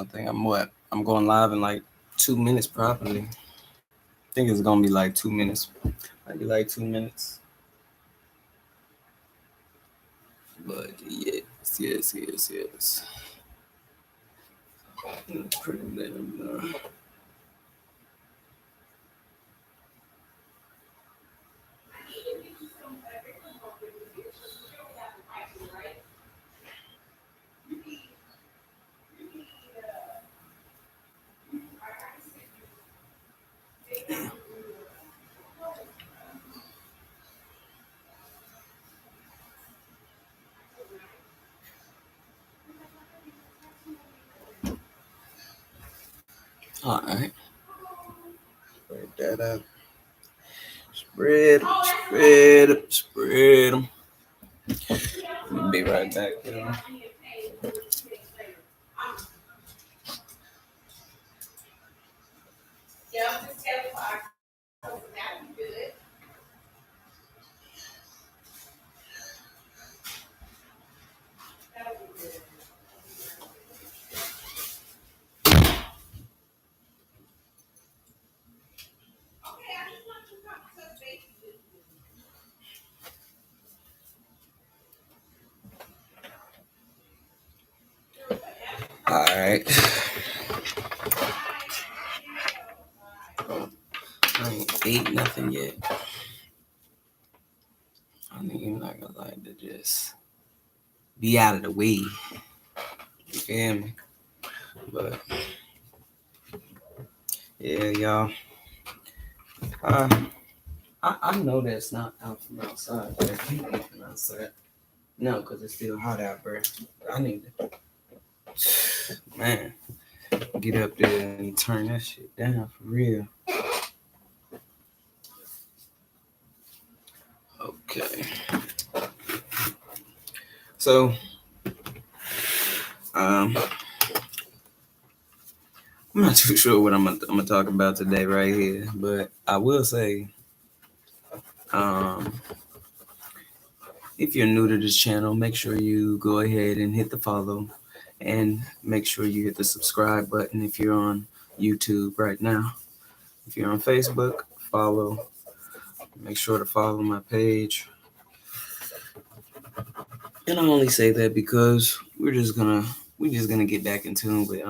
I think I'm going live in like 2 minutes probably. I think it's gonna be like 2 minutes. Maybe like 2 minutes. But yes, yes, yes, yes. Pretty damn. All right. Spread that up. Spread 'em, spread 'em, spread 'em. Be right back. All right. I ain't ate nothing yet. I ain't even not gonna lie to just be out of the way. You feel me? But yeah, y'all. Uh, I know that's not out from outside, but I can't eat from outside. No, because it's still hot out, bro. I need to, man, get up there and turn that shit down for real. Okay. So, I'm not too sure what I'm gonna talk about today right here, but I will say, um, if you're new to this channel, make sure you go ahead and hit the follow, and make sure you hit the subscribe button if you're on YouTube right now. If you're on Facebook, follow. Make sure to follow my page. And I only say that because we're just gonna get back in tune with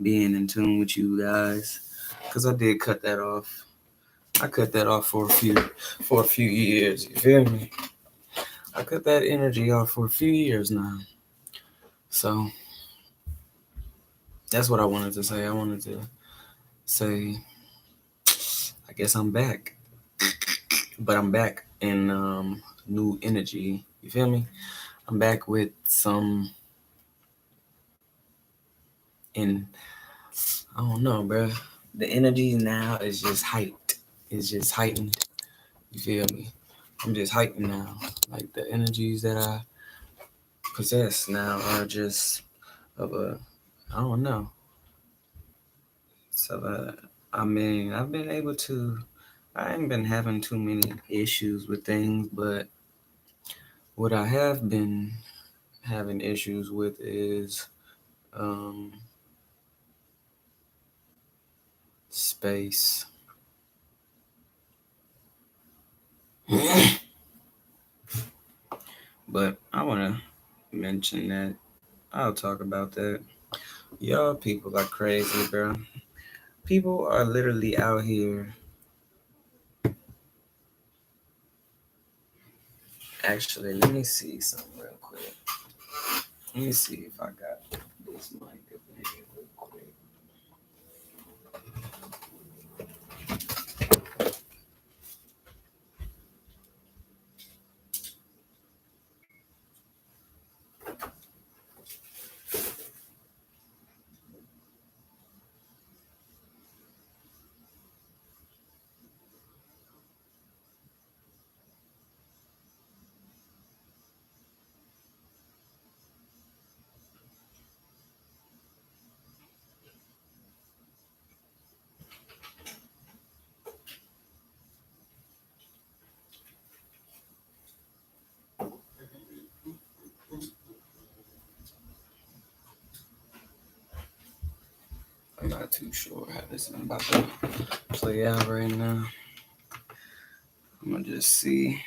being in tune with you guys. Cause I did cut that off. I cut that off for a few years. You feel me? I cut that energy off for a few years now. So that's what I wanted to say. I wanted to say I guess I'm back. But I'm back in new energy. You feel me? I'm back with some in I don't know, bro. The energy now is just hyped. It's just heightened. You feel me? I'm just heightened now. Like the energies that I possess now are just of a I don't know. So I mean I've been able to I ain't been having too many issues with things, but what I have been having issues with is um space. But I wanna mention that. I'll talk about that. Y'all people are crazy, bro. People are literally out here. Actually, let me see something real quick. Let me see if I got this mic up in here real quick. I'm not too sure how this is about to play out right now. I'm gonna just see.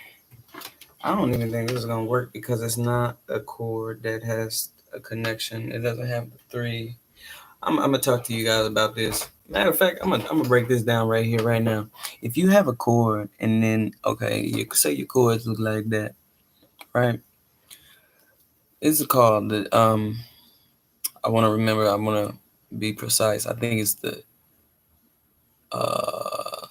I don't even think this is gonna work because it's not a cord that has a connection. It doesn't have the three. I'm gonna talk to you guys about this. Matter of fact, I'm gonna break this down right here, right now. If you have a cord and then okay, you say your cords look like that, right? It's called the I want to remember. I want to be precise. I think it's the uh.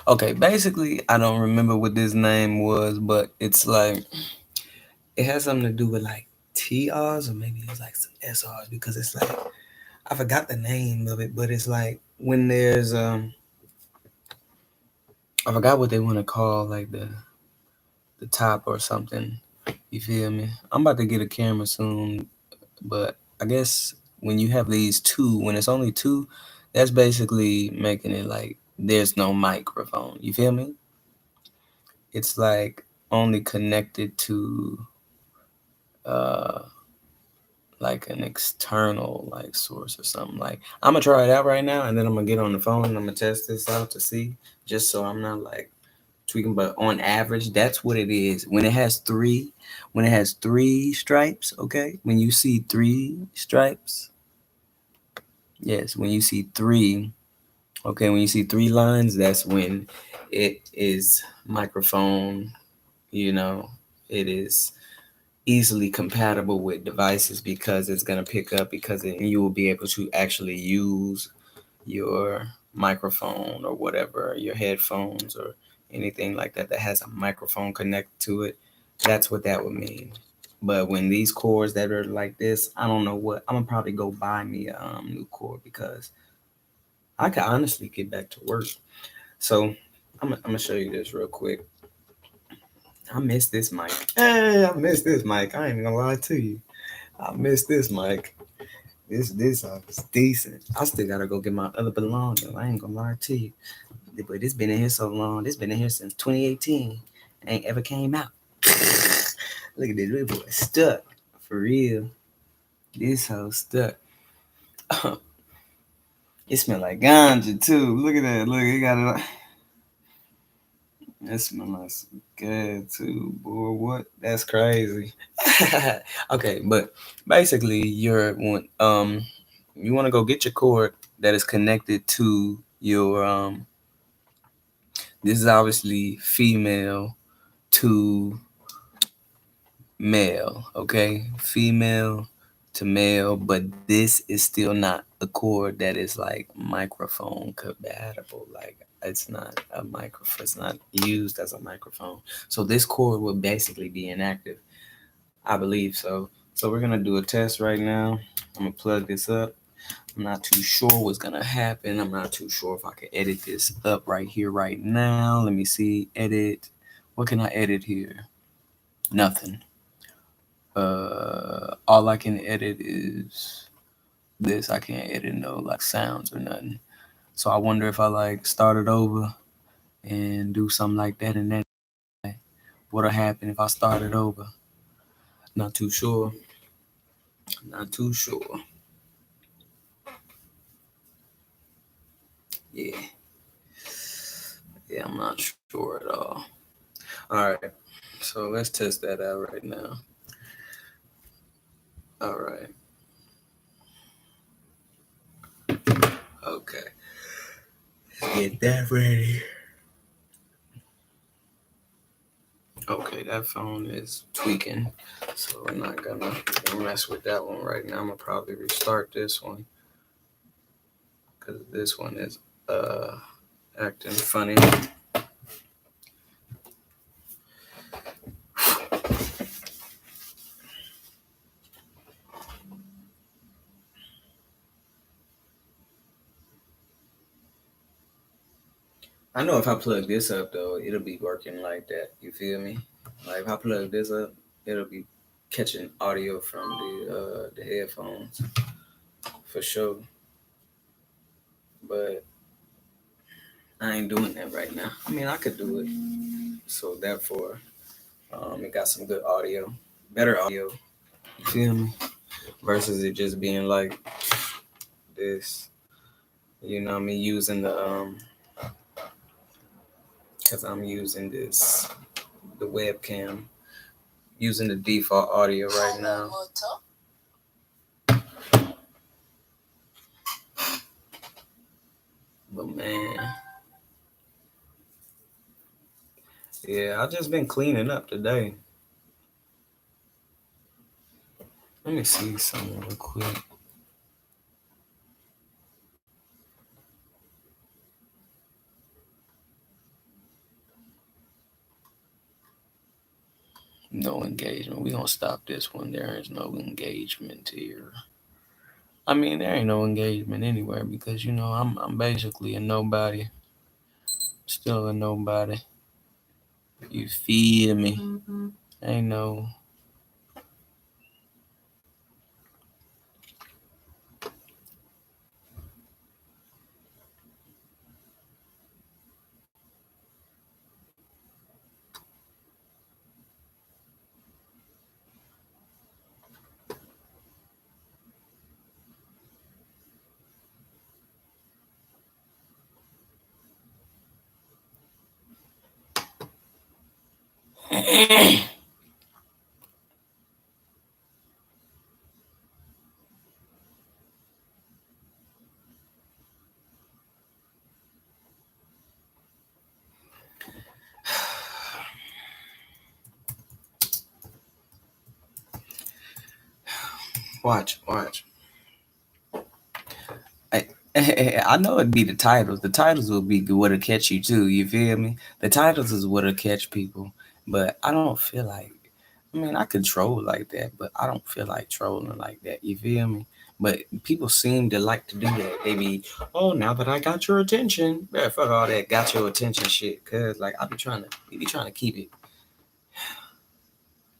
Okay, basically, I don't remember what this name was, but it's like it has something to do with like TRs or maybe it's like some SRs because it's like I forgot the name of it, but it's like when there's I forgot what they want to call like the top or something. You feel me? I'm about to get a camera soon, but I guess when you have these two, when it's only two, that's basically making it like there's no microphone. You feel me? It's like only connected to uh like an external like source or something. Like I'm gonna try it out right now and then I'm gonna get on the phone and I'm gonna test this out to see just so I'm not like tweaking, but on average that's what it is. When it has three stripes, okay? When you see three stripes, yes, when you see three, okay, when you see three lines, that's when it is microphone, you know, it is easily compatible with devices because it's going to pick up you will be able to actually use your microphone or whatever, your headphones or anything like that that has a microphone connected to it. That's what that would mean. But when these cords that are like this, I don't know what I'm gonna probably go buy me a new cord because I can honestly get back to work. So I'm gonna show you this real quick. I miss this mic. Hey, I miss this mic. I ain't gonna lie to you. I miss this mic. This is decent. I still gotta go get my other belongings. I ain't gonna lie to you. But this been in here so long. This been in here since 2018. Ain't ever came out. Look at this little boy stuck. For real. This hoe stuck. It smell like ganja too. Look at that. Look, it got it. It smell like some good too, boy. What? That's crazy. Okay, but basically, you want to go get your cord that is connected to your This is obviously female to male, okay? Female to male, but this is still not a cord that is like microphone compatible. Like it's not a microphone, it's not used as a microphone. So this cord will basically be inactive. I believe so. So we're gonna do a test right now. I'm gonna plug this up. I'm not too sure what's gonna happen. I'm not too sure if I can edit this up right here, right now. Let me see. Edit. What can I edit here? Nothing. All I can edit is this. I can't edit no like sounds or nothing. So I wonder if I like start it over and do something like that, and then what'll happen if I start it over? Not too sure. Not too sure. Yeah. Yeah, I'm not sure at all. All right. So let's test that out right now. All right. Okay. Let's get that ready. Okay, that phone is tweaking. So we're not gonna mess with that one right now. I'm gonna probably restart this one because this one is acting funny. I know if I plug this up though, it'll be working like that. You feel me? Like if I plug this up, it'll be catching audio from the headphones for sure. But I ain't doing that right now. I mean, I could do it. So therefore, It got some good audio, better audio. You feel me? Versus it just being like this. You know what I mean? Using because I'm using the webcam, using the default audio right now. But man, yeah, I just been cleaning up today. Let me see something real quick. No engagement. We gonna stop this one. There is no engagement here. I mean, there ain't no engagement anywhere because I'm basically a nobody. Still a nobody. You feel me? Ain't no. Watch. I, I know it'd be the titles. The titles will be what'll catch you too. You feel me? The titles is what'll catch people. But I don't feel like. I mean, I could troll like that, but I don't feel like trolling like that. You feel me? But people seem to like to do that. They be, oh, now that I got your attention, man, fuck all that got your attention shit. Cause like we be trying to keep it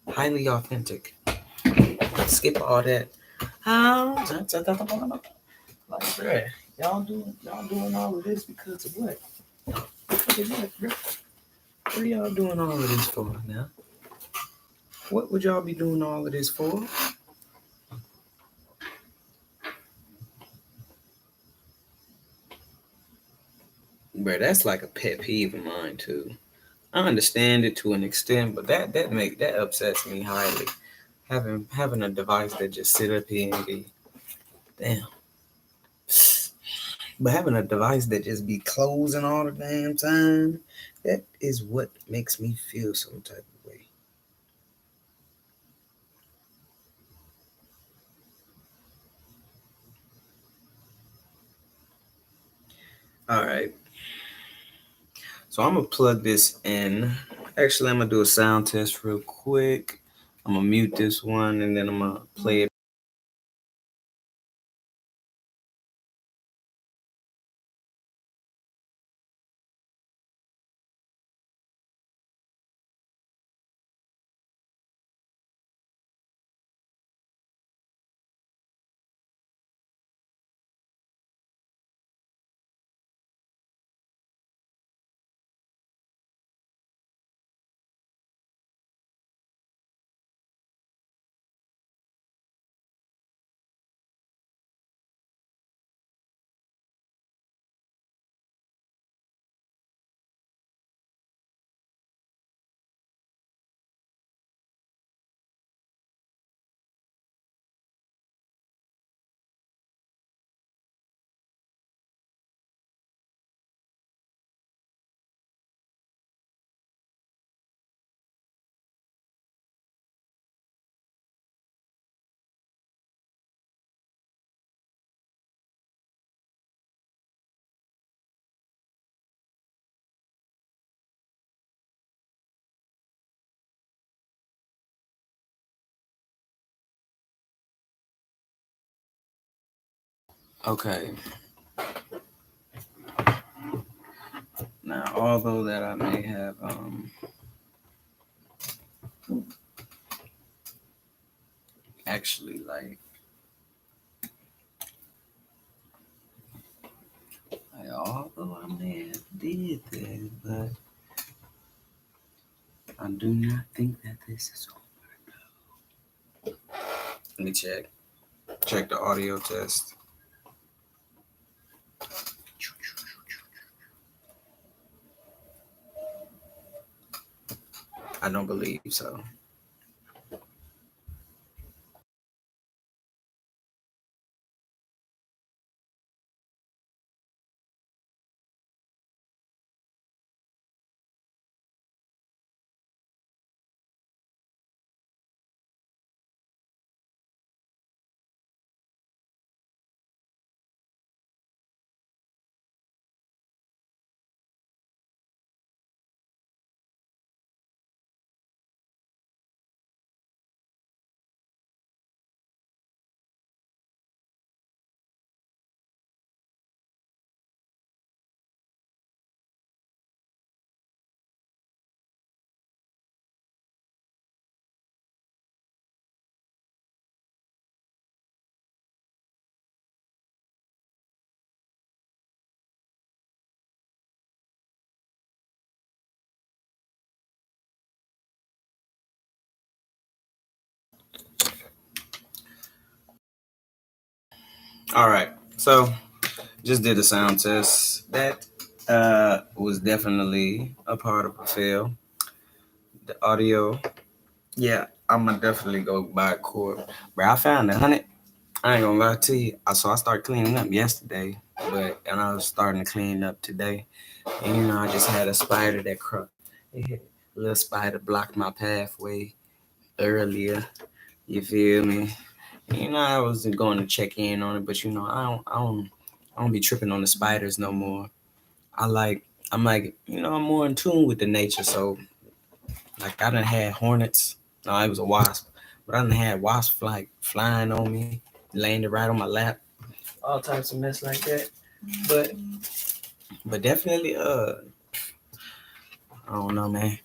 highly authentic. Skip all that. Like, bruh, y'all doing all of this because of what? What are y'all doing all of this for now? What would y'all be doing all of this for? Bruh, that's like a pet peeve of mine too. I understand it to an extent, but that upsets me highly. Having a device that just sit up here and be damn. But having a device that just be closing all the damn time, that is what makes me feel some type of way. All right. So I'm gonna plug this in. Actually, I'm gonna do a sound test real quick. I'm gonna mute this one and then I'm gonna play it. Okay. Now, although that I may have actually although I may have did that, but I do not think that this is over. Let me check. Check the audio test. I don't believe so. All right. So just did a sound test. That was definitely a part of a fail. The audio, yeah, I'm gonna definitely go buy a cord. Bro, I found 100. I ain't gonna lie to you. I started cleaning up yesterday, and I was starting to clean up today. And I just had a spider that a little spider blocked my pathway earlier. You feel me? I was going to check in on it, but I don't be tripping on the spiders no more. I'm like, I'm more in tune with the nature. So like I done had hornets. No, it was a wasp, but I done had wasp flying on me, laying right on my lap, all types of mess like that. But definitely, I don't know, man.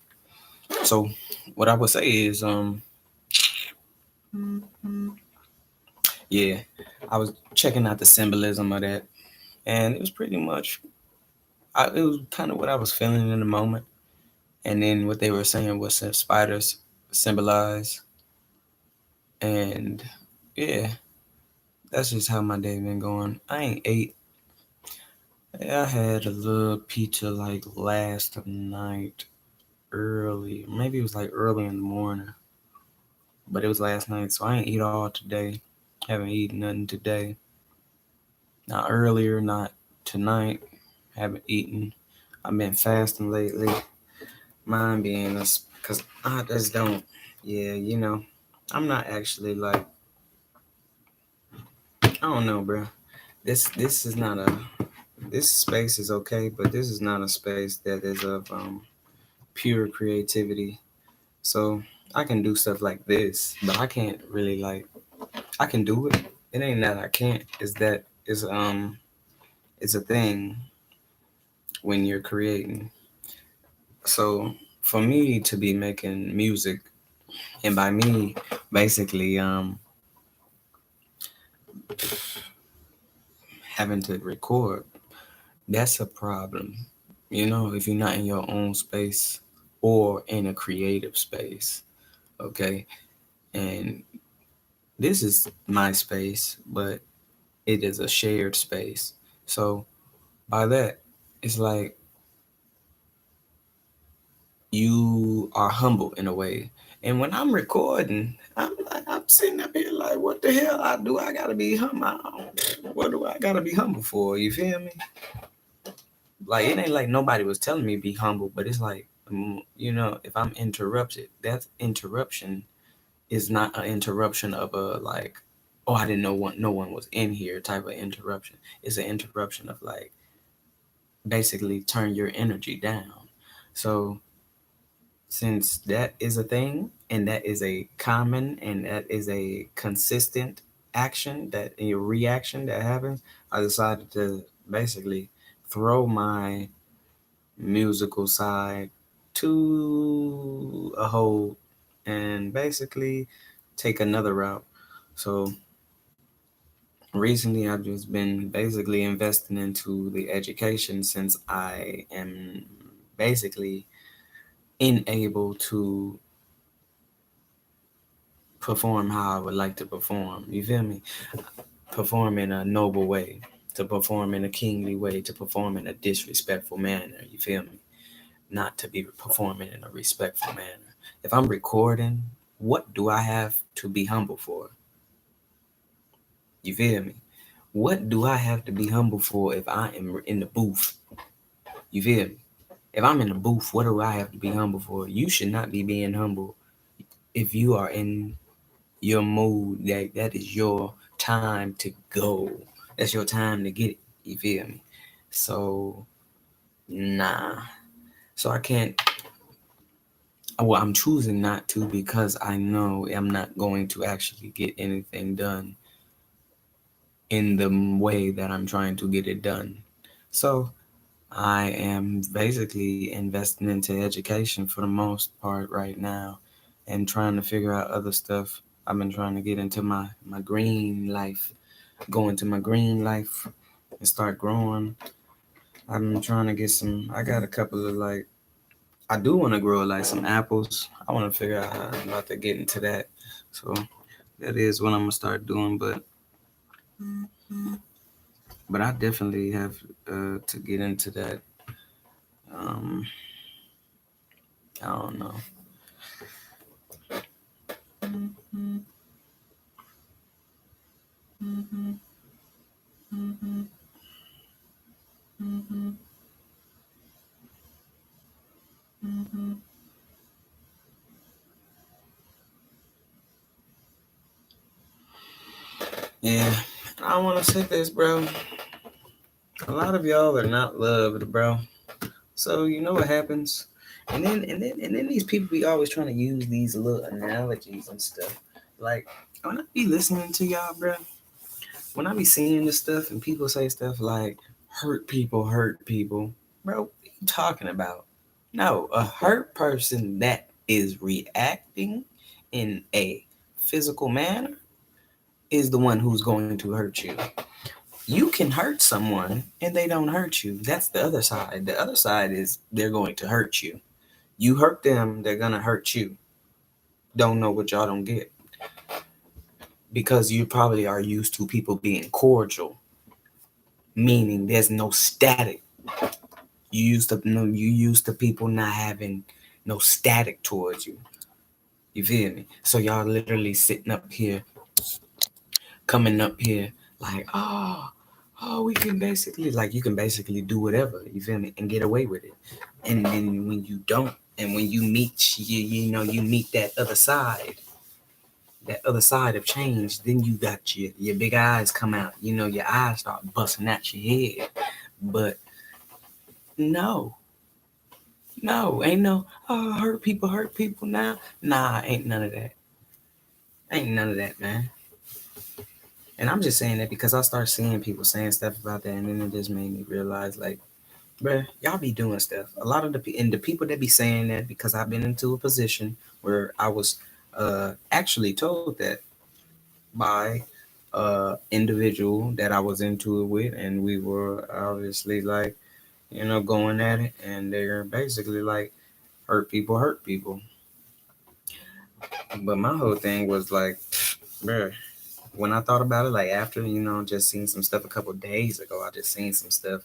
So what I would say is, yeah, I was checking out the symbolism of that, and it was pretty much, it was kind of what I was feeling in the moment. And then what they were saying was that spiders symbolize, and yeah, that's just how my day been going. I ain't ate. I had a little pizza like last night early. Maybe it was like early in the morning, but it was last night, so I ain't eat all today. Haven't eaten nothing today. Not earlier, not tonight. Haven't eaten. I've been fasting lately. Mine being us, because I just don't. Yeah, I'm not actually like, I don't know, bro. This is not a. This space is okay, but this is not a space that is of pure creativity. So I can do stuff like this, but I can't really like. I can do it. It ain't that I can't. Is that it's a thing when you're creating. So for me to be making music, and by me, basically having to record, that's a problem. If you're not in your own space or in a creative space, okay? And this is my space, but it is a shared space. So by that, it's like you are humble in a way. And when I'm recording, I'm sitting up here like, what the hell I do? I gotta be humble. What do I gotta be humble for? You feel me? Like it ain't like nobody was telling me be humble, but it's like, if I'm interrupted, that interruption is not an interruption of a like, oh, I didn't know no one was in here type of interruption. It's an interruption of like basically turn your energy down. So since that is a thing and that is a common and that is a consistent action, that a reaction that happens, I decided to basically throw my musical side to a hole and basically take another route. So recently I've just been basically investing into the education since I am basically unable to perform how I would like to perform. You feel me? Perform in a noble way, to perform in a kingly way, to perform in a disrespectful manner. You feel me? Not to be performing in a respectful manner. If I'm recording, what do I have to be humble for? You feel me? What do I have to be humble for if I am in the booth? You feel me? If I'm in the booth, what do I have to be humble for? You should not be being humble if you are in your mood. That is your time to go. That's your time to get it. You feel me? So nah. So I can't. Well, I'm choosing not to because I know I'm not going to actually get anything done in the way that I'm trying to get it done. So I am basically investing into education for the most part right now and trying to figure out other stuff. I've been trying to get into my green life, go into my green life and start growing. I've been trying to get some, I got a couple of like, I do want to grow like some apples. I want to figure out how I'm about to get into that. So that is what I'm gonna start doing. But I definitely have to get into that. Um, I don't know. Yeah, I want to say this, bro. A lot of y'all are not loved, bro. So you know what happens, and then these people be always trying to use these little analogies and stuff. Like when I be listening to y'all, bro, when I be seeing this stuff and people say stuff like hurt people, bro, what are you talking about? No, a hurt person that is reacting in a physical manner is the one who's going to hurt you. You can hurt someone and they don't hurt you. That's the other side. The other side is they're going to hurt you. You hurt them, they're gonna hurt you. Don't know what y'all don't get. Because you probably are used to people being cordial, meaning there's no static. You used to people not having no static towards you. You feel me? So y'all literally sitting up here, coming up here like, oh, we can basically like you can basically do whatever. You feel me? And get away with it. And then when you don't, and when you meet, you meet that other side of change, then you got your big eyes come out. Your eyes start busting at your head. But no, no, ain't no hurt people now. Nah, ain't none of that. Ain't none of that, man. And I'm just saying that because I start seeing people saying stuff about that, and then it just made me realize, like, bruh, y'all be doing stuff. A lot of the people that be saying that because I've been into a position where I was actually told that by individual that I was into it with, and we were obviously like, going at it, and they're basically like, hurt people. But my whole thing was like, bruh, when I thought about it, like after, just seeing some stuff a couple days ago, I just seen some stuff.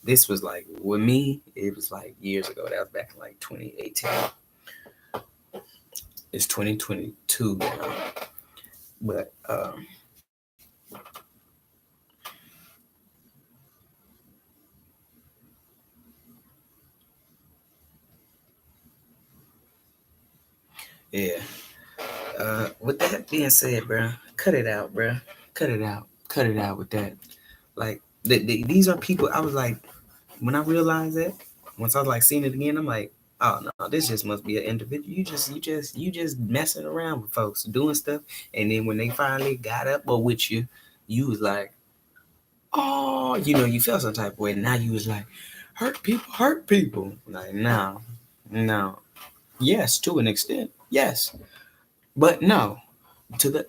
This was like, with me, it was like years ago. That was back in like 2018. It's 2022 now. But, yeah. With that being said, bro, cut it out, bro. Cut it out. Cut it out with that. Like, these are people. I was like, when I realized that, once I was like seeing it again, I'm like, oh no, this just must be an individual. You just messing around with folks, doing stuff, and then when they finally got up or with you, you was like, oh, you felt some type of way. Now you was like, hurt people. Like, no, no. Yes, to an extent, yes, but no, to the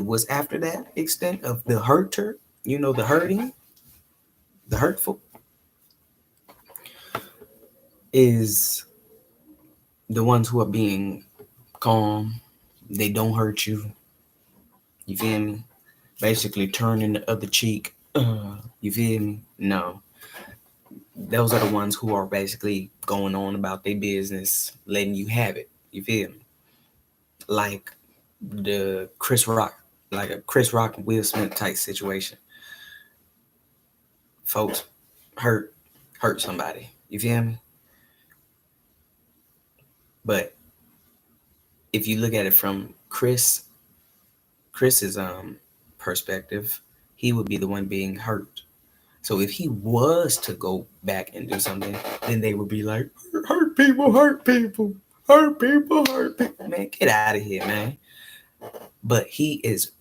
was after that extent of the hurter, the hurting, the hurtful is. the ones who are being calm, they don't hurt you. You feel me? Basically turning the other cheek. You feel me? No. Those are the ones who are basically going on about their business, letting you have it. You feel me? Like the Chris Rock, like a Chris Rock and Will Smith type situation. Folks hurt somebody. You feel me? But if you look at it from Chris's perspective, he would be the one being hurt. So if he was to go back and do something, then they would be like, hurt people, hurt people, hurt people, hurt people. Man, get out of here, man. But he is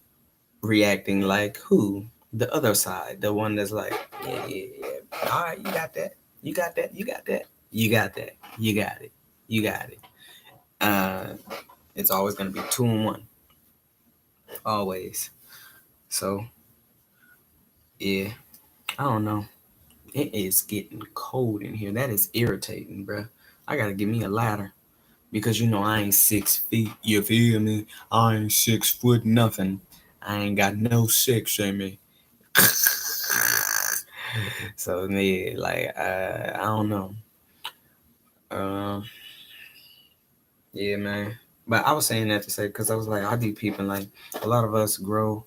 reacting like who? The other side, the one that's like, yeah, yeah, yeah. All right, you got that. You got that. You got that. You got that. You got it. You got it. Uh, it's always gonna be 2-1. Always. So yeah, I don't know. It is getting cold in here. That is irritating, bro. I gotta give me a ladder because you know I ain't 6 feet. You feel me? I ain't 6 foot nothing. I ain't got no six in me. So yeah, like I don't know. Uh, yeah, man. But I was saying that to say because I was like I be peeping like a lot of us grow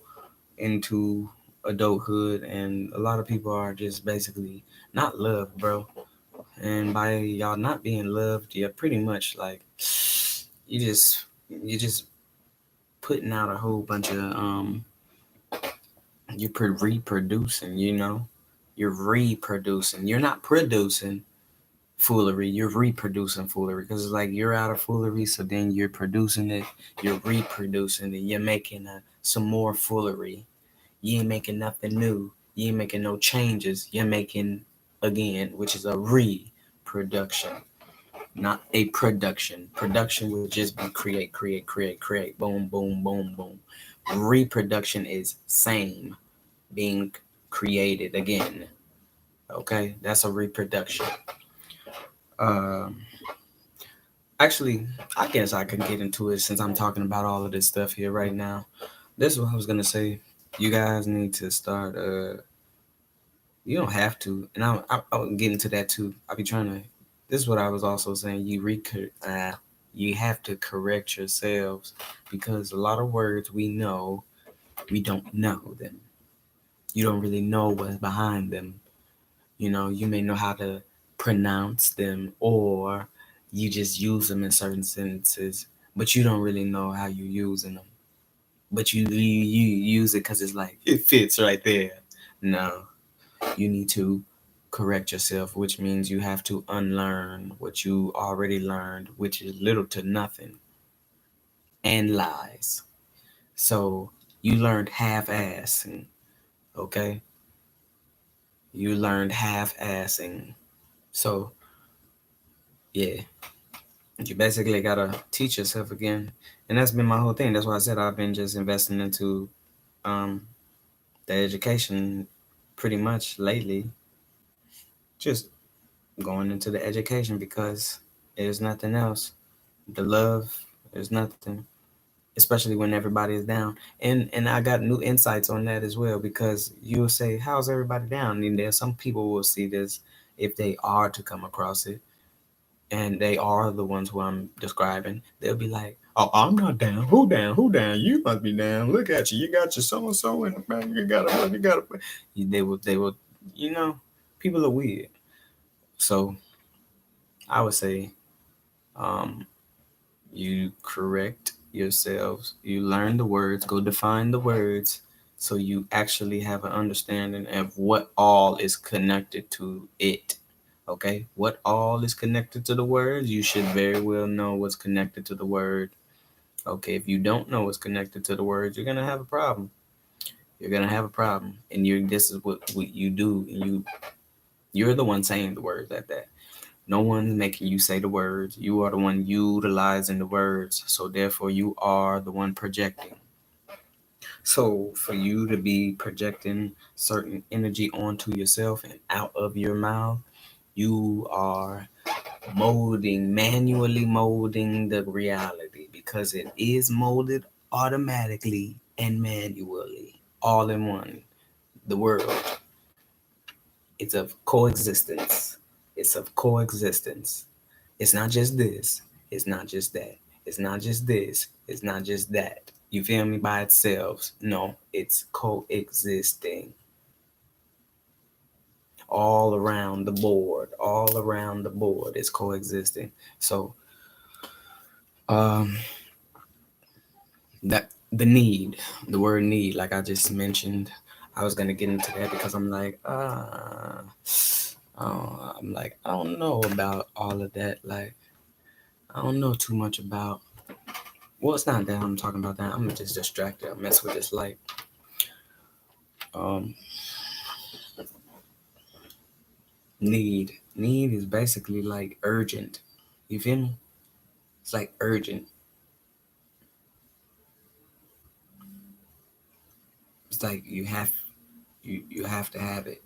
into adulthood and a lot of people are just basically not loved, bro. And by y'all not being loved, you're pretty much like you just putting out a whole bunch of you're reproducing, you're reproducing. You're not producing foolery, you're reproducing foolery because it's like you're out of foolery, so then you're producing it, you're reproducing it, you're making some more foolery. You ain't making nothing new. You ain't making no changes. You're making again, which is a reproduction, not a production. Production would just be create, create, create, create, boom, boom, boom, boom. Reproduction is same, being created again. Okay, that's a reproduction. Um, Actually, I guess I could get into it since I'm talking about all of this stuff here right now. This is what I was gonna say. You guys need to start. You don't have to, and I'll get into that too. I'll be trying to. This is what I was also saying. You have to correct yourselves because a lot of words we know, we don't know them. You don't really know what's behind them. You may know how to pronounce them, or you just use them in certain sentences, but you don't really know how you're using them. But you use it because it's like it fits right there. No, you need to correct yourself, which means you have to unlearn what you already learned, which is little to nothing, and lies. So you learned half-assing, okay? You learned half-assing. So yeah, you basically gotta teach yourself again, and that's been my whole thing. That's why I said I've been just investing into um, the education pretty much lately. Just going into the education because there's nothing else. The love, there's nothing, especially when everybody is down. And I got new insights on that as well because you'll say, "How's everybody down?" And there's some people will see this if they are to come across it, and they are the ones who I'm describing. They'll be like, "Oh, I'm not down. Who down? Who down? You must be down. Look at you. You got your so and so, and man, you got to, you got to." They will, you know, people are weird. So I would say, um, you correct yourselves, you learn the words, go define the words so you actually have an understanding of what all is connected to it. Okay, what all is connected to the words, you should very well know what's connected to the word. Okay, if you don't know what's connected to the words, you're gonna have a problem. You're gonna have a problem, and this is what you do, and you're the one saying the words at that. No one's making you say the words. You are the one utilizing the words. So therefore, you are the one projecting. So for you to be projecting certain energy onto yourself and out of your mouth, you are manually molding the reality because it is molded automatically and manually, all in one. The world, it's of coexistence. It's of coexistence. It's not just this. It's not just that. It's not just this. It's not just that. You feel me? By itself. No, it's coexisting all around the board. All around the board is coexisting. So, um, that the need, the word need, like I just mentioned, I was gonna get into that because I'm like, I don't know about all of that. Like, I don't know too much about. Well, it's not that I'm talking about that. I'm just distracted. I mess with this light. Um, need is basically like urgent. You feel me? It's like urgent. It's like you have to have it,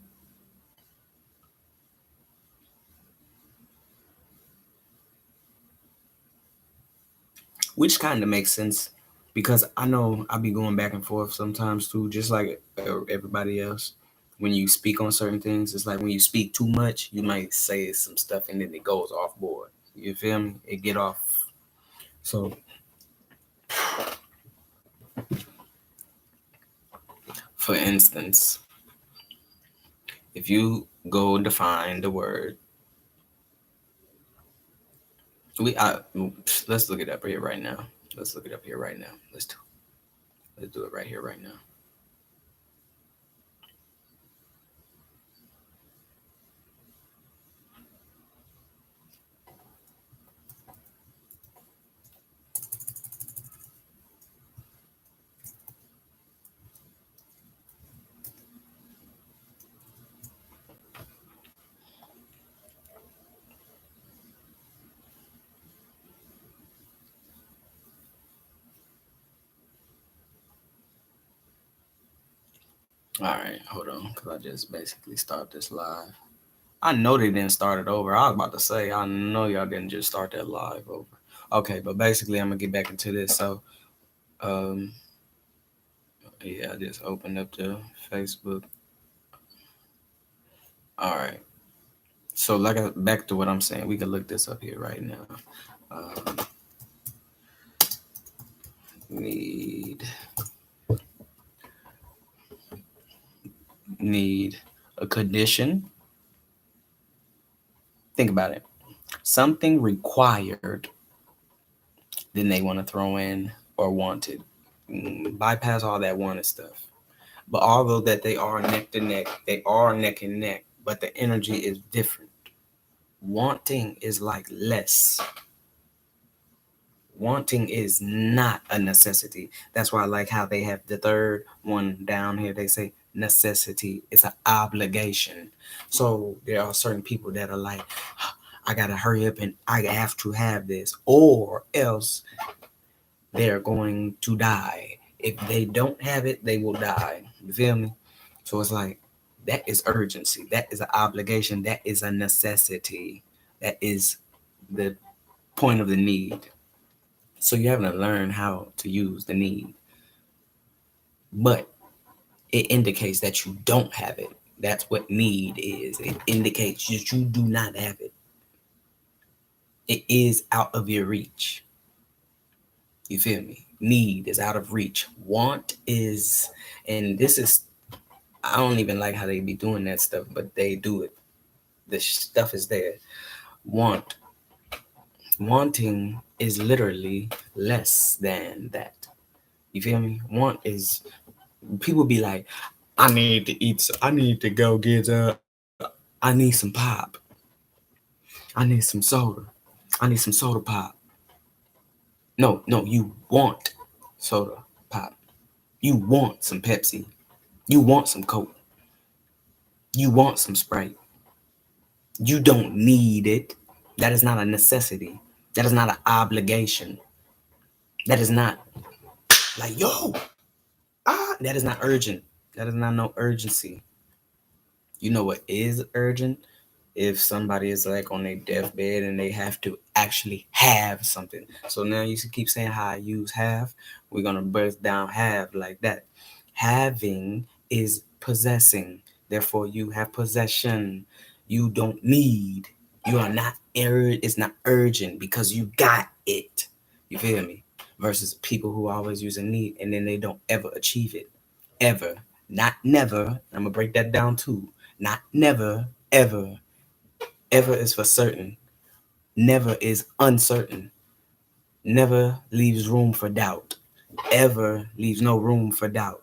which kind of makes sense because I know I'll be going back and forth sometimes too, just like everybody else. When you speak on certain things, it's like when you speak too much, you might say some stuff and then it goes off board. You feel me? It get off. So, for instance, if you go define the word, we let's look it up here right now. Let's look it up here right now. Let's do it right here right now. All right, hold on, because I just basically start this live. I know they didn't start it over. I was about to say, I know y'all didn't just start that live over. Okay, but basically, I'm gonna get back into this. So, um, yeah, I just opened up the Facebook. All right. So, back to what I'm saying, we can look this up here right now. Um, need need a condition. Think about it. Something required, then they want to throw in or wanted. Bypass all that wanted stuff. But although that they are neck to neck, they are neck and neck, but the energy is different. Wanting is like less. Wanting is not a necessity. That's why I like how they have the third one down here. They say necessity. It's an obligation. So there are certain people that are like, I gotta hurry up and I have to have this, or else they're going to die. If they don't have it, they will die. You feel me? So it's like that is urgency. That is an obligation. That is a necessity. That is the point of the need. So you have to learn how to use the need. But it indicates that you don't have it. That's what need is. It indicates that you do not have it. It is out of your reach. You feel me? Need is out of reach. Want is, and this is, I don't even like how they be doing that stuff, but they do it. The stuff is there. Want, wanting is literally less than that. You feel me? Want is, people be like, I need to eat. I need to go get. I need some pop. I need some soda. I need some soda pop. No, no, you want soda pop. You want some Pepsi. You want some Coke. You want some Sprite. You don't need it. That is not a necessity. That is not an obligation. That is not like, yo, that is not urgent. That is not no urgency. You know what is urgent? if somebody is like on their deathbed and they have to actually have something. So now you keep saying how I use have. We're gonna burst down have like that. Having is possessing. Therefore, you have possession. You don't need. You are not it's not urgent because you got it. You feel me? Versus people who always use a need and then they don't ever achieve it. Ever. Not never. I'm gonna break that down too. Not never, ever. Ever is for certain. Never is uncertain. Never leaves room for doubt. Ever leaves no room for doubt.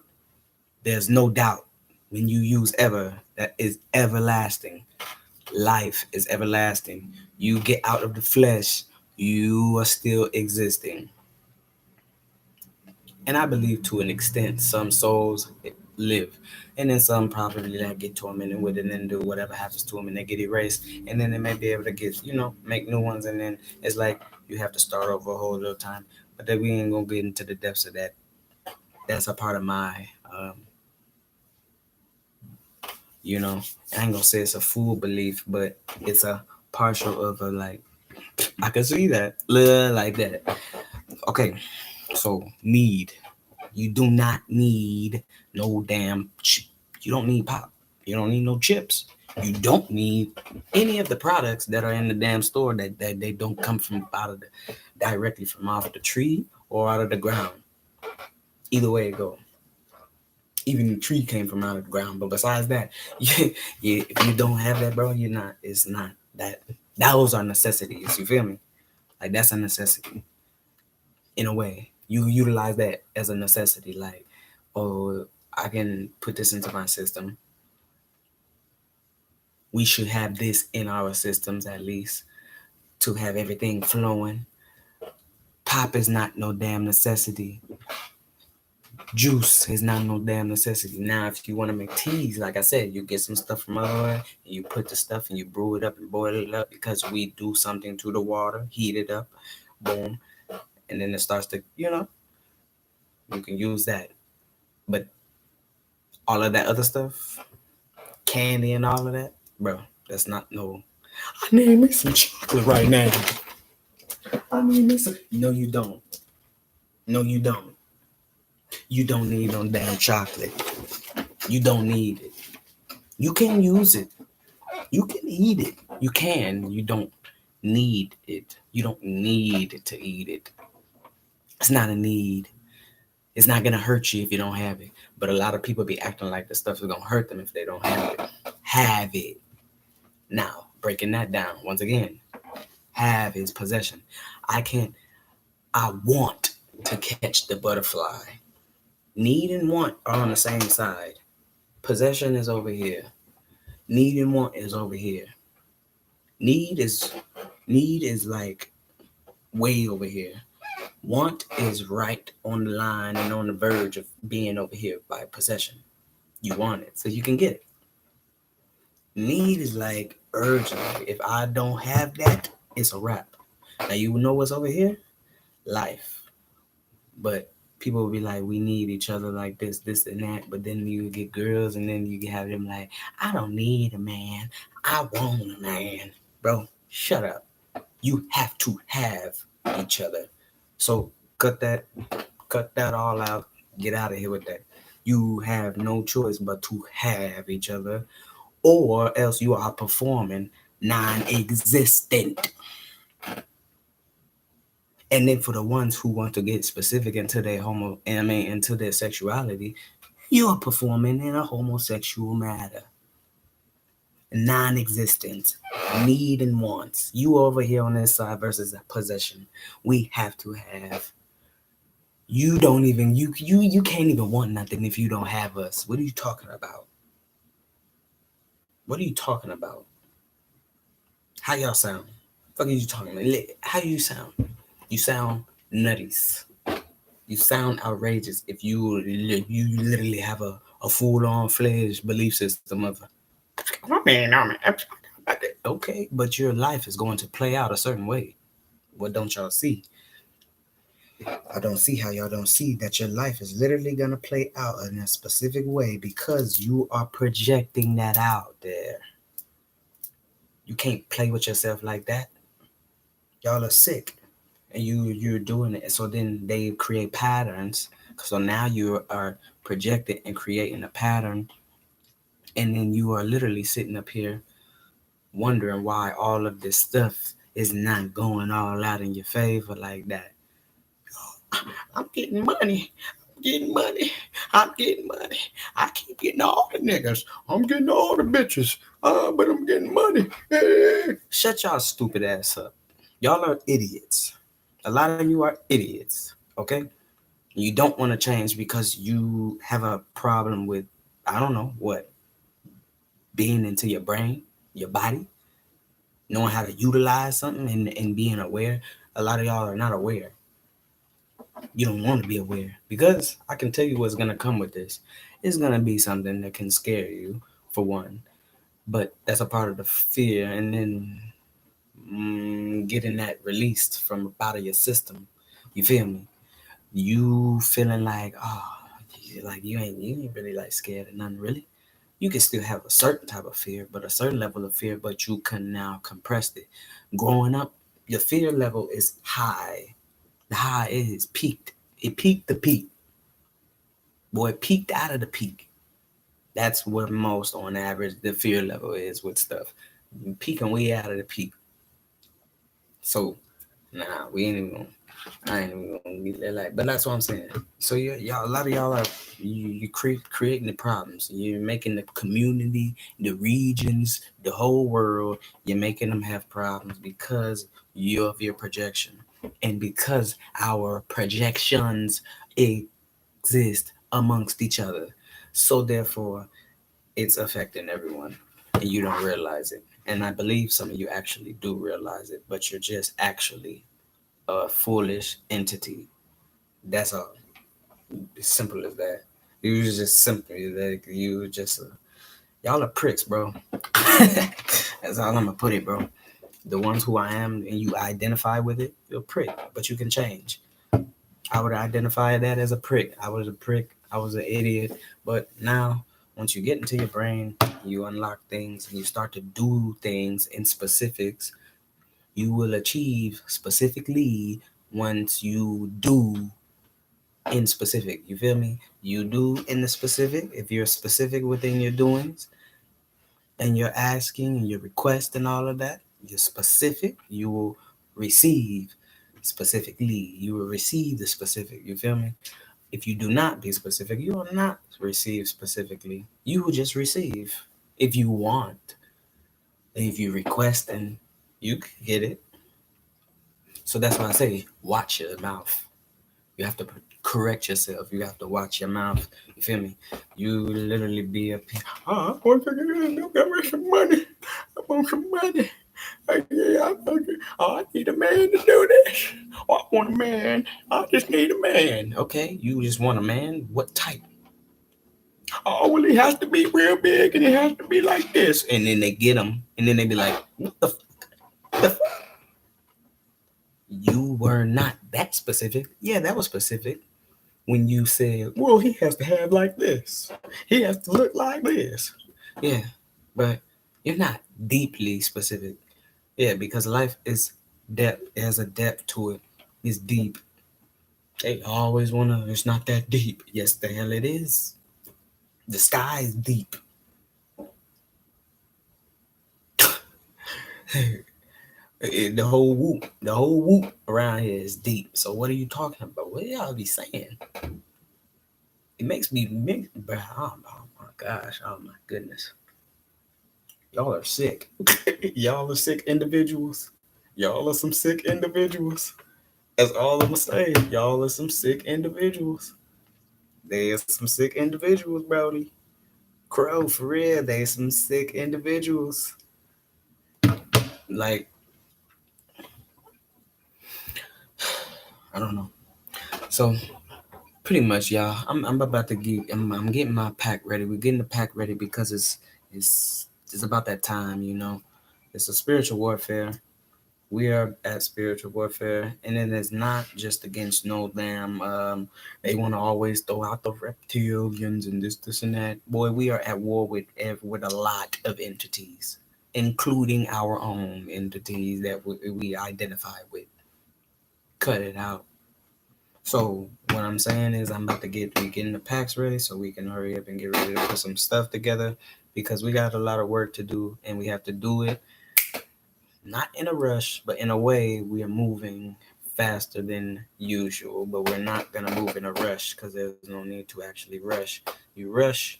There's no doubt when you use ever. That is everlasting. Life is everlasting. You get out of the flesh, you are still existing. And I believe to an extent some souls live. And then some probably like get tormented with it and then do whatever happens to them and they get erased. And then they may be able to get, make new ones. And then it's like you have to start over a whole little time. But then we ain't going to get into the depths of that. That's a part of my, I ain't going to say it's a full belief, but it's a partial of a like, I can see that, like that. Okay, so need. You do not need no damn chip. You don't need pop. You don't need no chips. You don't need any of the products that are in the damn store that they don't come from directly from off the tree or out of the ground. Either way it go. Even the tree came from out of the ground. But besides that, if you don't have that, bro, it's not that. Those are necessities. You feel me? Like that's a necessity. In a way, you utilize that as a necessity. Like, oh, I can put this into my system. We should have this in our systems at least to have everything flowing. Pop is not no damn necessity. Juice is not no damn necessity. Now, if you want to make teas, like I said, you get some stuff from otherwhere, and you put the stuff and you brew it up and boil it up because we do something to the water, heat it up, boom, and then it starts to, you can use that. But all of that other stuff, candy and all of that, bro, that's not no. I need me some chocolate right now. I need me some. No, you don't. No, you don't. You don't need no damn chocolate. You don't need it. You can use it. You can eat it. You can. You don't need it. You don't need to eat it. It's not a need. It's not gonna hurt you if you don't have it. But a lot of people be acting like the stuff is gonna hurt them if they don't have it. Have it. Now, breaking that down once again. Have is possession. I want to catch the butterfly. Need and want are on the same side. Possession is over here. Need and want is over here. Need is like way over here. Want is right on the line and on the verge of being over here by possession. You want it, so you can get it. Need is like urgent. If I don't have that, it's a wrap. Now you know what's over here? Life. But people will be like, we need each other like this, and that. But then you get girls, and then you have them like, I don't need a man. I want a man. Bro, shut up. You have to have each other. So cut that all out. Get out of here with that. You have no choice but to have each other, or else you are performing non-existent. And then for the ones who want to get specific into their into their sexuality, you are performing in a homosexual matter. Non-existent, need and wants. You over here on this side versus possession. We have to have. You don't even you can't even want nothing if you don't have us. What are you talking about? What are you talking about? How y'all sound? Fuck are you talking about? How you sound? You sound nutties. You sound outrageous if you literally have a full-on fledged belief system of okay, but your life is going to play out a certain way. What don't y'all see? I don't see how y'all don't see that your life is literally going to play out in a specific way because you are projecting that out there. You can't play with yourself like that. Y'all are sick, and you're doing it. So then they create patterns. So now you are projected and creating a pattern, and then you are literally sitting up here wondering why all of this stuff is not going all out in your favor like that. I'm getting money. I'm getting money. I'm getting money. I keep getting all the niggas. I'm getting all the bitches. But I'm getting money. Shut y'all stupid ass up. Y'all are idiots. A lot of you are idiots. Okay? You don't want to change because you have a problem with, I don't know what, being into your brain, your body, knowing how to utilize something and being aware. A lot of y'all are not aware. You don't want to be aware because I can tell you what's going to come with this. It's going to be something that can scare you, for one, but that's a part of the fear. And then getting that released from out of your system. You feel me? You feeling like, oh, like you ain't really like scared of nothing really. You can still have a certain type of fear, but a certain level of fear, but you can now compress it. Growing up, your fear level is high. The high is peaked. It peaked the peak. Boy, it peaked out of the peak. That's where most on average the fear level is with stuff. Peaking way out of the peak. So nah, we ain't even gonna I ain't even gonna get that like, but that's what I'm saying. So y'all, a lot of y'all are you creating the problems. You're making the community, the regions, the whole world. You're making them have problems because of your projection, and because our projections exist amongst each other. So therefore, it's affecting everyone, and you don't realize it. And I believe some of you actually do realize it, but you're just actually a foolish entity. That's all. It's simple as that. You just simply like you just y'all are pricks, bro. That's all I'm gonna put it, bro. The ones who I am and you identify with it, you're a prick, but you can change. I would identify that as a prick. I was a prick. I was an idiot. But now, once you get into your brain, you unlock things and you start to do things in specifics. You will achieve specifically once you do in specific. You feel me? You do in the specific. If you're specific within your doings and you're asking and your request and all of that, you're specific. You will receive specifically. You will receive the specific. You feel me? If you do not be specific, you will not receive specifically. You will just receive if you want. If you request, and you can get it. So that's why I say watch your mouth. You have to correct yourself. You have to watch your mouth. You feel me? You literally be a. Oh, I want to get me some money. I want some money. I need a man to do this. I want a man. I just need a man. Okay, you just want a man. What type? Oh, well, he has to be real big and it has to be like this. And then they get him, and then they be like, "What the You were not that specific." Yeah, that was specific. When you said, well, he has to have like this, he has to look like this. Yeah, but you're not deeply specific. Yeah, because life is depth. It has a depth to it. It's deep. They always wanna. It's not that deep. Yes, the hell it is. The sky is deep. The whole whoop around here is deep. So what are you talking about? What y'all be saying? It makes me, bro. Oh my gosh. Oh my goodness. Y'all are sick. Y'all are sick individuals. Y'all are some sick individuals. That's all I'm gonna say. Y'all are some sick individuals. There's some sick individuals, Brody. Crow, for real. There's some sick individuals. Like, I don't know. So pretty much, y'all. I'm about to get. I'm getting my pack ready. We're getting the pack ready because it's about that time. It's a spiritual warfare. We are at spiritual warfare, and it is not just against no damn. They want to always throw out the reptilians and this, and that. Boy, we are at war with a lot of entities. including our own entities that we identify with. Cut it out. So what I'm saying is I'm about to we getting the packs ready so we can hurry up and get ready to put some stuff together because we got a lot of work to do and we have to do it not in a rush, but in a way we are moving faster than usual, but we're not gonna move in a rush because there's no need to actually rush. You rush,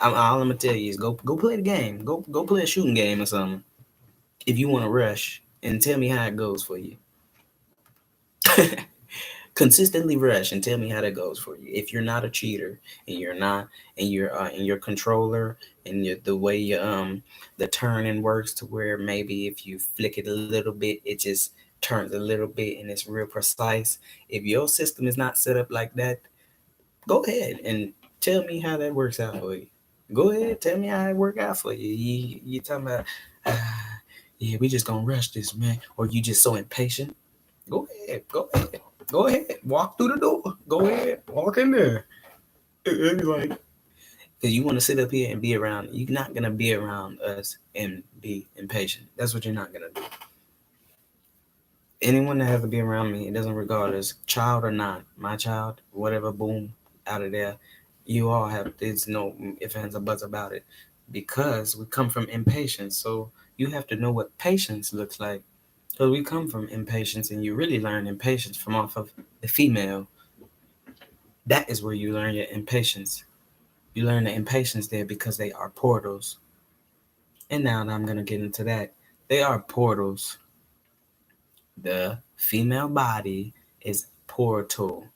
all I'm gonna tell you is go play the game. Go play a shooting game or something. If you want to rush, and tell me how it goes for you. Consistently rush and tell me how that goes for you. If you're not a cheater and you're not and your controller and the way the turning works to where maybe if you flick it a little bit, it just turns a little bit and it's real precise. If your system is not set up like that, go ahead and tell me how that works out for you. Go ahead, tell me how it work out for you. You talking about, yeah, we just gonna rush this, man, or you just so impatient. Go ahead, go ahead, go ahead. Walk through the door. Go ahead, walk in there. Like, because you want to sit up here and be around. You're not gonna be around us and be impatient. That's what you're not gonna do. Anyone that has to be around me, it doesn't regard as child or not, my child, whatever, boom, out of there. You all have, there's no ifs, ands, or buts about it because we come from impatience. So you have to know what patience looks like. So we come from impatience, and you really learn impatience from off of the female. That is where you learn your impatience. You learn the impatience there because they are portals. And now I'm going to get into that. They are portals. The female body is portal.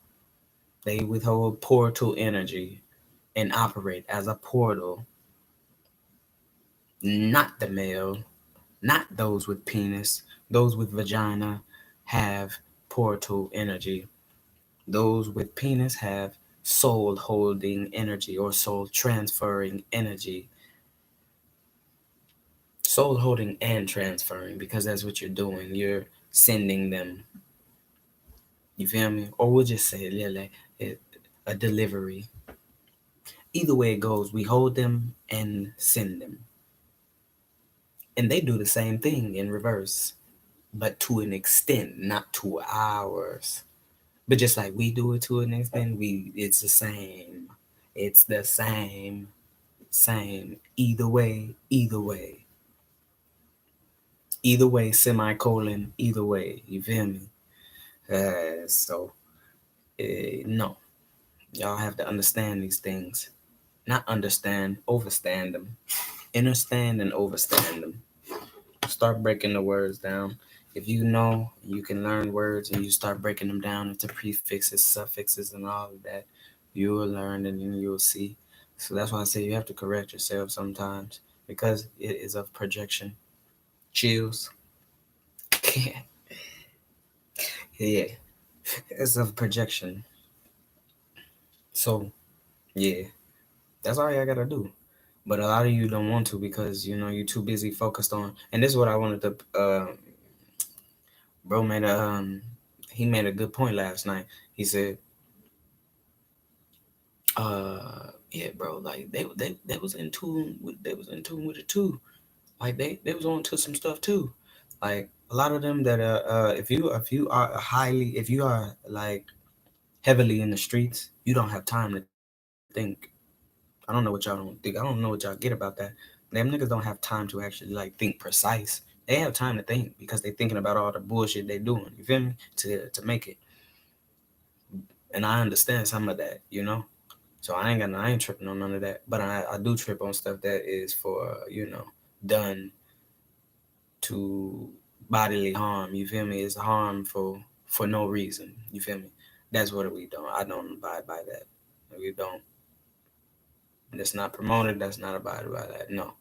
They withhold portal energy and operate as a portal. Not the male, not those with penis. Those with vagina have portal energy. Those with penis have soul holding energy or soul transferring energy. Soul holding and transferring because that's what you're doing. You're sending them. You feel me? Or we'll just say like a delivery. Either way it goes, we hold them and send them. And they do the same thing in reverse, but to an extent, not to ours. But just like we do it to an extent, it's the same. It's the same. Same. Either way, either way. Either way, semicolon, either way. You feel me? No. Y'all have to understand these things. Not understand, overstand them. Understand and overstand them. Start breaking the words down. If you know you can learn words and you start breaking them down into prefixes, suffixes, and all of that, you will learn and then you'll see. So that's why I say you have to correct yourself sometimes because it is of projection. Chills. Yeah, it's of projection. So, yeah, that's all I gotta do. But a lot of you don't want to because you're too busy focused on. And this is what I wanted to. Bro made he made a good point last night. He said, yeah, bro, like they was in tune with it too. Like they was on to some stuff too. Like a lot of them that if you are like heavily in the streets, you don't have time to think. I don't know what y'all don't think. I don't know what y'all get about that. Them niggas don't have time to actually like think precise. They have time to think because they thinking about all the bullshit they doing. You feel me? To make it. And I understand some of that. So I ain't tripping on none of that. But I do trip on stuff that is for, done to bodily harm. You feel me? It's harmful for no reason. You feel me? That's what we don't. I don't abide by that. We don't. That's not promoted. That's not abided by that. No,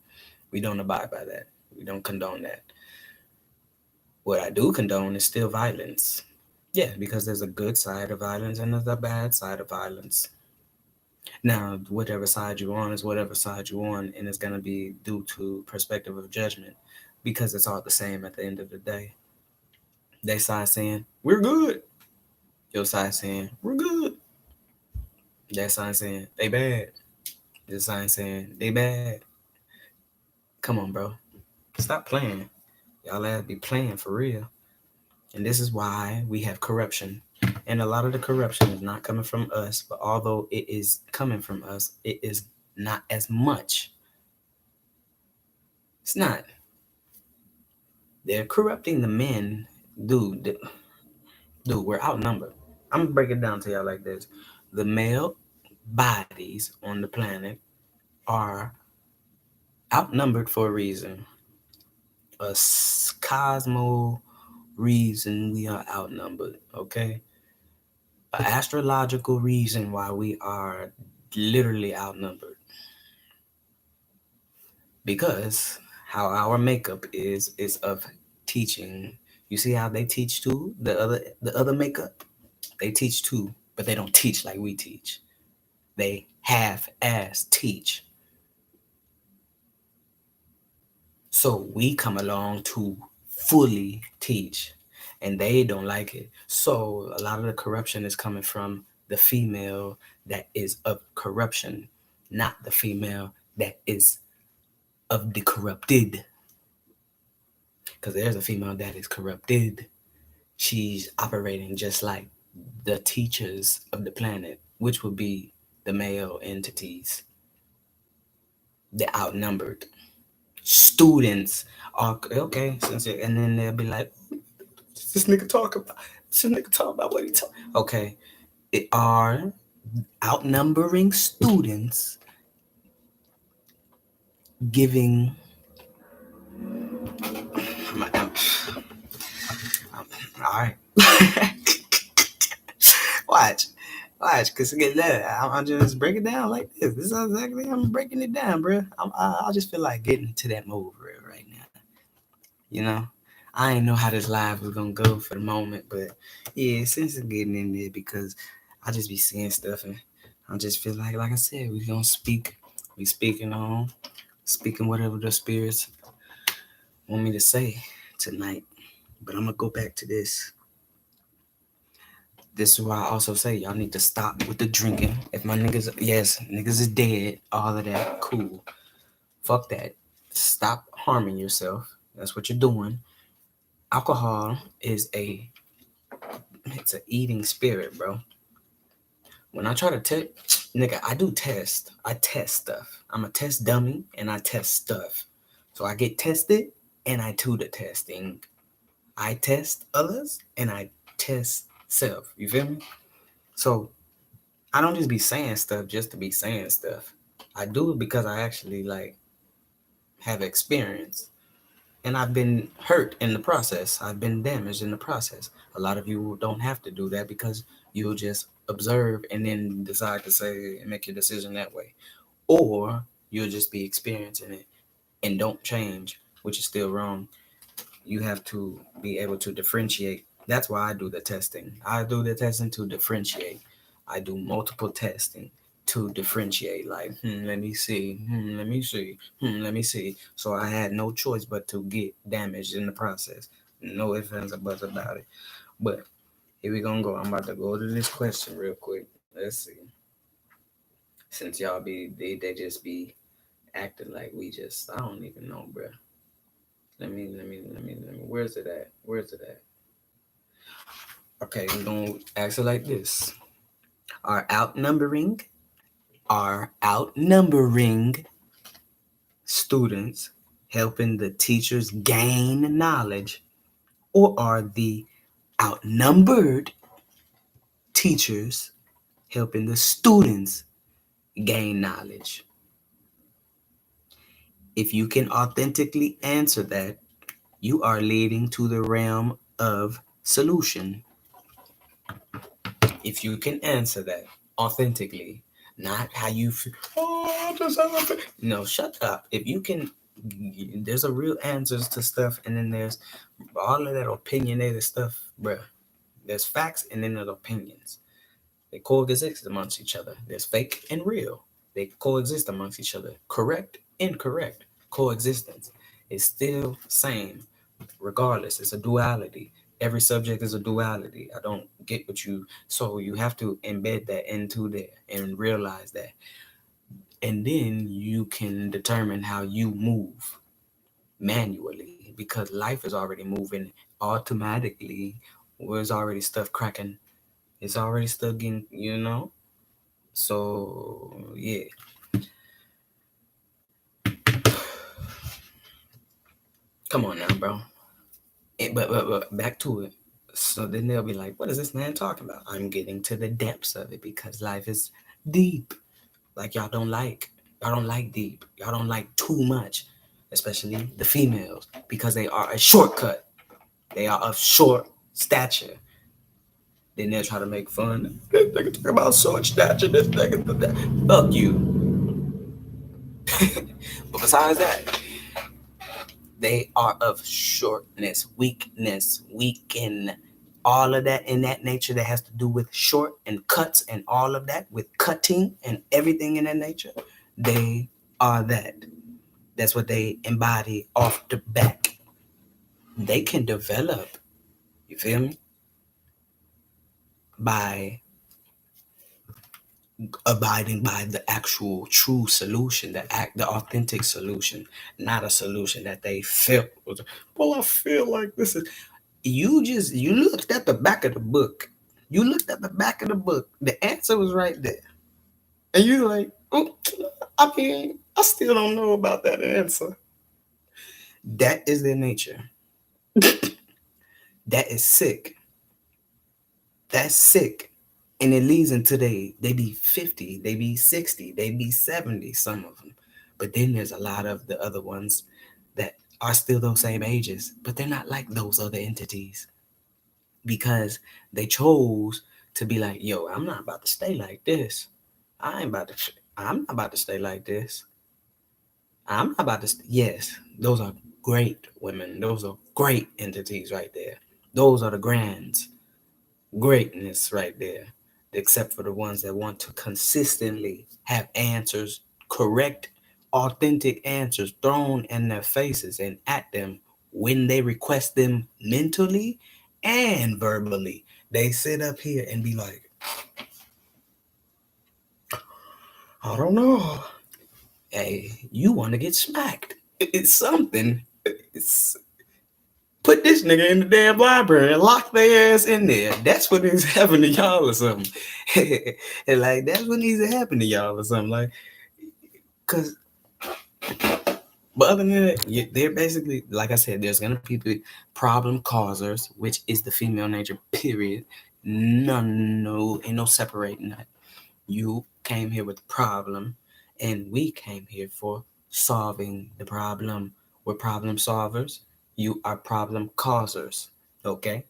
we don't abide by that. We don't condone that. What I do condone is still violence. Yeah, because there's a good side of violence and there's a bad side of violence. Now, whatever side you're on is whatever side you're on, and it's gonna be due to perspective of judgment, because it's all the same at the end of the day. They side saying we're good, your side saying we're good. That side saying they bad. This side saying they bad. Come on, bro. Stop playing. Y'all ass be playing for real. And this is why we have corruption. And a lot of the corruption is not coming from us, but although it is coming from us, it is not as much. It's not. They're corrupting the men. Dude, we're outnumbered. I'm gonna break it down to y'all like this. The male bodies on the planet are outnumbered for a reason. A cosmo reason we are outnumbered, okay? An astrological reason why we are literally outnumbered. Because how our makeup is of teaching. You see how they teach too? The other makeup? They teach too, but they don't teach like we teach. They half-ass teach. So we come along to fully teach, and they don't like it. So a lot of the corruption is coming from the female that is of corruption, not the female that is of the corrupted. Because there's a female that is corrupted. She's operating just like the teachers of the planet, which would be the male entities, the outnumbered students are okay. And then they'll be like, this nigga talk about what he talk. Okay, it are outnumbering students giving. All right. watch, cause get that. I'm just break it down like this. This is exactly I'm breaking it down, bro. I just feel like getting to that mode right now. You know, I ain't know how this live was gonna go for the moment, but yeah, since it's getting in there because I just be seeing stuff and I just feel like I said, we gonna speak. We speaking whatever the spirits want me to say tonight. But I'm gonna go back to this. This is why I also say y'all need to stop with the drinking. If my niggas, yes, niggas is dead, all of that, cool. Fuck that. Stop harming yourself. That's what you're doing. Alcohol is it's an eating spirit, bro. When I try to nigga, I do test. I test stuff. I'm a test dummy and I test stuff. So I get tested and I do the testing. I test others and I test self. You feel me? So I don't just be saying stuff just to be saying stuff. I do it because I actually like have experience. And I've been hurt in the process. I've been damaged in the process. A lot of you don't have to do that because you'll just observe and then decide to say and make your decision that way. Or you'll just be experiencing it and don't change, which is still wrong. You have to be able to differentiate. That's why I do the testing. I do the testing to differentiate. I do multiple testing to differentiate. Like, let me see, let me see, let me see. So I had no choice but to get damaged in the process. No ifs, ands, or buts about it. But here we gonna go. I'm about to go to this question real quick. Let's see. Since y'all they just be acting like we just I don't even know, bro. Let me. Where's it at? Where's it at? Okay, we're gonna ask it like this: Are outnumbering students helping the teachers gain knowledge, or are the outnumbered teachers helping the students gain knowledge? If you can authentically answer that, you are leading to the realm of solution. If you can answer that authentically, not how you feel, no, shut up. If you can, there's a real answers to stuff, and then there's all of that opinionated stuff, bruh. There's facts, and then there's opinions. They coexist amongst each other. There's fake and real. They coexist amongst each other. Correct, incorrect, coexistence. It's still same, regardless. It's a duality. Every subject is a duality. I don't get what you. So you have to embed that into there and realize that, and then you can determine how you move. manually because life is already moving automatically. There's already stuff cracking. It's already stuff getting. So yeah, come on now, bro. But back to it. So then they'll be like, "What is this man talking about?" I'm getting to the depths of it because life is deep. Like y'all don't like deep. Y'all don't like too much, especially the females because they are a shortcut. They are of short stature. Then they'll try to make fun. They can talk about short stature. This nigga, that. Fuck you. But besides that, they are of shortness, weakness, weaken, all of that in that nature that has to do with short and cuts and all of that with cutting and everything in that nature. They are that. That's what they embody off the back. They can develop, you feel me, by abiding by the actual true solution, the authentic solution, not a solution that they felt was, well, I feel like this is. You looked at the back of the book. You looked at the back of the book. The answer was right there. And you're like, oh, I mean, I still don't know about that answer. That is their nature. That is sick. That's sick. And it leads into they be 50, they be 60, they be 70, some of them. But then there's a lot of the other ones that are still those same ages, but they're not like those other entities because they chose to be like, yo, I'm not about to stay like this. I'm not about to stay like this. I'm not about to. Yes, those are great women. Those are great entities right there. Those are the grands. Greatness right there, except for the ones that want to consistently have answers, correct, authentic answers thrown in their faces and at them when they request them mentally and verbally. They sit up here and be like, I don't know. Hey, you want to get smacked. It's something. It's put this nigga in the damn library and lock their ass in there. That's what needs to happen to y'all or something. And like that's what needs to happen to y'all or something. Like, cause, but other than that, they're basically like I said. There's gonna be problem causers, which is the female nature. Period. No, ain't no separating that. You came here with a problem, and we came here for solving the problem. We're problem solvers. You are problem causers. Okay.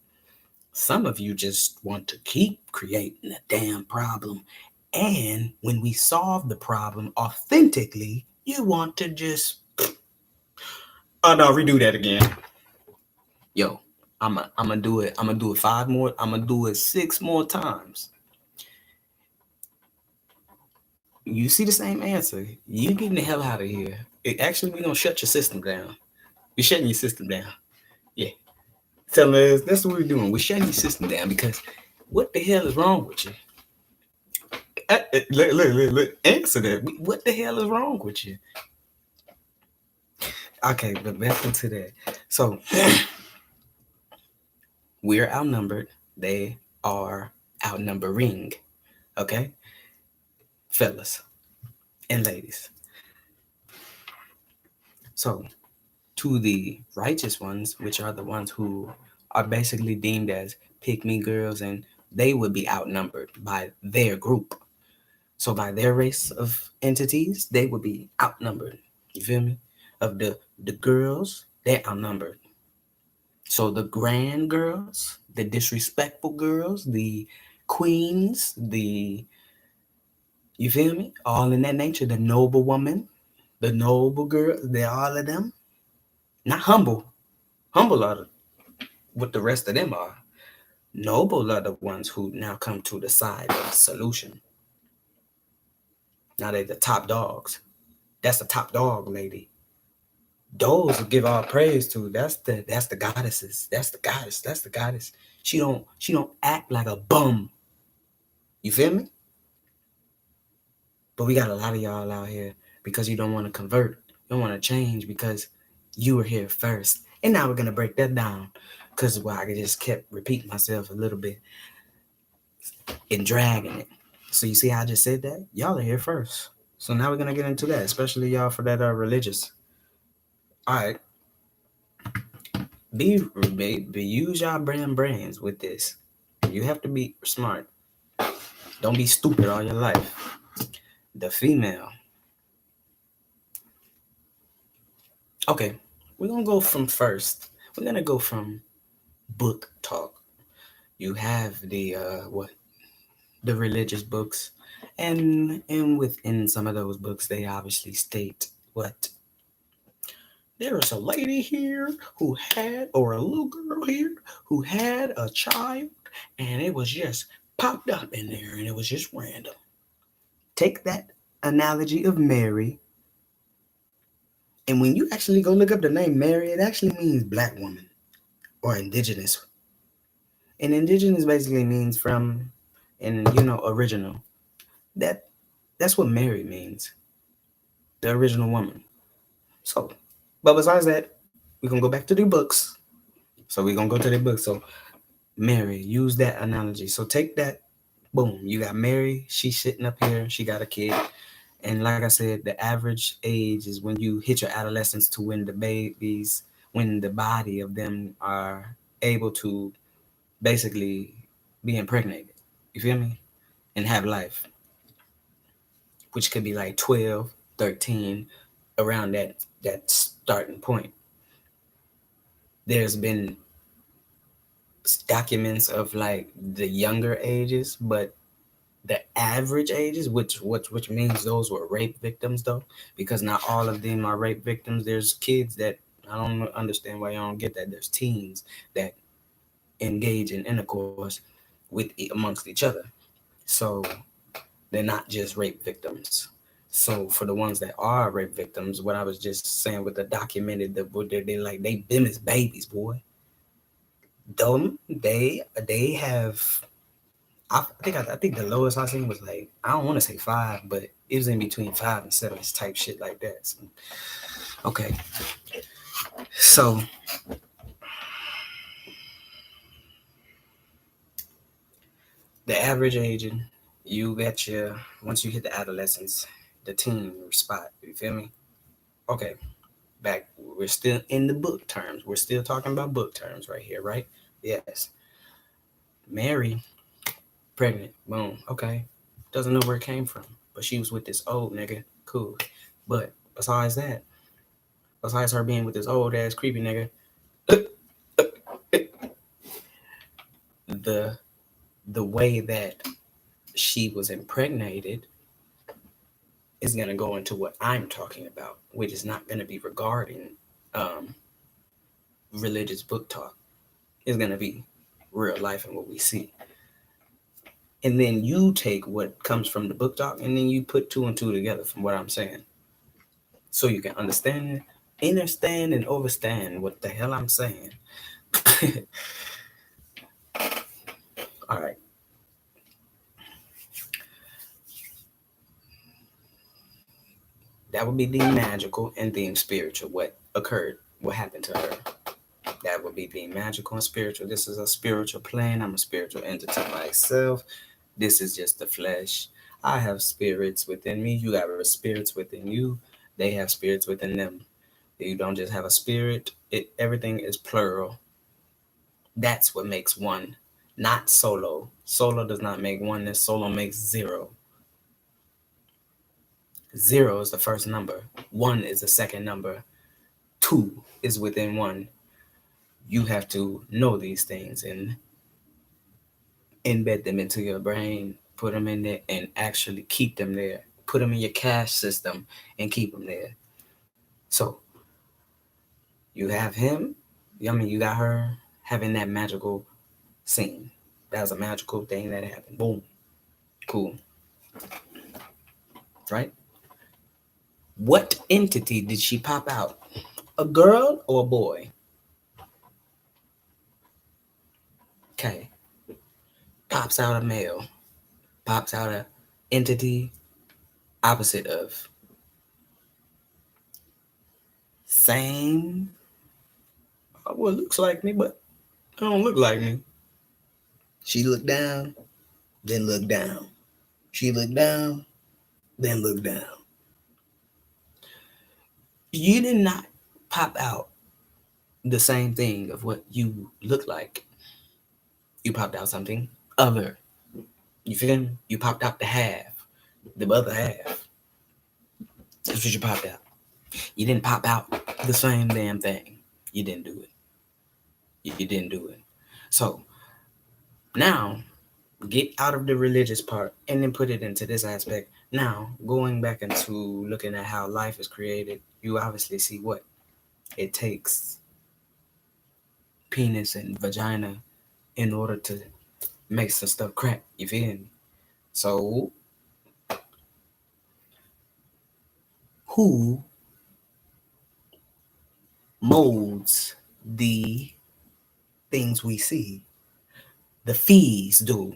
Some of you just want to keep creating a damn problem. And when we solve the problem authentically, you want to just, oh no, redo that again. Yo, I'm gonna do it. I'm gonna do it 5 more. I'm gonna do it 6 more times. You see the same answer. You getting the hell out of here. Actually, we're gonna shut your system down. We're shutting your system down. Yeah. Tell us that's what we're doing. We're shutting your system down because what the hell is wrong with you? Look, answer that. What the hell is wrong with you? Okay, but back into that. So we're outnumbered. They are outnumbering. Okay, fellas and ladies. So to the righteous ones, which are the ones who are basically deemed as pick me girls, and they would be outnumbered by their group. So by their race of entities, they would be outnumbered. You feel me? Of the girls, they're outnumbered. So the grand girls, the disrespectful girls, the queens, the you feel me? All in that nature, the noble woman, the noble girl, they're all of them. Not humble. Humble are what the rest of them are. Noble are the ones who now come to the side of the solution. Now they're the top dogs. That's the top dog lady. Those give all praise to. That's the goddesses. That's the goddess. That's the goddess. She don't act like a bum. You feel me? But we got a lot of y'all out here because you don't want to convert. You don't want to change because You were here first. And now we're going to break that down because I just kept repeating myself a little bit and dragging it. So you see how I just said that? Y'all are here first. So now we're going to get into that, especially y'all for that religious. All right. Be use y'all brains with this. You have to be smart. Don't be stupid all your life. The female. Okay, we're gonna go from first. We're gonna go from book talk. You have the what the religious books, and within some of those books, they obviously state what there is a lady here who had, or a little girl here who had a child, and it was just popped up in there, and it was just random. Take that analogy of Mary, and when you actually go look up the name Mary, it actually means black woman or indigenous. And indigenous basically means from, and original. That that's what Mary means, the original woman. So, but besides that, we're gonna go back to the books. So we're gonna go to the books. So Mary, use that analogy. So take that, boom, you got Mary, she's sitting up here, she got a kid. And like I said, the average age is when you hit your adolescence to when the body of them are able to basically be impregnated. You feel me? And have life, which could be like 12, 13, around that starting point. There's been documents of like the younger ages, but the average ages, which means those were rape victims though, because not all of them are rape victims. There's kids that I don't understand why you don't get that. There's teens that engage in intercourse with amongst each other, so they're not just rape victims. So for the ones that are rape victims, what I was just saying with the documented, they like they them as babies, boy. They have. I think the lowest I seen was like I don't want to say 5, but it was in between 5 and 7 type shit like that. So, okay, so the average age, you got your once you hit the adolescence, the teen spot. You feel me? Okay, back. We're still in the book terms. We're still talking about book terms right here, right? Yes. Mary, pregnant. Boom. Okay. Doesn't know where it came from, but she was with this old nigga. Cool. But besides her being with this old ass creepy nigga, the the way that she was impregnated is gonna go into what I'm talking about, which is not gonna be regarding um, religious book talk. It's gonna be real life and what we see. And then you take what comes from the book talk and then you put two and two together from what I'm saying. So you can understand and overstand what the hell I'm saying. All right. That would be deemed magical and deemed spiritual. What occurred, what happened to her. That would be deemed magical and spiritual. This is a spiritual plane. I'm a spiritual entity myself. This is just the flesh. I have spirits within me. You have spirits within you. They have spirits within them. You don't just have a spirit. Everything is plural. That's what makes one, not solo. Solo does not make oneness. Solo makes zero. Zero is the first number. One is the second number. Two is within one. You have to know these things and embed them into your brain, put them in there, and actually keep them there. Put them in your cash system and keep them there. So you have him. I mean, you got her having that magical scene. That was a magical thing that happened. Boom. Cool. Right? What entity did she pop out? A girl or a boy? Okay. Pops out a male. Pops out a entity opposite of same, well, it looks like me, but it don't look like me. She looked down, then looked down. She looked down, then looked down. You did not pop out the same thing of what you look like. You popped out something other. You feel me? You popped out the other half. That's what you popped out. You didn't pop out the same damn thing. You didn't do it. You didn't do it. So now get out of the religious part and then put it into this aspect. Now, going back into looking at how life is created, you obviously see what it takes penis and vagina in order to make some stuff crack. You feel me? So, who molds the things we see? The fees do.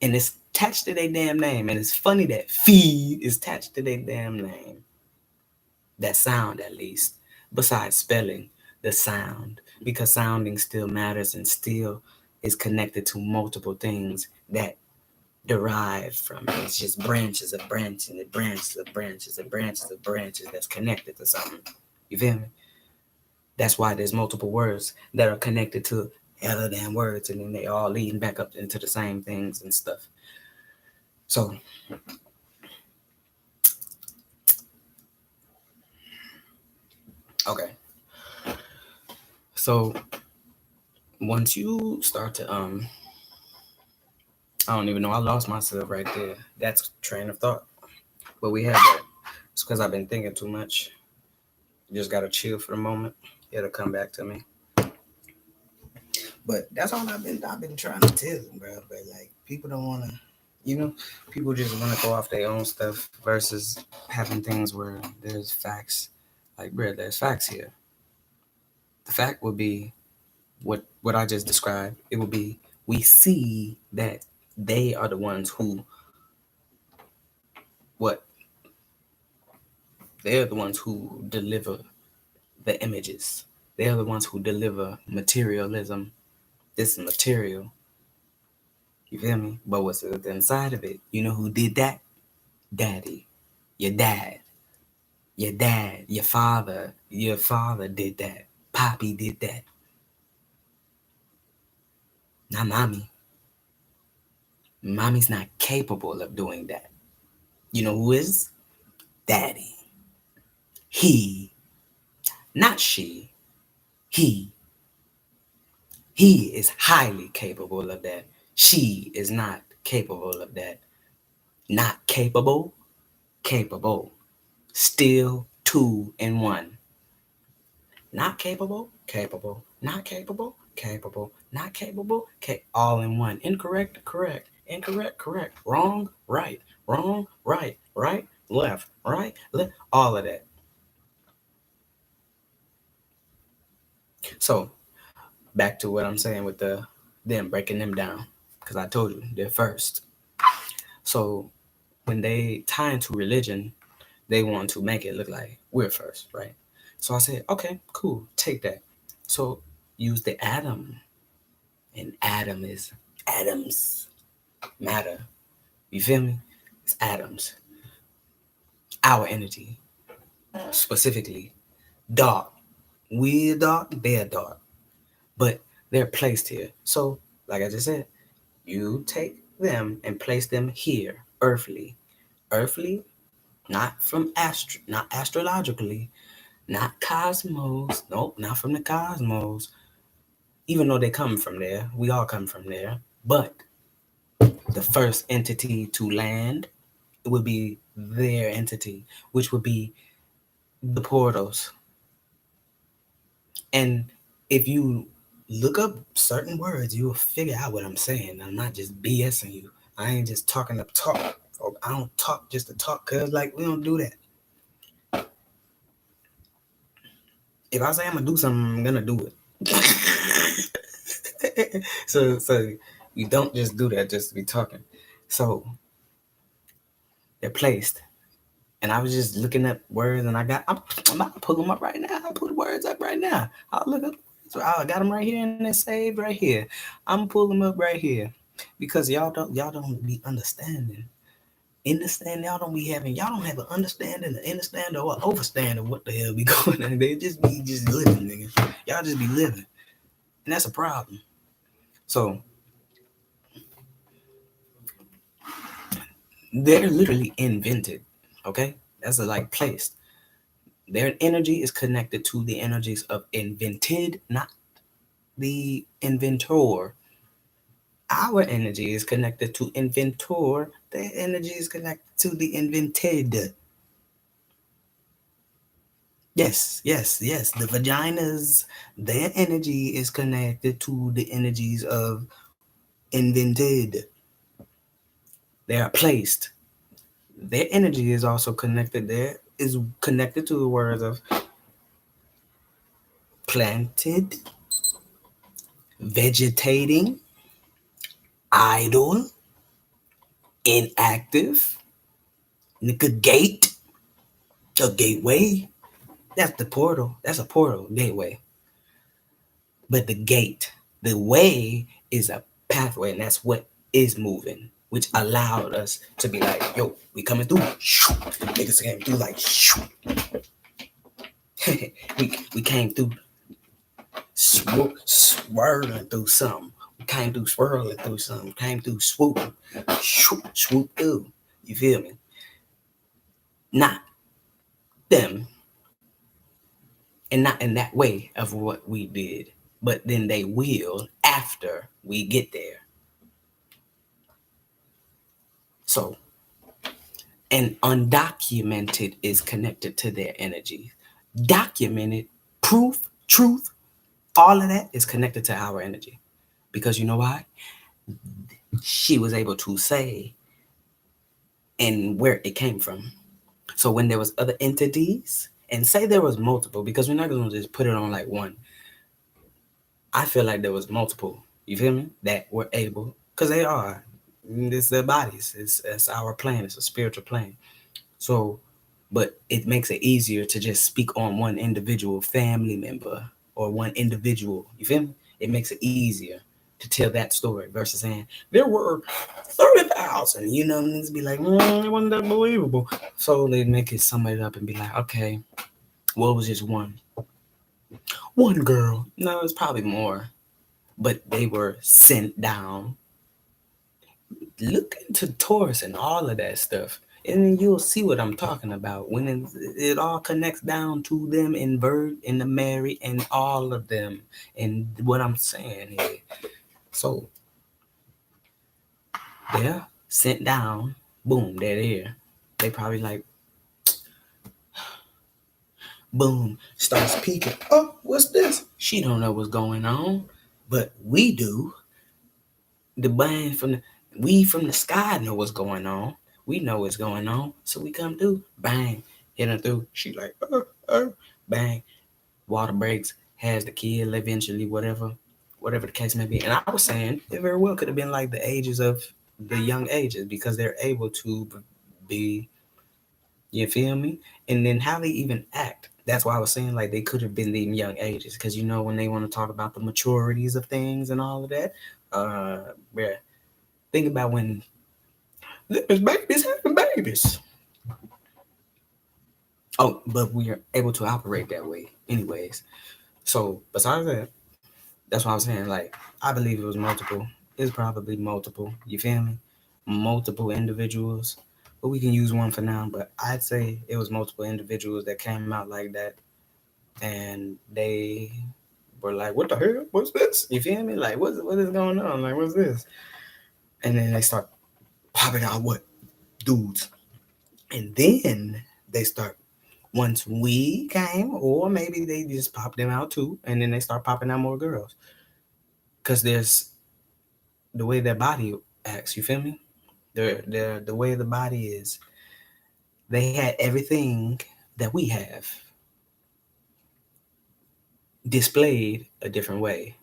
And it's attached to their damn name. And it's funny that fee is attached to their damn name. That sound, at least. Besides spelling, the sound. Because sounding still matters and still is connected to multiple things that derive from it. It's just branches of branches and branches of branches and branches of branches that's connected to something. You feel me? That's why there's multiple words that are connected to other damn words, and then they all leading back up into the same things and stuff. So, okay. So once you start to I don't even know, I lost myself right there. That's train of thought. But we have that. It's because I've been thinking too much. You just gotta chill for the moment. It'll come back to me. But that's all I've been trying to tell them, bro. But like people don't wanna, people just wanna go off their own stuff versus having things where there's facts. Like, bro, there's facts here. The fact would be what I just described. It would be we see that they are the ones who what they're the ones who deliver the images. They're the ones who deliver materialism. This is material. You feel me? But what's inside of it? You know who did that? Daddy. Your dad. Your dad. Your father. Your father did that. Poppy did that. Not mommy. Mommy's not capable of doing that. You know who is? Daddy. He. Not she. He. He is highly capable of that. She is not capable of that. Not capable, capable. Still two in one. Not capable, capable. Not capable, capable. Not capable, all in one. Incorrect, correct. Incorrect, correct. Wrong, right. Wrong, right. Right, left. Right, left. All of that. So, back to what I'm saying with them breaking them down. Because I told you, they're first. So, when they tie into religion, they want to make it look like we're first, right? So I said, okay, cool, take that. So use the atom, and atom is atoms, matter. You feel me? It's atoms. Our energy, specifically, dark. We're dark, they're dark, but they're placed here. So, like I just said, you take them and place them here, earthly. Earthly, not from not astrologically, not cosmos. Nope, not from the cosmos. Even though they come from there, we all come from there. But the first entity to land, it would be their entity, which would be the portals. And if you look up certain words, you will figure out what I'm saying. I'm not just BSing you. I ain't just talking to talk. I don't talk just to talk, cause like we don't do that. If I say I'm gonna do something, I'm gonna do it. so you don't just do that just to be talking. So they're placed And I was just looking up words, and I'm about to pull them up right now. I'll pull the words up right now. I'll look up. So I got them right here, and they're saved right here. I'm gonna pull them up right here, because y'all don't be understanding. Understand, y'all don't have an understanding, an understanding, or an overstanding of what the hell be going on. They just be just living, nigga. Y'all just be living, and that's a problem. So they're literally invented. Okay, that's a, like, placed. Their energy is connected to the energies of invented, not the inventor. Our energy is connected to inventor. Their energy is connected to the invented. Yes, yes, yes. The vaginas, their energy is connected to the energies of invented. They are placed. Their energy is also connected. There is connected to the words of planted, vegetating, idle, inactive, nigga gate, a gateway. That's the portal. That's a portal, gateway. But the gate, the way is a pathway, and that's what is moving, which allowed us to be like, yo, we coming through. Niggas came through like, we came through swirling through something. We came through swirling through something. We came through swooping, swoop through. You feel me? Not them, and not in that way of what we did, but then they will after we get there. So, and undocumented is connected to their energies. Documented, proof, truth, all of that is connected to our energy. Because you know why? She was able to say and where it came from. So when there was other entities, and say there was multiple, because we're not going to just put it on like one. I feel like there was multiple, you feel me, that were able, because they are. It's their bodies. It's our plane. It's a spiritual plane. So, but it makes it easier to just speak on one individual family member or one individual. You feel me? It makes it easier to tell that story versus saying there were 30,000. You know, niggas be like, it wasn't that believable. So they make it sum it up and be like, okay, well, it was just one girl. No, it's probably more, but they were sent down. Look into Taurus and all of that stuff, and then you'll see what I'm talking about when it all connects down to them in Bird, in the Mary, and all of them, and what I'm saying here. So they're sent down, boom, they're here. They probably like, boom, starts peeking. Oh, what's this? She don't know what's going on, but we do. The band from the we from the sky know what's going on. We know what's going on, so we come through. Bang, hit her through. She like, bang. Water breaks. Has the kid eventually, whatever the case may be. And I was saying it very well could have been like the ages of the young ages, because they're able to be. You feel me? And then how they even act. That's why I was saying like they could have been the young ages, because you know when they want to talk about the maturities of things and all of that. Where think about when there's babies having babies. Oh, but we are able to operate that way, anyways. So besides that, that's what I was saying. Like I believe it was multiple. It's probably multiple. You feel me? Multiple individuals, but we can use one for now. But I'd say it was multiple individuals that came out like that, and they were like, "What the hell? What's this?" You feel me? Like, what is going on? Like, what's this? And then they start popping out what dudes, and then they start once we came, or maybe they just popped them out too, and then they start popping out more girls, because there's the way their body acts. You feel me? The way the body is. They had everything that we have displayed a different way.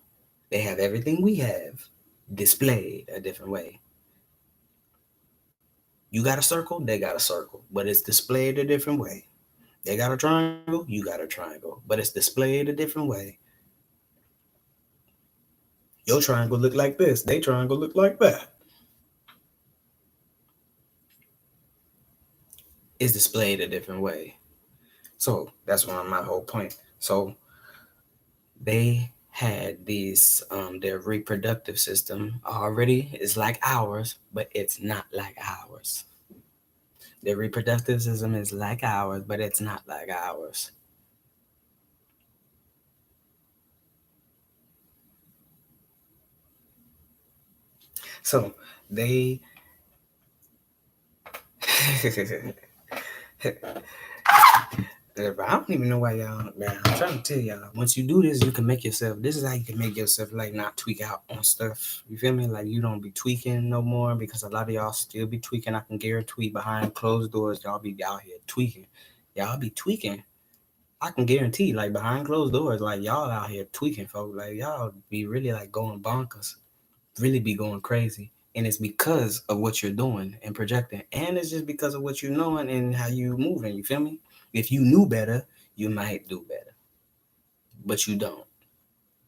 They have everything we have displayed a different way. You got a circle, they got a circle, but it's displayed a different way. They got a triangle, you got a triangle, but it's displayed a different way. Your triangle look like this, they triangle look like that. It's displayed a different way. So that's one of my whole point. So they had these their reproductive system already is like ours, but it's not like ours. Their reproductive system is like ours, but it's not like ours. So they I don't even know why y'all. Man, I'm trying to tell y'all. Once you do this, you can make yourself. This is how you can make yourself like not tweak out on stuff. You feel me? Like you don't be tweaking no more because a lot of y'all still be tweaking. I can guarantee behind closed doors, y'all be out here tweaking. Y'all be tweaking. I can guarantee, like behind closed doors, like y'all out here tweaking, folks. Like y'all be really like going bonkers, really be going crazy, and it's because of what you're doing and projecting, and it's just because of what you're knowing and how you moving. You feel me? If you knew better, you might do better, but you don't.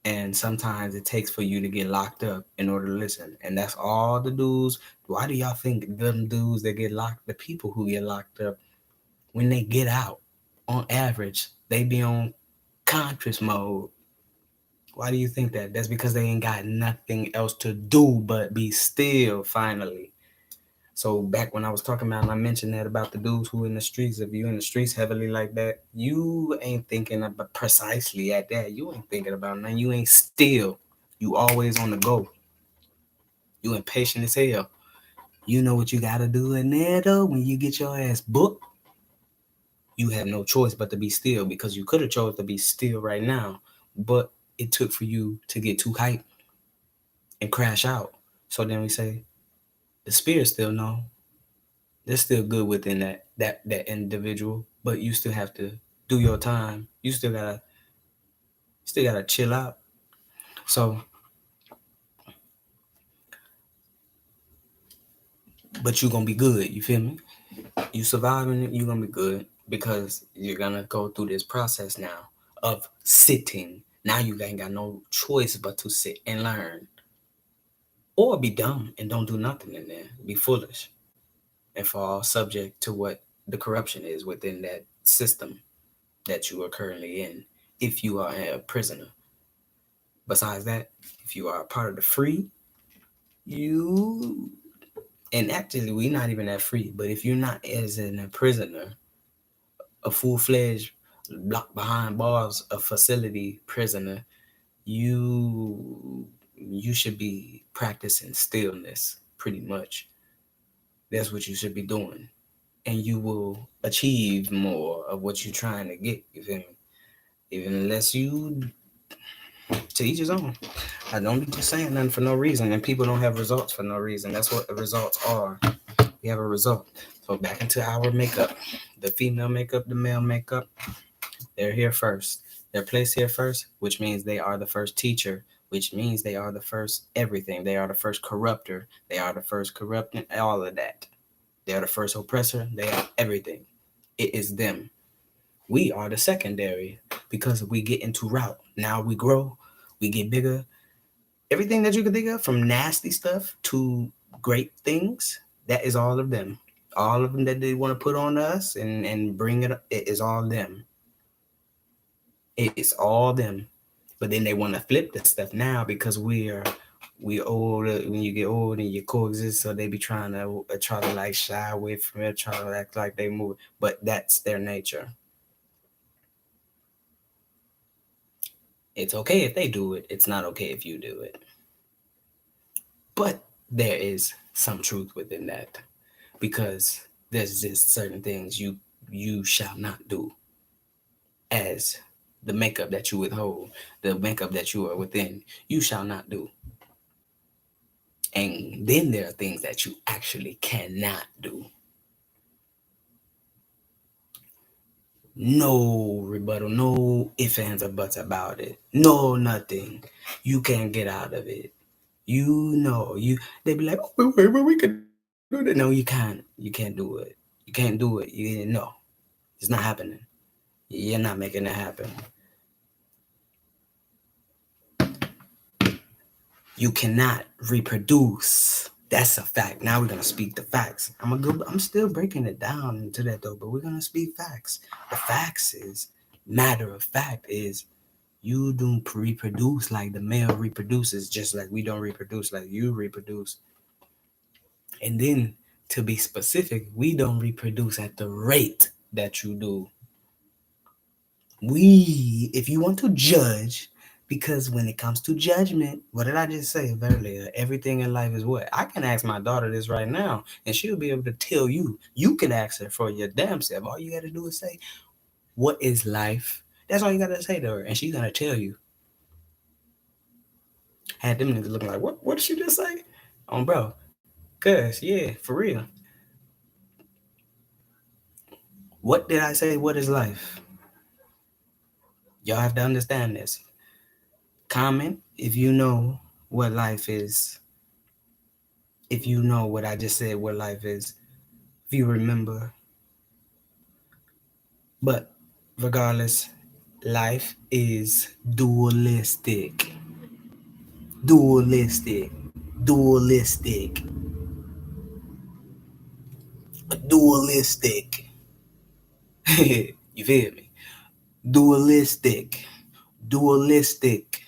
And sometimes it takes for you to get locked up in order to listen. And that's all the dudes. Why do y'all think them dudes that get locked, the people who get locked up, when they get out, on average, they be on conscious mode? Why do you think that? That's because they ain't got nothing else to do but be still finally. So back when I was talking about, and I mentioned that about the dudes who in the streets, if you in the streets heavily like that, you ain't thinking about precisely at that. You ain't thinking about nothing. You ain't still. You always on the go. You impatient as hell. You know what you gotta do in there though. When you get your ass booked, you have no choice but to be still because you could have chose to be still right now, but it took for you to get too hyped and crash out. So then we say the spirit still know they're still good within that individual, but you still have to do your time. You still gotta chill out. So, but you're gonna be good. You feel me? You surviving it, you're gonna be good because you're gonna go through this process now of sitting. Now you ain't got no choice but to sit and learn, or be dumb and don't do nothing in there. Be foolish and fall subject to what the corruption is within that system that you are currently in. If you are a prisoner. Besides that, if you are a part of the free, you and actually we're not even that free. But if you're not as in a prisoner, a full-fledged locked behind bars, a facility prisoner, you you should be practicing stillness pretty much. That's what you should be doing. And you will achieve more of what you're trying to get, you feel me? Even unless you to each his own. I don't be just saying nothing for no reason, and people don't have results for no reason. That's what the results are. We have a result. So back into our makeup, the female makeup, the male makeup, they're here first. They're placed here first, which means they are the first teacher, which means they are the first everything. They are the first corrupter. They are the first corrupting, all of that. They are the first oppressor. They are everything. It is them. We are the secondary because we get into route. Now we grow, we get bigger, everything that you can think of, from nasty stuff to great things, that is all of them. All of them that they want to put on us and bring it up, it is all them. It's all them. But then they want to flip the stuff now because we older. When you get old and you coexist, so they be try to like shy away from it, try to act like they move. But that's their nature. It's okay if they do it. It's not okay if you do it. But there is some truth within that because there's just certain things you shall not do as the makeup that you withhold, the makeup that you are within, you shall not do. And then there are things that you actually cannot do. No rebuttal, no ifs, ands, or buts about it. No, nothing. You can't get out of it. You know, they be like, oh, wait, we could do No, you can't. You can't do it. You can't do it. No, it's not happening. You're not making it happen. You cannot reproduce. That's a fact. Now we're gonna speak the facts. I'm still breaking it down into that though, but we're gonna speak facts. The facts is matter of fact is you don't reproduce like the male reproduces, just like we don't reproduce like you reproduce. And then to be specific, we don't reproduce at the rate that you do. If you want to judge, because when it comes to judgment, what did I just say earlier? Everything in life is what? I can ask my daughter this right now, and she'll be able to tell you. You can ask her for your damn self. All you got to do is say, "What is life?" That's all you got to say to her, and she's gonna tell you. Had them niggas looking like, "What? What did she just say?" Bro, cuz yeah, for real. What did I say? What is life? Y'all have to understand this. Comment if you know what life is. If you know what I just said, what life is, if you remember. But regardless, life is dualistic. Dualistic. Dualistic. Dualistic. You feel me? Dualistic. Dualistic.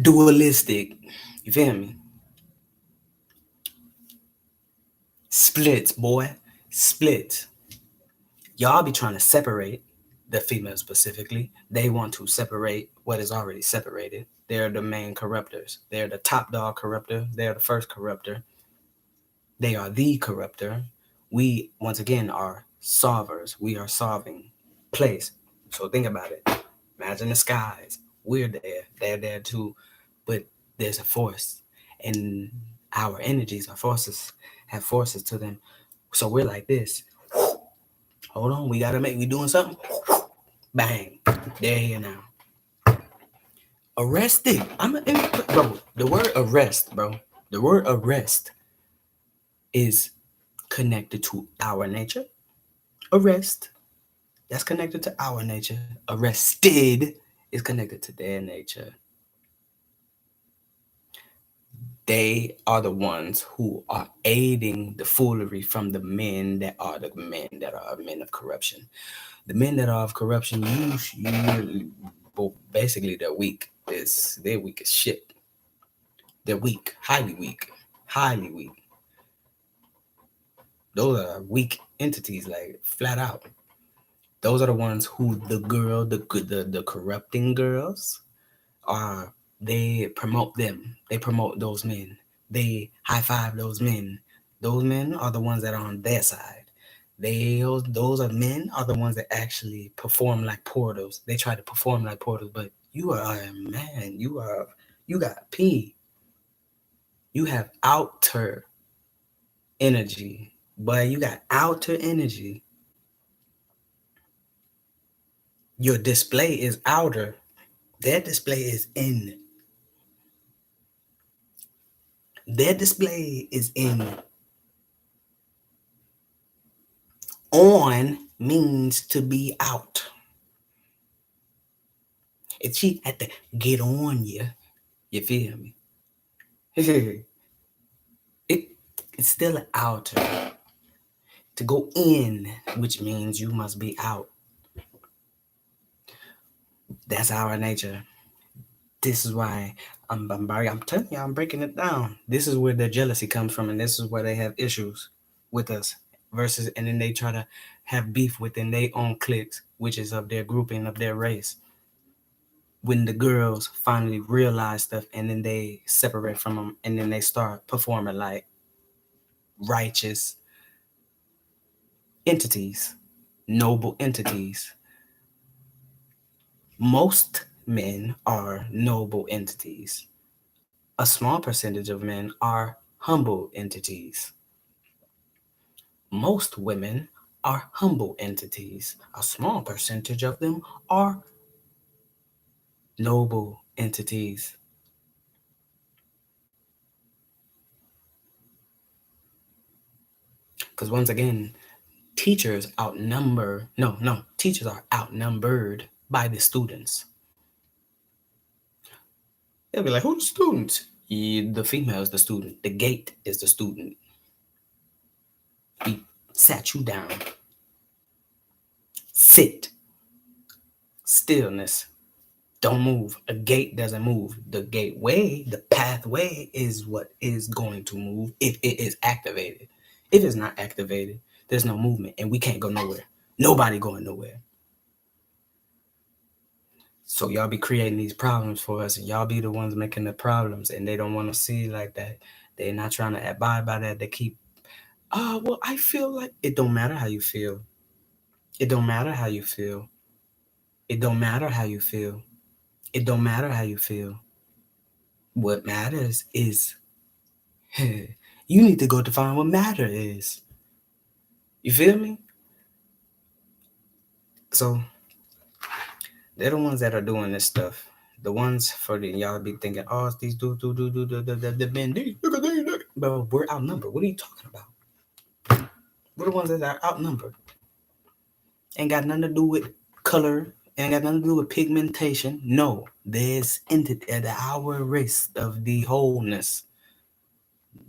Dualistic. You feel me? Splits, boy. Splits. Y'all be trying to separate the female specifically. They want to separate what is already separated. They're the main corruptors. They're the top dog corruptor. They're the first corruptor. They are the corruptor. We, once again, are solvers. We are solving place. So think about it. Imagine the skies. We're there. They're there too. But there's a force. And our energies, our forces, have forces to them. So we're like this. Hold on, we doing something. Bang. They're here now. Arrested. Bro, the word arrest, bro. The word arrest is connected to our nature. Arrest. That's connected to our nature. Arrested is connected to their nature. They are the ones who are aiding the foolery from the men that are men of corruption. The men that are of corruption, well, basically they're weak. They're weak as shit. They're weak, highly weak, highly weak. Those are weak entities, like flat out. Those are the ones who the corrupting girls are. They promote them. They promote those men. They high five those men. Those men are the ones that are on their side. Those are men are the ones that actually perform like portals. They try to perform like portals, but you are a man. You got P. You have outer energy, but you got outer energy. Your display is outer. Their display is in. Their display is in. On means to be out. If she had to get on you feel me? it it's still an outer. To go in, which means you must be out. That's our nature. This is why I'm telling you, I'm breaking it down. This is where their jealousy comes from, and this is where they have issues with us. Versus, and then they try to have beef within their own cliques, which is of their grouping, of their race. When the girls finally realize stuff, and then they separate from them, and then they start performing like righteous entities, noble entities. Most men are noble entities. A small percentage of men are humble entities. Most women are humble entities. A small percentage of them are noble entities. Because once again, teachers are outnumbered by the students. They'll be like, who's the student? The female is the student. The gate is the student. He sat you down. Sit. Stillness. Don't move. A gate doesn't move. The gateway, the pathway is what is going to move if it is activated. If it's not activated, there's no movement and we can't go nowhere. Nobody going nowhere. So y'all be creating these problems for us and y'all be the ones making the problems and they don't want to see like that. They're not trying to abide by that. They keep, well, I feel like it don't matter how you feel. It don't matter how you feel. It don't matter how you feel. It don't matter how you feel. What matters is you need to go define what matter is. You feel me? So they're the ones that are doing this stuff. The ones for the y'all be thinking, oh, it's these the men. Look at these. But we're outnumbered. What are you talking about? We're the ones that are outnumbered. Ain't got nothing to do with color. Ain't got nothing to do with pigmentation. No, there's our race of the wholeness.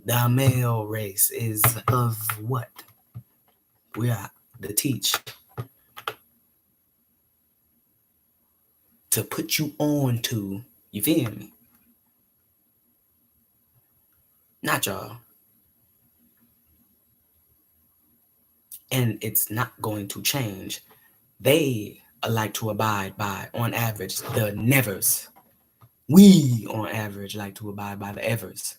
The male race is of what? We are the teach. To put you on to, you feel me? Not y'all. And it's not going to change. They like to abide by, on average, the nevers. We, on average, like to abide by the evers.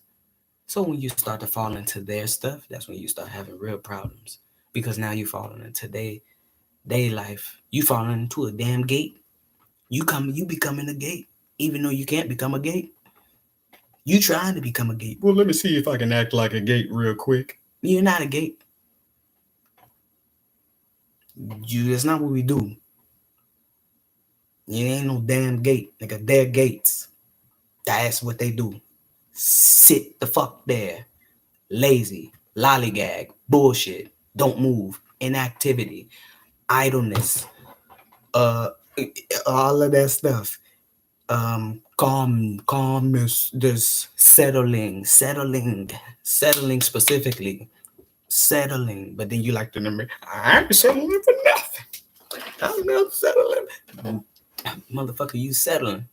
So when you start to fall into their stuff, that's when you start having real problems. Because now you falling into their life. You falling into a damn gate. You becoming a gate. Even though you can't become a gate. You trying to become a gate. Well, let me see if I can act like a gate real quick. You're not a gate. That's not what we do. You ain't no damn gate. Nigga, they're gates. That's what they do. Sit the fuck there. Lazy, lollygag, bullshit, don't move, inactivity, idleness, all of that stuff. Calmness, this settling specifically. Settling, but then you like to remember, I ain't settling for nothing. I'm not settling. Motherfucker, you settling.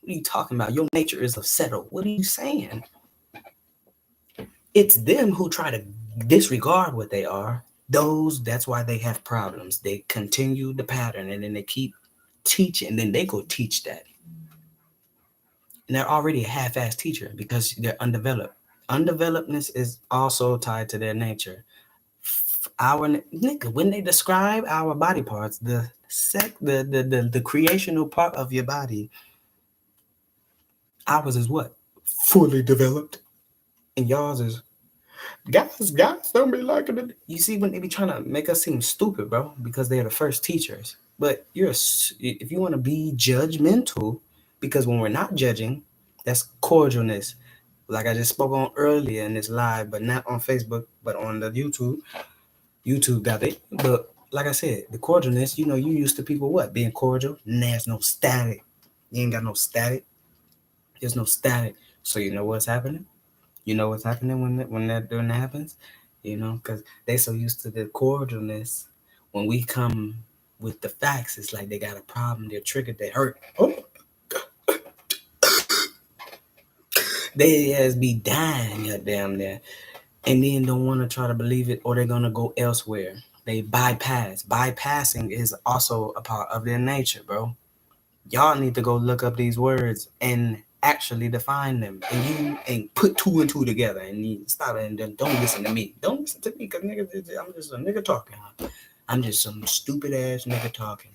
What are you talking about? Your nature is of settle. What are you saying? It's them who try to disregard what they are. That's why they have problems. They continue the pattern and then they keep teaching, and then they go teach that. And they're already a half-ass teacher because they're undeveloped. Undevelopedness is also tied to their nature. Our nigga, when they describe our body parts, the creational part of your body, ours is what? Fully developed. And y'all's is guys don't be liking it. You see, when they be trying to make us seem stupid, bro, because they're the first teachers. But if you want to be judgmental, because when we're not judging, that's cordialness. Like I just spoke on earlier in this live, but not on Facebook, but on the YouTube. YouTube got it. But like I said, the cordialness, you used to people what? Being cordial. And there's no static. You ain't got no static. There's no static. So you know what's happening? You know what's happening when that happens? Because they so used to the cordialness. When we come with the facts, it's like they got a problem. They're triggered. They hurt. Oh, they has be dying, goddamn there, and then don't want to try to believe it, or they're gonna go elsewhere. They bypass. Bypassing is also a part of their nature, bro. Y'all need to go look up these words and actually define them, and put two and two together, and you stop it, and then don't listen to me. Don't listen to me, because nigga, I'm just a nigga talking. I'm just some stupid ass nigga talking.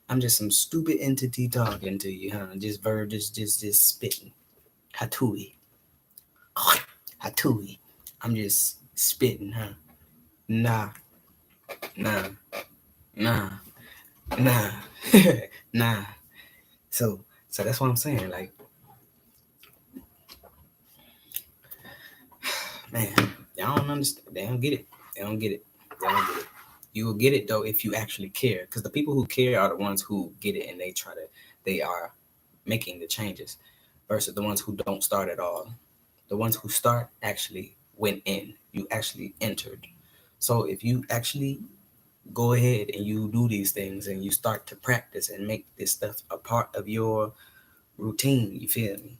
I'm just some stupid entity talking to you, huh? Just verb, just spitting. Hatui. Hatui. I'm just spitting, huh? Nah. Nah. Nah. Nah. Nah. So that's what I'm saying. Like, man, Y'all don't understand. They don't get it. They don't get it. They don't get it. You will get it though if you actually care, because the people who care are the ones who get it and they try to. They are making the changes, versus the ones who don't start at all. The ones who start actually went in. You actually entered. So if you actually go ahead and you do these things and you start to practice and make this stuff a part of your routine, you feel me?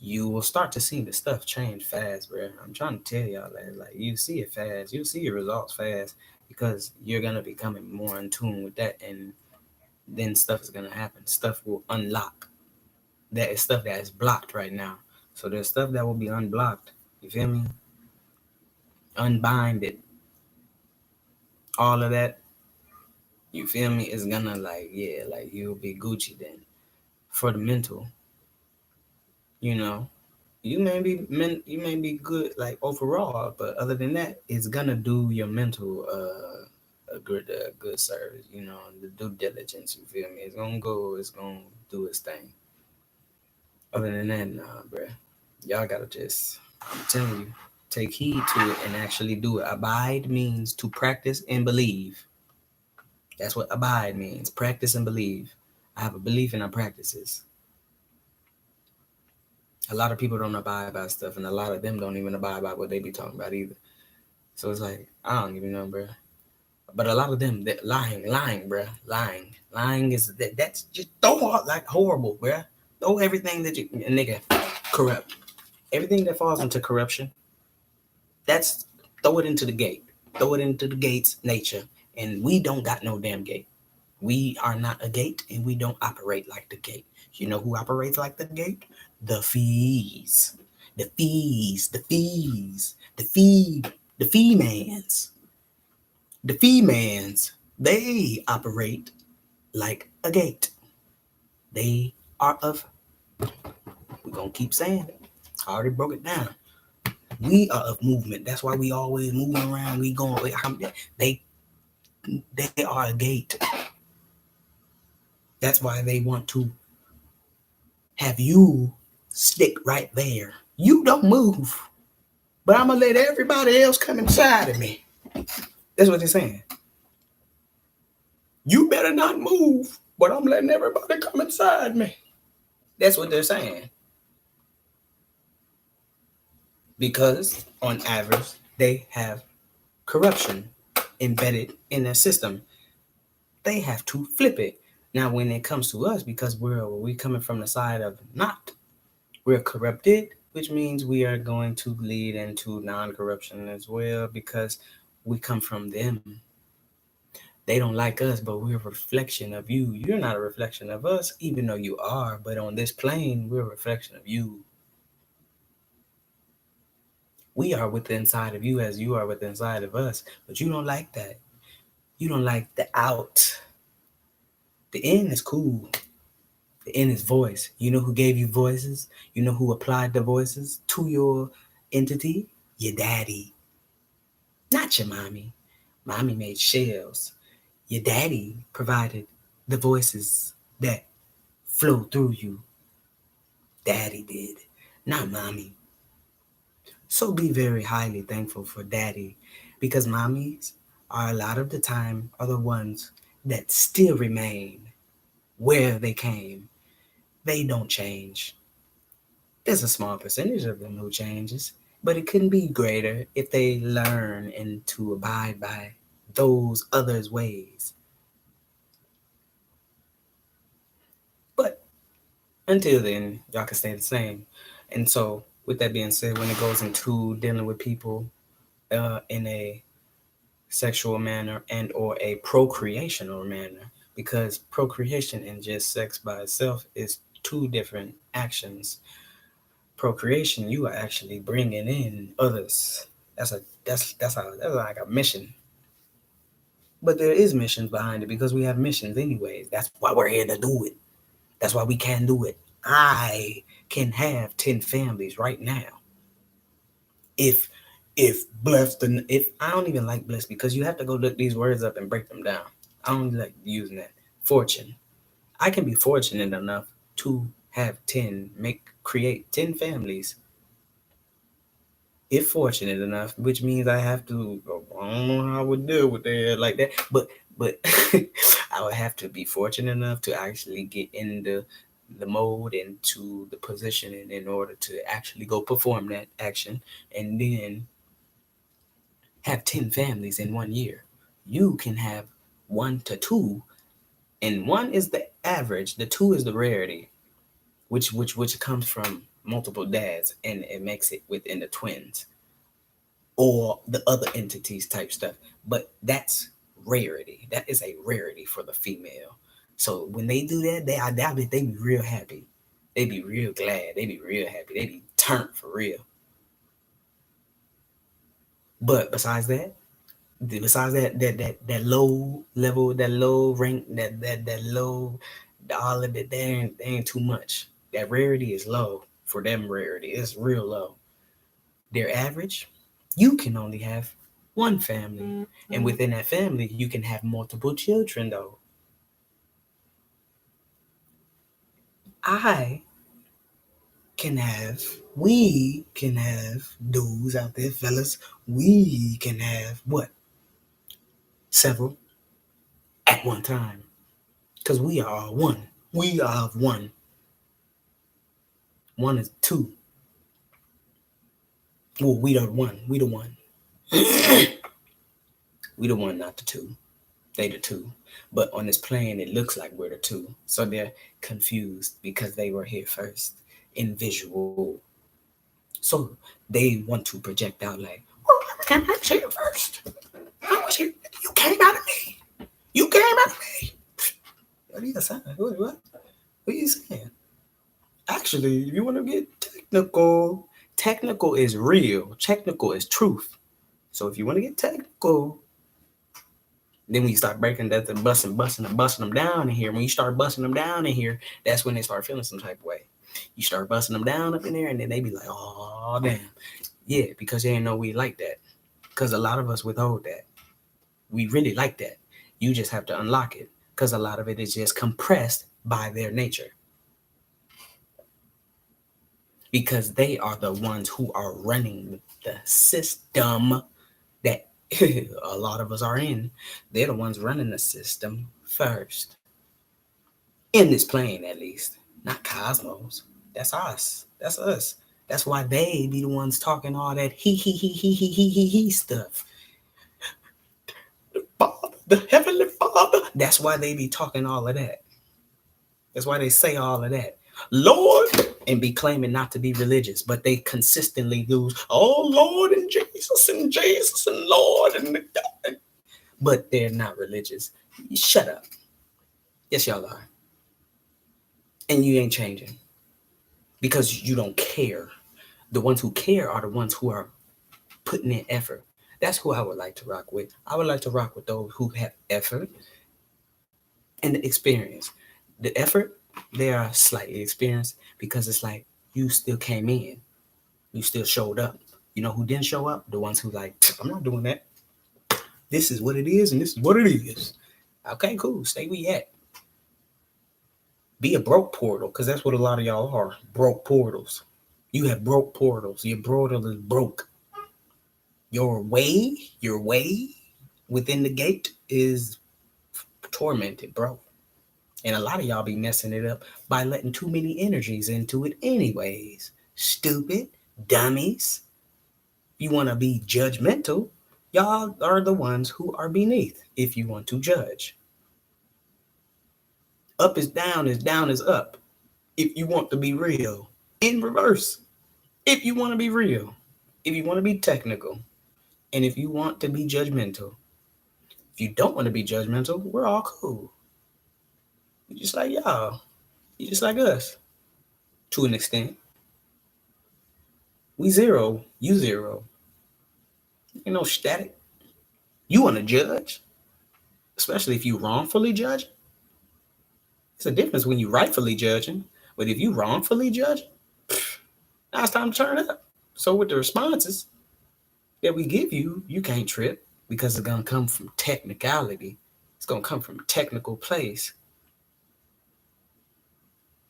You will start to see the stuff change fast, bro. I'm trying to tell y'all that, like, you see it fast, you'll see your results fast because you're gonna be coming more in tune with that, and then stuff is gonna happen. Stuff will unlock. That is stuff that is blocked right now. So there's stuff that will be unblocked. You feel me? Unbind it. All of that. You feel me? Is gonna like, yeah, like you'll be Gucci then. For the mental, you know, you may be good like overall, but other than that, it's gonna do your mental a good service. You know, the due diligence. You feel me? It's gonna go. It's gonna do its thing. Other than that, nah, bruh. Y'all gotta just. I'm telling you, take heed to it and actually do it. Abide means to practice and believe. That's what abide means. Practice and believe. I have a belief in our practices. A lot of people don't abide by stuff, and a lot of them don't even abide by what they be talking about either. So it's like I don't even know, bro. But a lot of them that lying, bro, lying is that's just like horrible, bro. Throw everything that you nigga corrupt, everything that falls into corruption. That's throw it into the gate, throw it into the gates, nature, and we don't got no damn gate. We are not a gate, and we don't operate like the gate. You know who operates like the gate? The fees, the fee, the fee mans. The femans, they operate like a gate. They are of, we're going to keep saying it. I already broke it down. We are of movement. That's why we always moving around. We going, they, they are a gate. That's why they want to have you stick right there. You don't move, but I'm going to let everybody else come inside of me. That's what they're saying. You better not move, but I'm letting everybody come inside me. That's what they're saying. Because on average, they have corruption embedded in their system. They have to flip it. Now, when it comes to us, because we coming from the side of not, we're corrupted, which means we are going to lead into non-corruption as well because we come from them. They don't like us, but we're a reflection of you. You're not a reflection of us, even though you are. But on this plane, we're a reflection of you. We are within inside of you as you are within inside of us. But you don't like that. You don't like the out. The in is cool. The in is voice. You know who gave you voices? You know who applied the voices to your entity? Your daddy. Not your mommy. Mommy made shells. Your daddy provided the voices that flow through you. Daddy did, not mommy. So be very highly thankful for daddy because mommies are a lot of the time are the ones that still remain where they came. They don't change. There's a small percentage of them who changes, but it couldn't be greater if they learn and to abide by those others' ways. But until then, y'all can stay the same. And so, with that being said, when it goes into dealing with people in a sexual manner and or a procreational manner, because procreation and just sex by itself is two different actions. Procreation, you are actually bringing in others. That's a that's like a mission. But there is missions behind it because we have missions anyways. That's why we're here to do it. That's why we can do it. I can have 10 families right now if blessed and if I don't even like blessed because you have to go look these words up and break them down. I don't like using that. Fortune. I can be fortunate enough to have 10 make create 10 families if fortunate enough, which means I have to. I don't know how I would deal with that like that, but I would have to be fortunate enough to actually get into the mode and to the positioning in order to actually go perform that action, and then have 10 families in 1 year. You can have 1 to 2, and 1 is the average. The 2 is the rarity, which comes from multiple dads, and it makes it within the twins or the other entities type stuff. But that's rarity. That is a rarity for the female. So when they do that, they be real happy. They be real glad. They be real happy. They be turned for real. But besides that low level, that low rank, that low, all of it, they ain't too much. That rarity is low for them. Rarity is real low. Their average, you can only have one family, and within that family, you can have multiple children. Though I can have, we can have dudes out there, fellas. We can have what, several at one time, because we are one. We are one. One is two. Well, we the one. We the one. We the one, not the two. They the two. But on this plane, it looks like we're the two. So they're confused because they were here first in visual. So they want to project out like, oh, I was here first. I was here. You came out of me. You came out of me. What are you saying? What are you saying? Actually, if you want to get technical is real. Technical is truth. So if you want to get technical, then when you start breaking that and busting them down in here, when you start busting them down in here, that's when they start feeling some type of way. You start busting them down up in there, and then they be like, oh, damn. Yeah, because they didn't know we like that. Because a lot of us withhold that. We really like that. You just have to unlock it, because a lot of it is just compressed by their nature. Because they are the ones who are running the system that a lot of us are in. They're the ones running the system first. In this plane, at least. Not cosmos. That's us. That's us. That's why they be the ones talking all that he stuff. The Father, the Heavenly Father. That's why they be talking all of that. That's why they say all of that. Lord, and be claiming not to be religious, but they consistently lose, oh Lord and Jesus and Lord and God. But they're not religious. Shut up. Yes, y'all are. And you ain't changing because you don't care. The ones who care are the ones who are putting in effort. That's who I would like to rock with. I would like to rock with those who have effort and the experience. The effort, they are slightly experienced because it's like you still came in, you still showed up. You know who didn't show up? The ones who like, I'm not doing that. This is what it is, and this is what it is. Okay, cool. Stay where you at. Be a broke portal, because that's what a lot of y'all are. Broke portals. You have broke portals. Your portal is broke. Your way within the gate is tormented, bro. And a lot of y'all be messing it up by letting too many energies into it anyways. Stupid dummies. You want to be judgmental, y'all are the ones who are beneath if you want to judge. Up is down is up. If you want to be real, in reverse. If you want to be real, if you want to be technical, and if you want to be judgmental. If you don't want to be judgmental, we're all cool. You just like y'all. You just like us. To an extent. We zero. You zero. Ain't no static. You want to judge, especially if you wrongfully judge. It's a difference when you rightfully judging, but if you wrongfully judge, now it's time to turn up. So with the responses that we give you, you can't trip because it's gonna come from technicality. It's gonna come from technical place.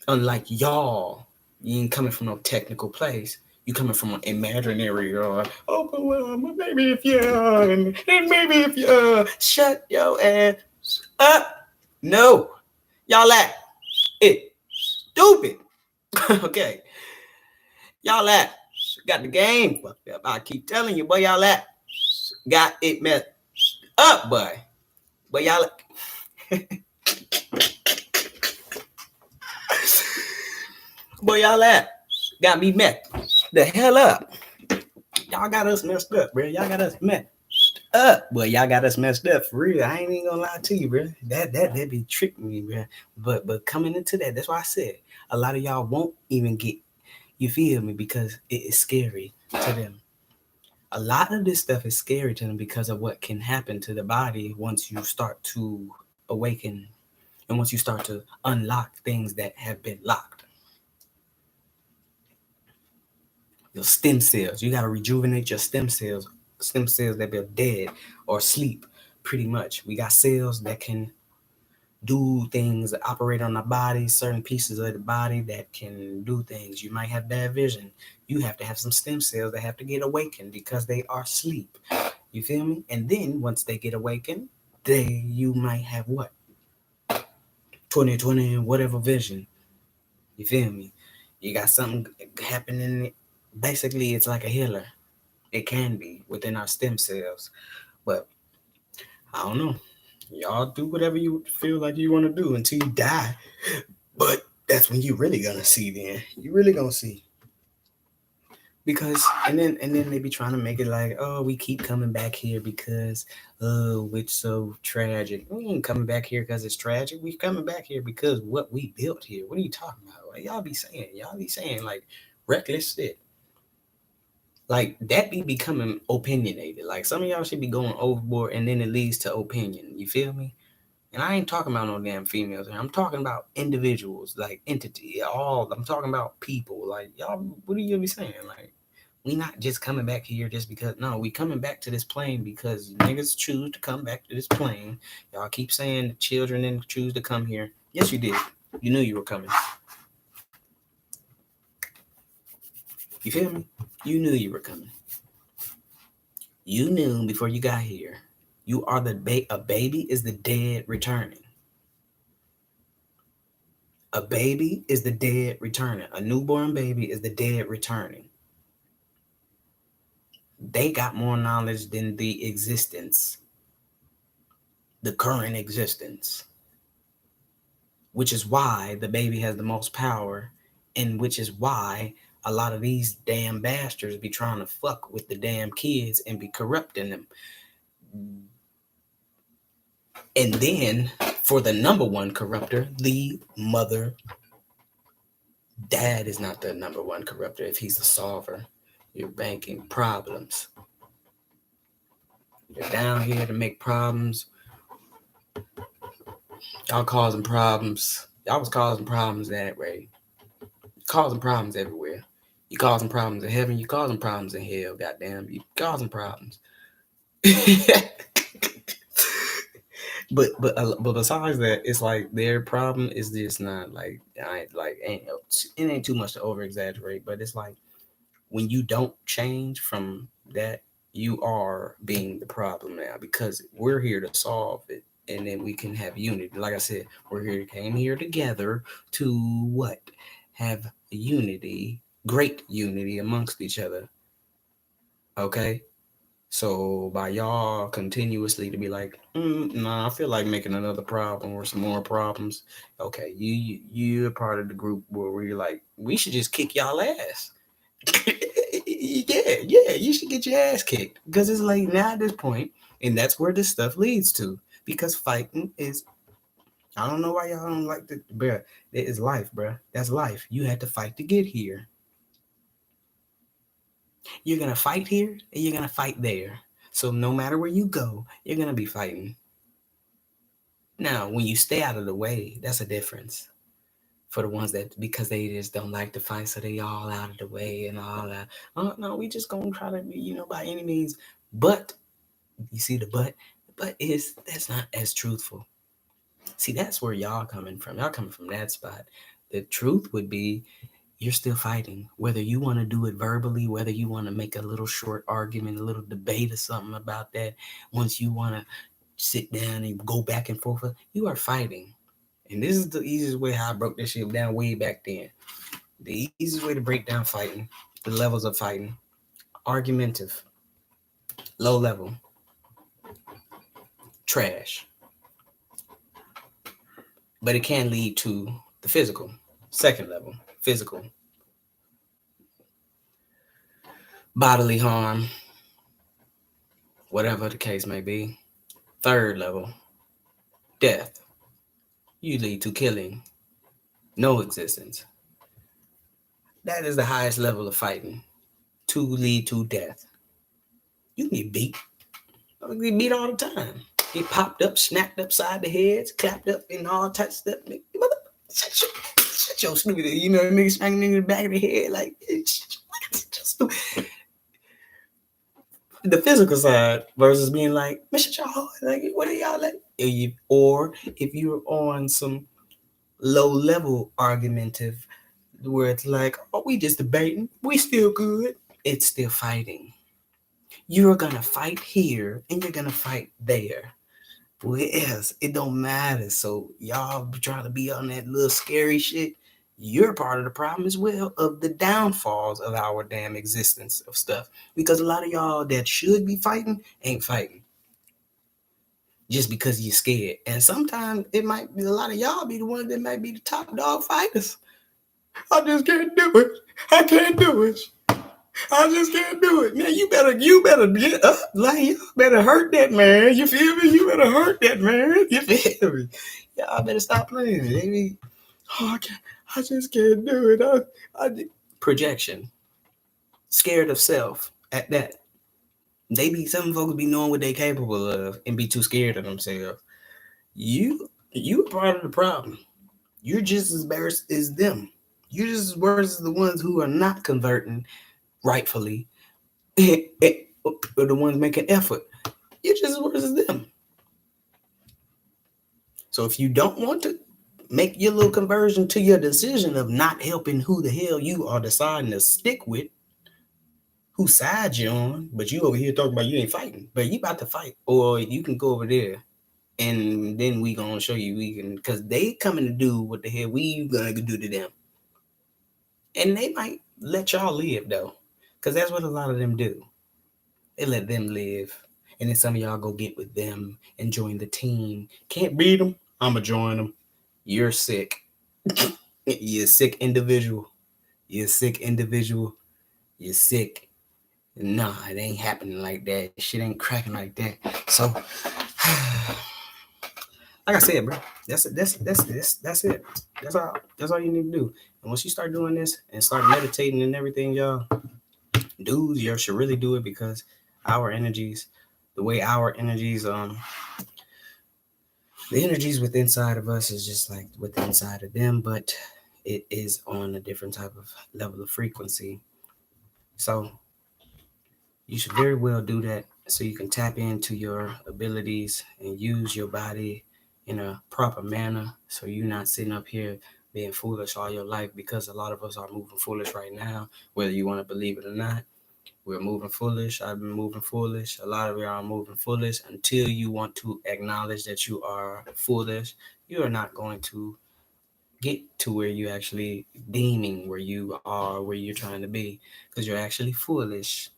Unlike y'all, you ain't coming from no technical place. You coming from an imaginary Oh, well, maybe if you, and maybe if you, shut your ass up. No, y'all act it stupid. Okay, y'all act got the game fucked up. I keep telling you, boy, y'all act got it messed up, boy. But y'all, boy, y'all act got me messed the hell up. Y'all got us messed up, bro. Y'all got us messed up. Boy, y'all got us messed up for real. I ain't even gonna lie to you, bro. That be tricking me, bro. But coming into that, that's why I said a lot of y'all won't even get, you feel me, because it is scary to them. A lot of this stuff is scary to them because of what can happen to the body once you start to awaken and once you start to unlock things that have been locked. Your stem cells, you got to rejuvenate your stem cells that are dead or sleep, pretty much. We got cells that can do things, operate on the body, certain pieces of the body that can do things. You might have bad vision. You have to have some stem cells that have to get awakened because they are asleep. You feel me? And then once they get awakened, you might have what? 2020 whatever vision. You feel me? You got something happening. Basically, it's like a healer. It can be within our stem cells. But I don't know. Y'all do whatever you feel like you want to do until you die. But that's when you really gonna see. Then you really gonna see, because and then they be trying to make it like, oh, we keep coming back here because oh, it's so tragic. We ain't coming back here because it's tragic. We coming back here because what we built here. What are you talking about? Like, y'all be saying like reckless shit. Like that be becoming opinionated. Like some of y'all should be going overboard, and then it leads to opinion. You feel me? And I ain't talking about no damn females. I'm talking about individuals, like entity. All I'm talking about people. Like y'all, what are you be saying? Like we not just coming back here just because. No, we coming back to this plane because niggas choose to come back to this plane. Y'all keep saying the children didn't choose to come here. Yes, you did. You knew you were coming. You feel me? You knew you were coming. You knew before you got here. You are a baby is the dead returning. A baby is the dead returning. A newborn baby is the dead returning. They got more knowledge than the existence, the current existence, which is why the baby has the most power, and which is why a lot of these damn bastards be trying to fuck with the damn kids and be corrupting them. And then for the number one corruptor, the mother, dad is not the number one corruptor if he's the solver. You're banking problems. You're down here to make problems. Y'all causing problems. Y'all was causing problems that way. Causing problems everywhere. You causing problems in heaven. You causing problems in hell. Goddamn, you causing problems. but besides that, it's like their problem is just not like it ain't too much to over exaggerate. But it's like when you don't change from that, you are being the problem now because we're here to solve it, and then we can have unity. Like I said, came here together to what? Have unity, great unity amongst each other. Okay? So by y'all continuously to be like, nah, I feel like making another problem or some more problems. Okay, you're part of the group where you're like, we should just kick y'all ass. yeah, you should get your ass kicked because it's like now at this point, and that's where this stuff leads to. Because fighting is, I don't know why y'all don't like the, bruh. It is life, bruh. That's life. You had to fight to get here. You're gonna fight here and you're gonna fight there. So no matter where you go, you're gonna be fighting. Now, when you stay out of the way, that's a difference. For the ones that because they just don't like to fight, so they all out of the way and all that. Oh no, we just gonna try to be, by any means. But you see but is that's not as truthful. See, that's where y'all coming from. Y'all coming from that spot. The truth would be you're still fighting. Whether you want to do it verbally, whether you want to make a little short argument, a little debate or something about that, once you want to sit down and go back and forth, you are fighting. And this is the easiest way how I broke this shit down way back then. The easiest way to break down fighting, the levels of fighting: argumentative, low level, trash. But it can lead to the physical, second level, physical, bodily harm, whatever the case may be. Third level, death. You lead to killing, no existence. That is the highest level of fighting. To lead to death. You can get beat. You get beat all the time. Get popped up, smacked upside the heads, clapped up, and all types of stuff. Shut your stupid. You know, niggas smacking niggas in the back of the head like the physical side versus being like, man, shut y'all. Like, what are y'all like? Or if you're on some low level argumentative where it's like, oh, we just debating, we still good. It's still fighting. You're gonna fight here and you're gonna fight there. Well, yes, it don't matter. So y'all trying to be on that little scary shit. You're part of the problem as well of the downfalls of our damn existence of stuff. Because a lot of y'all that should be fighting ain't fighting just because you're scared. And sometimes it might be a lot of y'all be the ones that might be the top dog fighters. I just can't do it. I can't do it. I just can't do it. Man, you better get up. Like, you better hurt that man. You feel me? You better hurt that man. You feel me? Y'all better stop playing. Baby. Oh, I just can't do it. Projection. Scared of self at that. Some folks be knowing what they capable of and be too scared of themselves. You part of the problem. You're just as embarrassed as them. You're just as worse as the ones who are not converting rightfully, or the ones making effort. You're just as worse as them. So if you don't want to make your little conversion to your decision of not helping who the hell you are deciding to stick with, whose side you on, but you over here talking about you ain't fighting, but you about to fight, or you can go over there and then we gonna show you we can, because they coming to do what the hell we gonna do to them, and they might let y'all live though, because that's what a lot of them do. They let them live. And then some of y'all go get with them and join the team. Can't beat them. I'ma join them. You're sick. You're a sick individual. You're a sick individual. You're sick. Nah, it ain't happening like that. Shit ain't cracking like that. So, like I said, bro, that's it. That's it. That's all. That's all you need to do. And once you start doing this and start meditating and everything, y'all, dudes, you should really do it, because our energies, the way our energies, the energies within inside of us is just like within inside of them, but it is on a different type of level of frequency. So you should very well do that so you can tap into your abilities and use your body in a proper manner, so you're not sitting up here being foolish all your life, because a lot of us are moving foolish right now, whether you want to believe it or not. We're moving foolish. I've been moving foolish. A lot of you are moving foolish. Until you want to acknowledge that you are foolish, you are not going to get to where you actually deeming where you are, where you're trying to be, because you're actually foolish.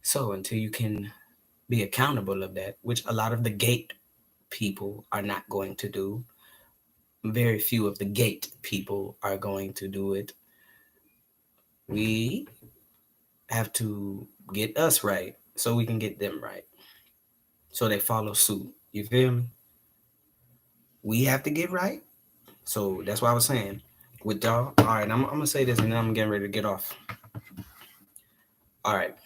So until you can be accountable of that, which a lot of the gate people are not going to do, very few of the gate people are going to do it. We have to get us right so we can get them right, so they follow suit. You feel me? We have to get right. So that's why I was saying with y'all. All right, I'm gonna say this and then I'm getting ready to get off. All right,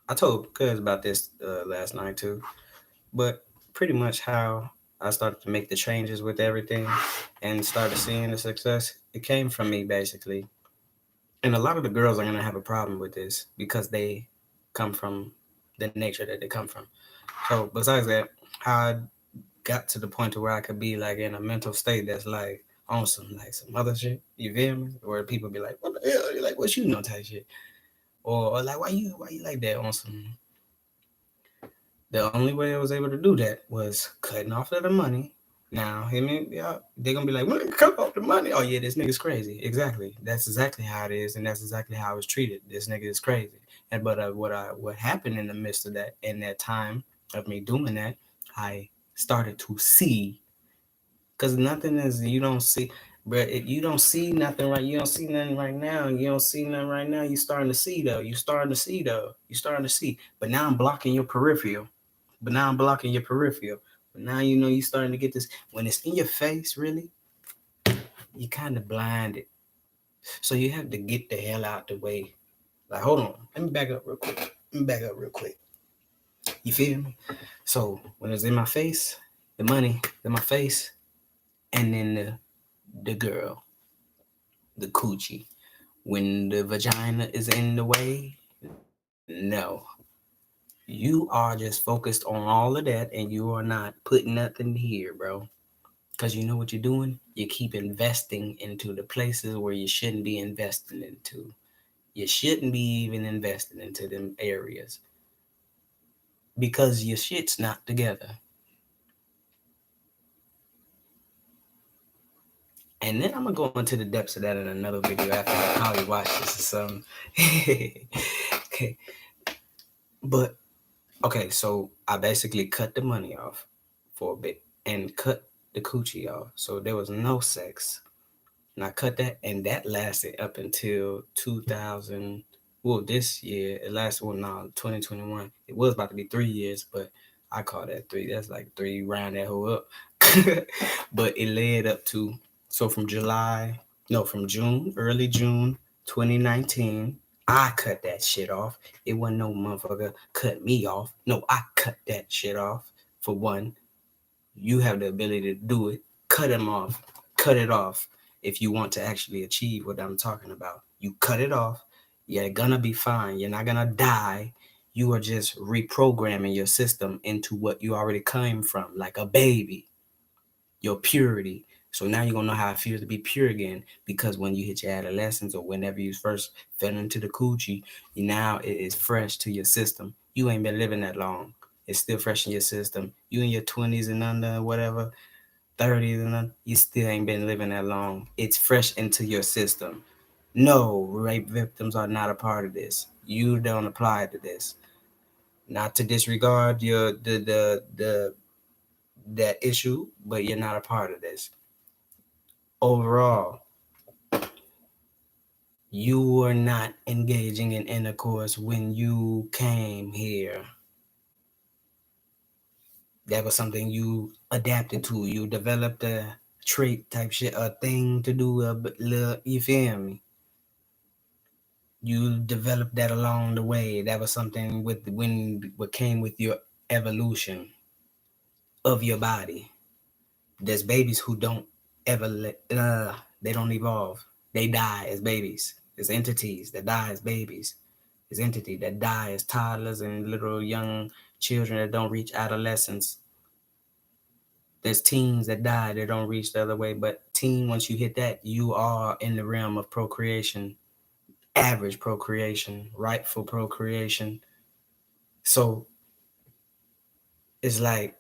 I told Cuz about this last night too, but pretty much how I started to make the changes with everything and started seeing the success, it came from me basically. And a lot of the girls are gonna have a problem with this because they come from the nature that they come from. So besides that, how I got to the point to where I could be like in a mental state that's like, on some like some other shit. You feel me? Where people be like, "What the hell?" You're like, "What you know?" type shit, or like, "Why you like that?" On some. The only way I was able to do that was cutting off of the money. Now, I mean, yeah, they're gonna be like, "Well, cut off the money." Oh yeah, this nigga's crazy. Exactly. That's exactly how it is, and that's exactly how I was treated. This nigga is crazy. And but what happened in the midst of that, in that time of me doing that, I started to see, because nothing is you don't see, but you don't see nothing right. You don't see nothing right now. You don't see nothing right now. You starting to see though. You starting to see though. You starting to see. But now I'm blocking your peripheral. But now I'm blocking your peripheral. But now you know you starting to get this when it's in your face. Really, you kind of blinded. So you have to get the hell out the way. Like, hold on. Let me back up real quick. Let me back up real quick. You feel me? So when it's in my face, the money in my face, and then the girl, the coochie. When the vagina is in the way, no. You are just focused on all of that and you are not putting nothing here, bro. Because you know what you're doing? You keep investing into the places where you shouldn't be investing into. You shouldn't be even investing into them areas because your shit's not together. And then I'm gonna go into the depths of that in another video after I probably watch this or something. Okay, but okay, so I basically cut the money off for a bit and cut the coochie off. So there was no sex. And I cut that, and that lasted up until 2000. Well, this year it lasted. Well, no, 2021. It was about to be 3 years, but I call that three. That's like three round that whole up. But it led up to from July, no, from June, early June 2019. I cut that shit off. It wasn't no motherfucker cut me off. No, I cut that shit off. For one, you have the ability to do it. Cut him off. Cut it off. If you want to actually achieve what I'm talking about, you cut it off. You're gonna be fine. You're not gonna die. You are just reprogramming your system into what you already came from, like a baby, your purity. So now you're gonna know how it feels to be pure again. Because when you hit your adolescence or whenever you first fell into the coochie, now it is fresh to your system. You ain't been living that long. It's still fresh in your system. You in your 20s and under, whatever, 30s and under, you still ain't been living that long. It's fresh into your system. No, rape victims are not a part of this. You don't apply to this. Not to disregard your the that issue, but you're not a part of this. Overall, you were not engaging in intercourse when you came here. That was something you adapted to. You developed a trait type shit, a thing to do. You feel me? You developed that along the way. That was something with what came with your evolution of your body. There's babies who don't ever they don't evolve. They die as babies. There's entities that die as babies. There's entities that die as toddlers and little young children that don't reach adolescence. There's teens that die that don't reach the other way. But teen, once you hit that, you are in the realm of procreation, average procreation, rightful procreation. So it's like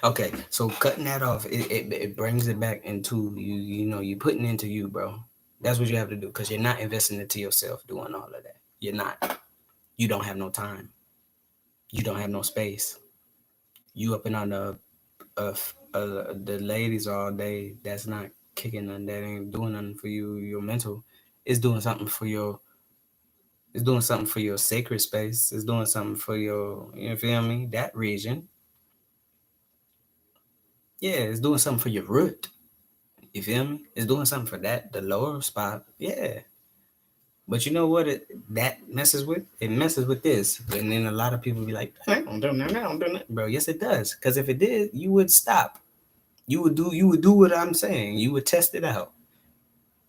okay, so cutting that off, it brings it back into you. You know, you putting into you, bro. That's what you have to do because you're not investing into yourself doing all of that. You're not. You don't have no time. You don't have no space. You up and on the ladies all day. That's not kicking nothing. That ain't doing nothing for you. Your mental. It's doing something for your. It's doing something for your sacred space. It's doing something for your. You feel me? That region. Yeah, it's doing something for your root. You feel me? It's doing something for that, the lower spot. Yeah. But you know what that messes with? It messes with this. And then a lot of people be like, I don't do nothing, I don't do nothing. Bro, yes it does. Because if it did, you would stop. You would do what I'm saying. You would test it out.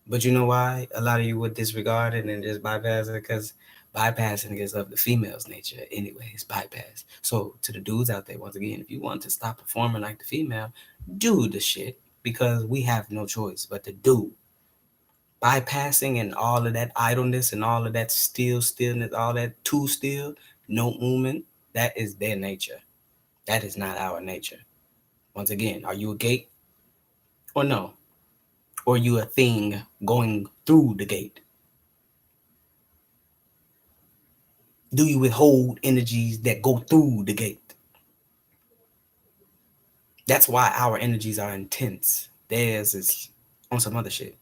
But you know why? A lot of you would disregard it and just bypass it because Bypassing is of the female's nature, anyways. Bypass. So to the dudes out there, once again, if you want to stop performing like the female, do the shit because we have no choice but to do. Bypassing and all of that idleness and all of that stillness, all that too still, no movement. That is their nature. That is not our nature. Once again, are you a gate or no? Or you a thing going through the gate? Do you withhold energies that go through the gate? That's why our energies are intense. Theirs is on some other shit.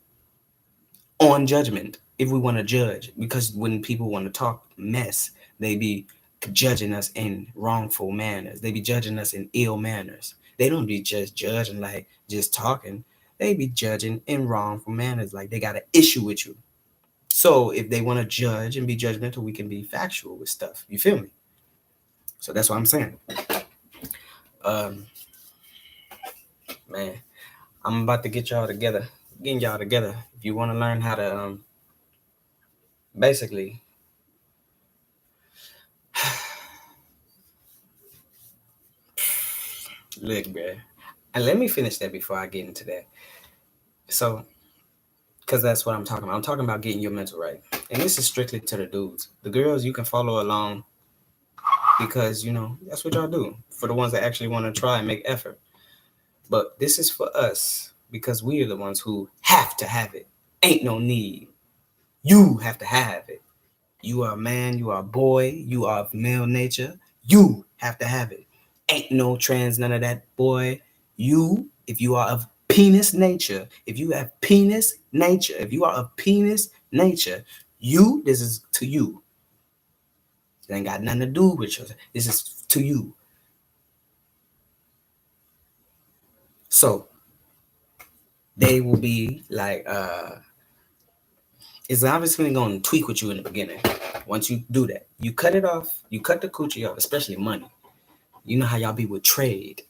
On judgment, if we want to judge. Because when people want to talk mess, they be judging us in wrongful manners. They be judging us in ill manners. They don't be just judging like just talking. They be judging in wrongful manners, like they got an issue with you. So if they want to judge and be judgmental, we can be factual with stuff. You feel me? So that's what I'm saying. Um, man, I'm about to get y'all together, getting y'all together. If you want to learn how to, basically, look, bruh. And let me finish that before I get into that. So, because that's what I'm talking about. I'm talking about getting your mental right. And this is strictly to the dudes. The girls, you can follow along because, that's what y'all do. For the ones that actually want to try and make effort. But this is for us because we are the ones who have to have it. Ain't no need. You have to have it. You are a man, you are a boy, you are of male nature. You have to have it. Ain't no trans, none of that, boy. You, if you are of penis nature, if you have penis nature, if you are of penis nature, this is to you. It ain't got nothing to do with you. This is to you. So they will be like, it's obviously going to tweak with you in the beginning. Once you do that, you cut it off, you cut the coochie off, especially money. You know how y'all be with trade.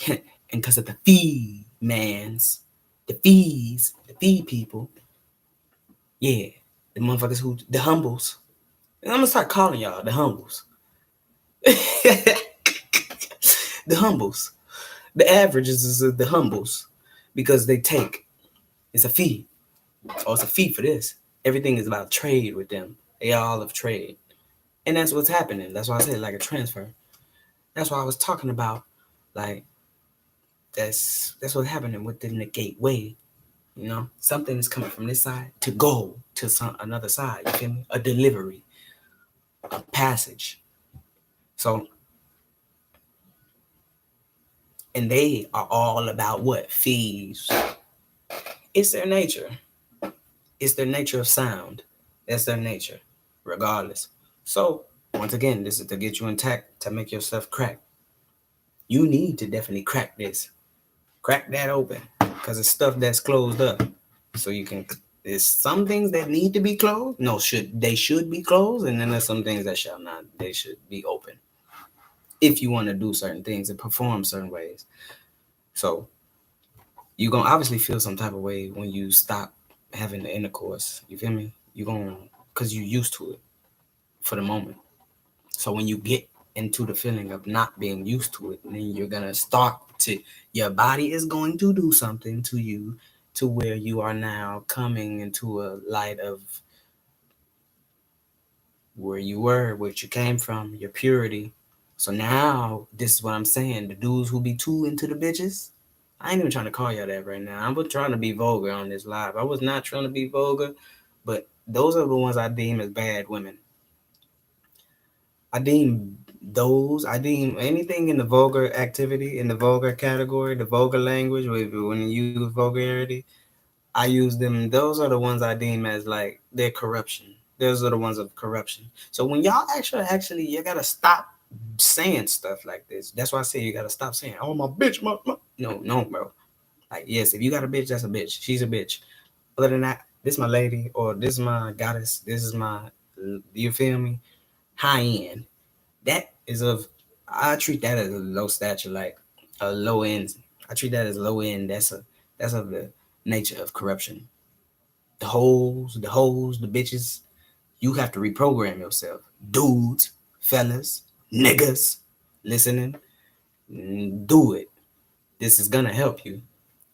And because of the fee mans, the fee people, yeah, the motherfuckers the humbles. And I'm going to start calling y'all the humbles. The humbles. The averages is the humbles because they take. It's a fee. Oh, it's a fee for this. Everything is about trade with them. They all of trade. And that's what's happening. That's why I said like a transfer. That's why I was talking about like that's what's happening within the gateway. Something is coming from this side to go to another side. You feel me? A delivery, a passage. So, and they are all about what? Fees. It's their nature. It's their nature of sound. That's their nature, regardless. So, once again, this is to get you intact, to make yourself crack. You need to definitely crack this. Crack that open. Because it's stuff that's closed up. So you can, there's some things that need to be closed. No, they should be closed. And then there's some things that shall not. They should be open. If you want to do certain things and perform certain ways. So you're going to obviously feel some type of way when you stop having the intercourse. You feel me? You're going to, because you're used to it for the moment. So when you get into the feeling of not being used to it, then you're going to start to, your body is going to do something to you to where you are now coming into a light of where you were, where you came from, your purity. So now, this is what I'm saying. The dudes who be too into the bitches, I ain't even trying to call y'all that right now. I'm trying to be vulgar on this live. I was not trying to be vulgar, but those are the ones I deem as bad women. I deem anything in the vulgar activity, in the vulgar category, the vulgar language, when you use vulgarity, I use them. Those are the ones I deem as like they're corruption. Those are the ones of corruption. So when y'all actually, you gotta stop saying stuff like this. That's why I say you gotta stop saying, "Oh my bitch, my." No, bro. Like yes, if you got a bitch, that's a bitch. She's a bitch. Other than that, this is my lady or this is my goddess. This is my. You feel me? High end. That is of. I treat that as a low stature, like a low end. I treat that as low end. That's of the nature of corruption. The hoes, the bitches, You have to reprogram yourself. Dudes, fellas, niggas, listening, do it. This is gonna help you.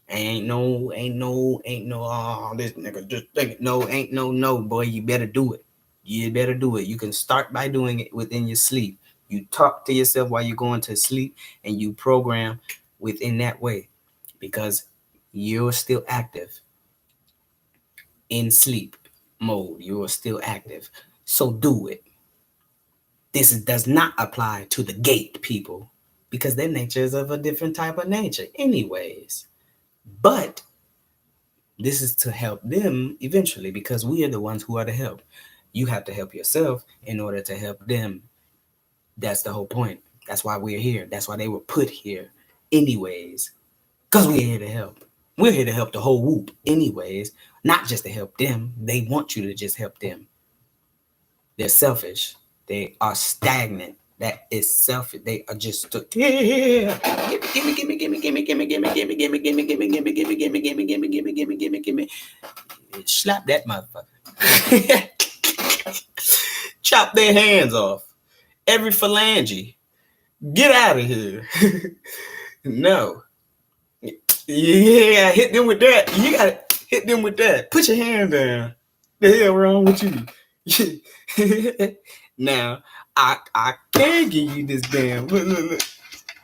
Ain't no, this nigga just think it. No, ain't no, boy. You better do it. You better do it. You can start by doing it within your sleep. You talk to yourself while you're going to sleep and you program within that way because you're still active in sleep mode. You're still active. So do it. Does not apply to the gate people because their nature is of a different type of nature, anyways. But this is to help them eventually because we are the ones who are to help. You have to help yourself in order to help them. That's the whole point. That's why we're here. That's why they were put here, anyways. Because we're here to help. We're here to help the whole whoop, anyways. Not just to help them. They want you to just help them. They're selfish. They are stagnant. That is selfish. They are just yeah. Gimme. Slap that motherfucker. Chop their hands off. Every phalange. Get out of here. No. Yeah, hit them with that. You gotta hit them with that. Put your hand down. The hell wrong with you? Now, I can give you this damn. Look.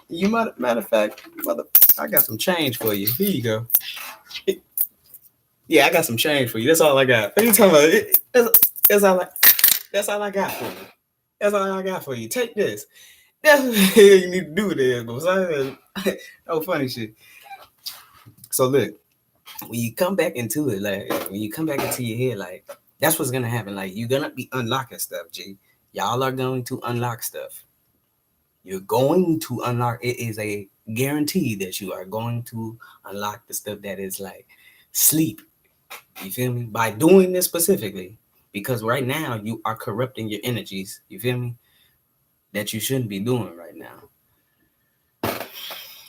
You matter of fact, mother, I got some change for you. Here you go. Yeah, I got some change for you. That's all I got. What are you talking about? That's all I got for you. That's all I got for you. Take this. That's what you need to do with it. Oh, funny shit. So look, when you come back into it, like when you come back into your head, like that's what's gonna happen. Like you're gonna be unlocking stuff, G. Y'all are going to unlock stuff. You're going to unlock. It is a guarantee that you are going to unlock the stuff that is like sleep. You feel me? By doing this specifically, because right now you are corrupting your energies. You feel me? That you shouldn't be doing right now.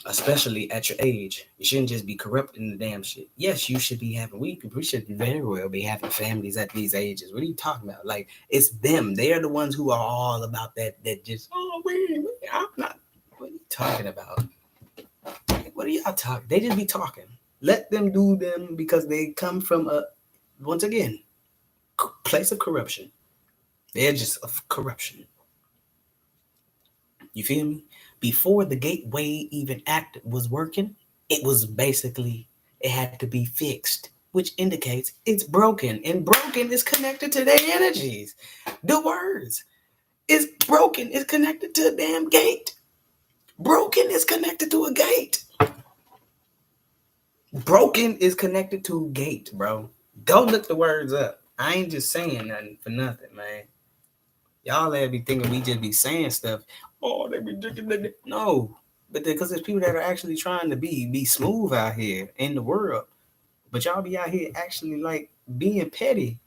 Especially at your age. You shouldn't just be corrupting the damn shit. Yes, you should be having, we should very well be having families at these ages. What are you talking about? Like, it's them. They are the ones who are all about that just, I'm not, what are you talking about? What are y'all talking? They just be talking. Let them do them because they come from a, once again, place of corruption. They're just of corruption. You feel me? Before the Gateway even Act was working, it was basically, it had to be fixed, which indicates it's broken. And broken is connected to their energies. The words is broken is connected to a damn gate. Broken is connected to a gate. Broken is connected to a gate, bro. Go look the words up. I ain't just saying nothing for nothing, man. Y'all be thinking we just be saying stuff. Oh, they be drinking. No, but because there's people that are actually trying to be smooth out here in the world, but y'all be out here actually like being petty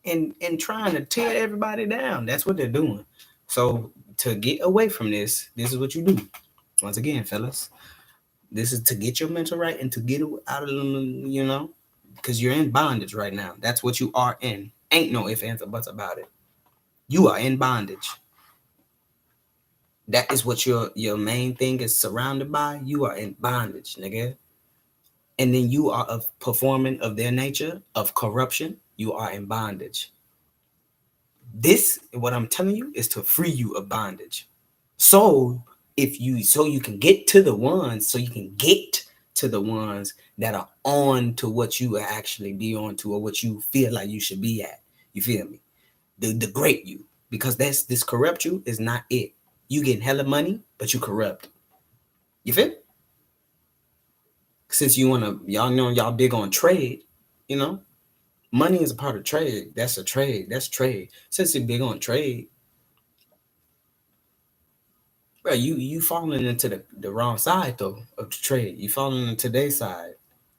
and trying to tear everybody down. That's what they're doing. So to get away from this is what you do. Once again, fellas, this is to get your mental right and to get out of them, because you're in bondage right now. That's what you are in. Ain't no ifs, ands, or buts about it. You are in bondage. That is what your main thing is surrounded by. You are in bondage, nigga. And then you are of performing of their nature of corruption. You are in bondage. This, what I'm telling you, is to free you of bondage. So you can get to the ones, that are on to what you actually be on to, or what you feel like you should be at. You feel me? The great you. Because this corrupt you is not it. You getting hella money, but you corrupt. You feel? Since y'all know y'all big on trade, money is a part of trade. That's a trade. That's trade. Since you're big on trade, bro, you falling into the wrong side though of the trade. You falling into their side.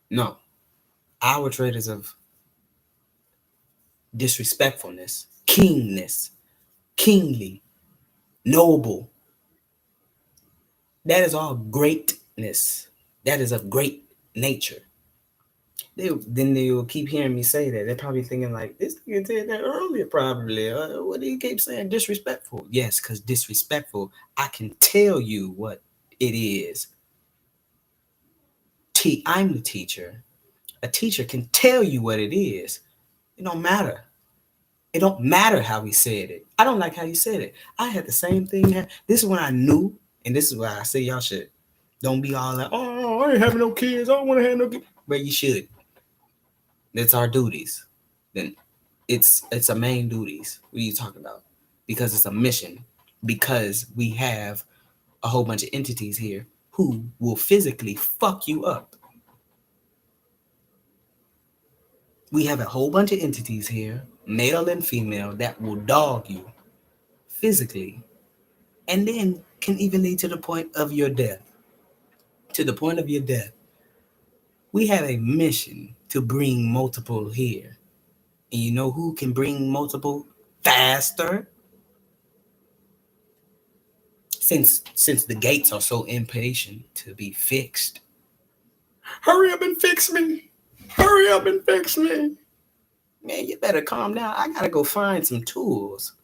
No, our trade is of disrespectfulness, kingness, kingly, noble. That is all greatness. That is of great nature. They will keep hearing me say that. They're probably thinking like, this nigga said that earlier. Probably. What do you keep saying? Disrespectful. Yes, because disrespectful. I can tell you what it is. I'm the teacher. A teacher can tell you what it is. It don't matter. It don't matter how he said it. I don't like how he said it. I had the same thing. This is when I knew, and this is why I say y'all should don't be all like, oh, I ain't having no kids. I don't want to have no kids. But you should. That's our duties. Then it's a main duties. What are you talking about? Because it's a mission. Because we have a whole bunch of entities here who will physically fuck you up. We have a whole bunch of entities here, male and female, that will dog you physically and then can even lead to the point of your death. To the point of your death. We have a mission to bring multiple here. And you know who can bring multiple faster? Since the gates are so impatient to be fixed. Hurry up and fix me. Hurry up and fix me. Man, you better calm down. I gotta go find some tools.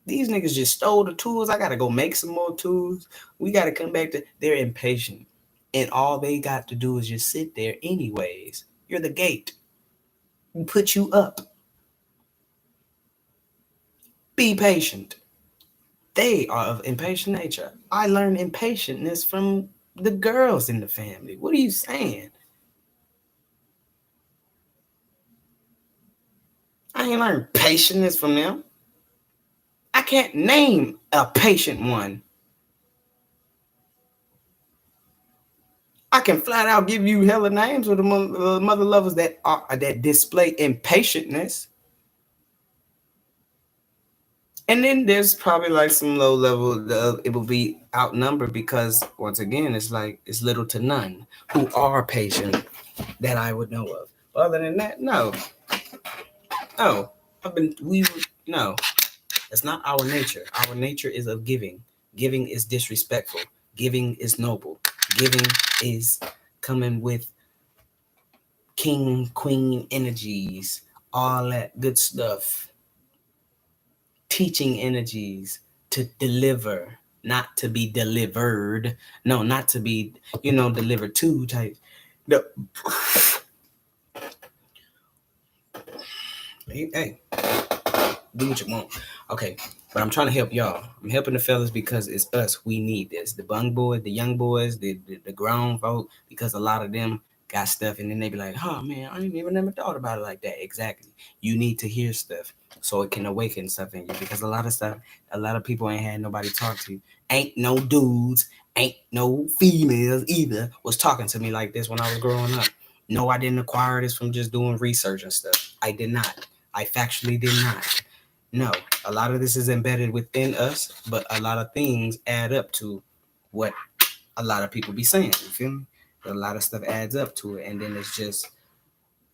These niggas just stole the tools. I gotta go make some more tools. We gotta come back to. They're impatient. And all they got to do is just sit there anyways. You're the gate. We put you up. Be patient. They are of impatient nature. I learned impatientness from the girls in the family. What are you saying? I ain't learned patience from them. I can't name a patient one. I can flat out give you hella names of the mother lovers that display impatientness. And then there's probably like some low level. It will be outnumbered because once again, it's like it's little to none who are patient that I would know of. But other than that, no, no. No. That's not our nature. Our nature is of giving. Giving is disrespectful. Giving is noble. Giving is coming with king, queen energies, all that good stuff. Teaching energies to deliver, not to be delivered. No, not to be, delivered to type. No. Hey, do what you want. Okay, but I'm trying to help y'all. I'm helping the fellas because it's us. We need this. The bung boys, the young boys, the grown folk, because a lot of them got stuff and then they be like, oh man, I ain't even never thought about it like that. Exactly. You need to hear stuff so it can awaken stuff in you because a lot of people ain't had nobody talk to. Ain't no dudes, ain't no females either was talking to me like this when I was growing up. No, I didn't acquire this from just doing research and stuff. I did not. I factually did not. No, a lot of this is embedded within us, but a lot of things add up to what a lot of people be saying. You feel me? A lot of stuff adds up to it, and then it's just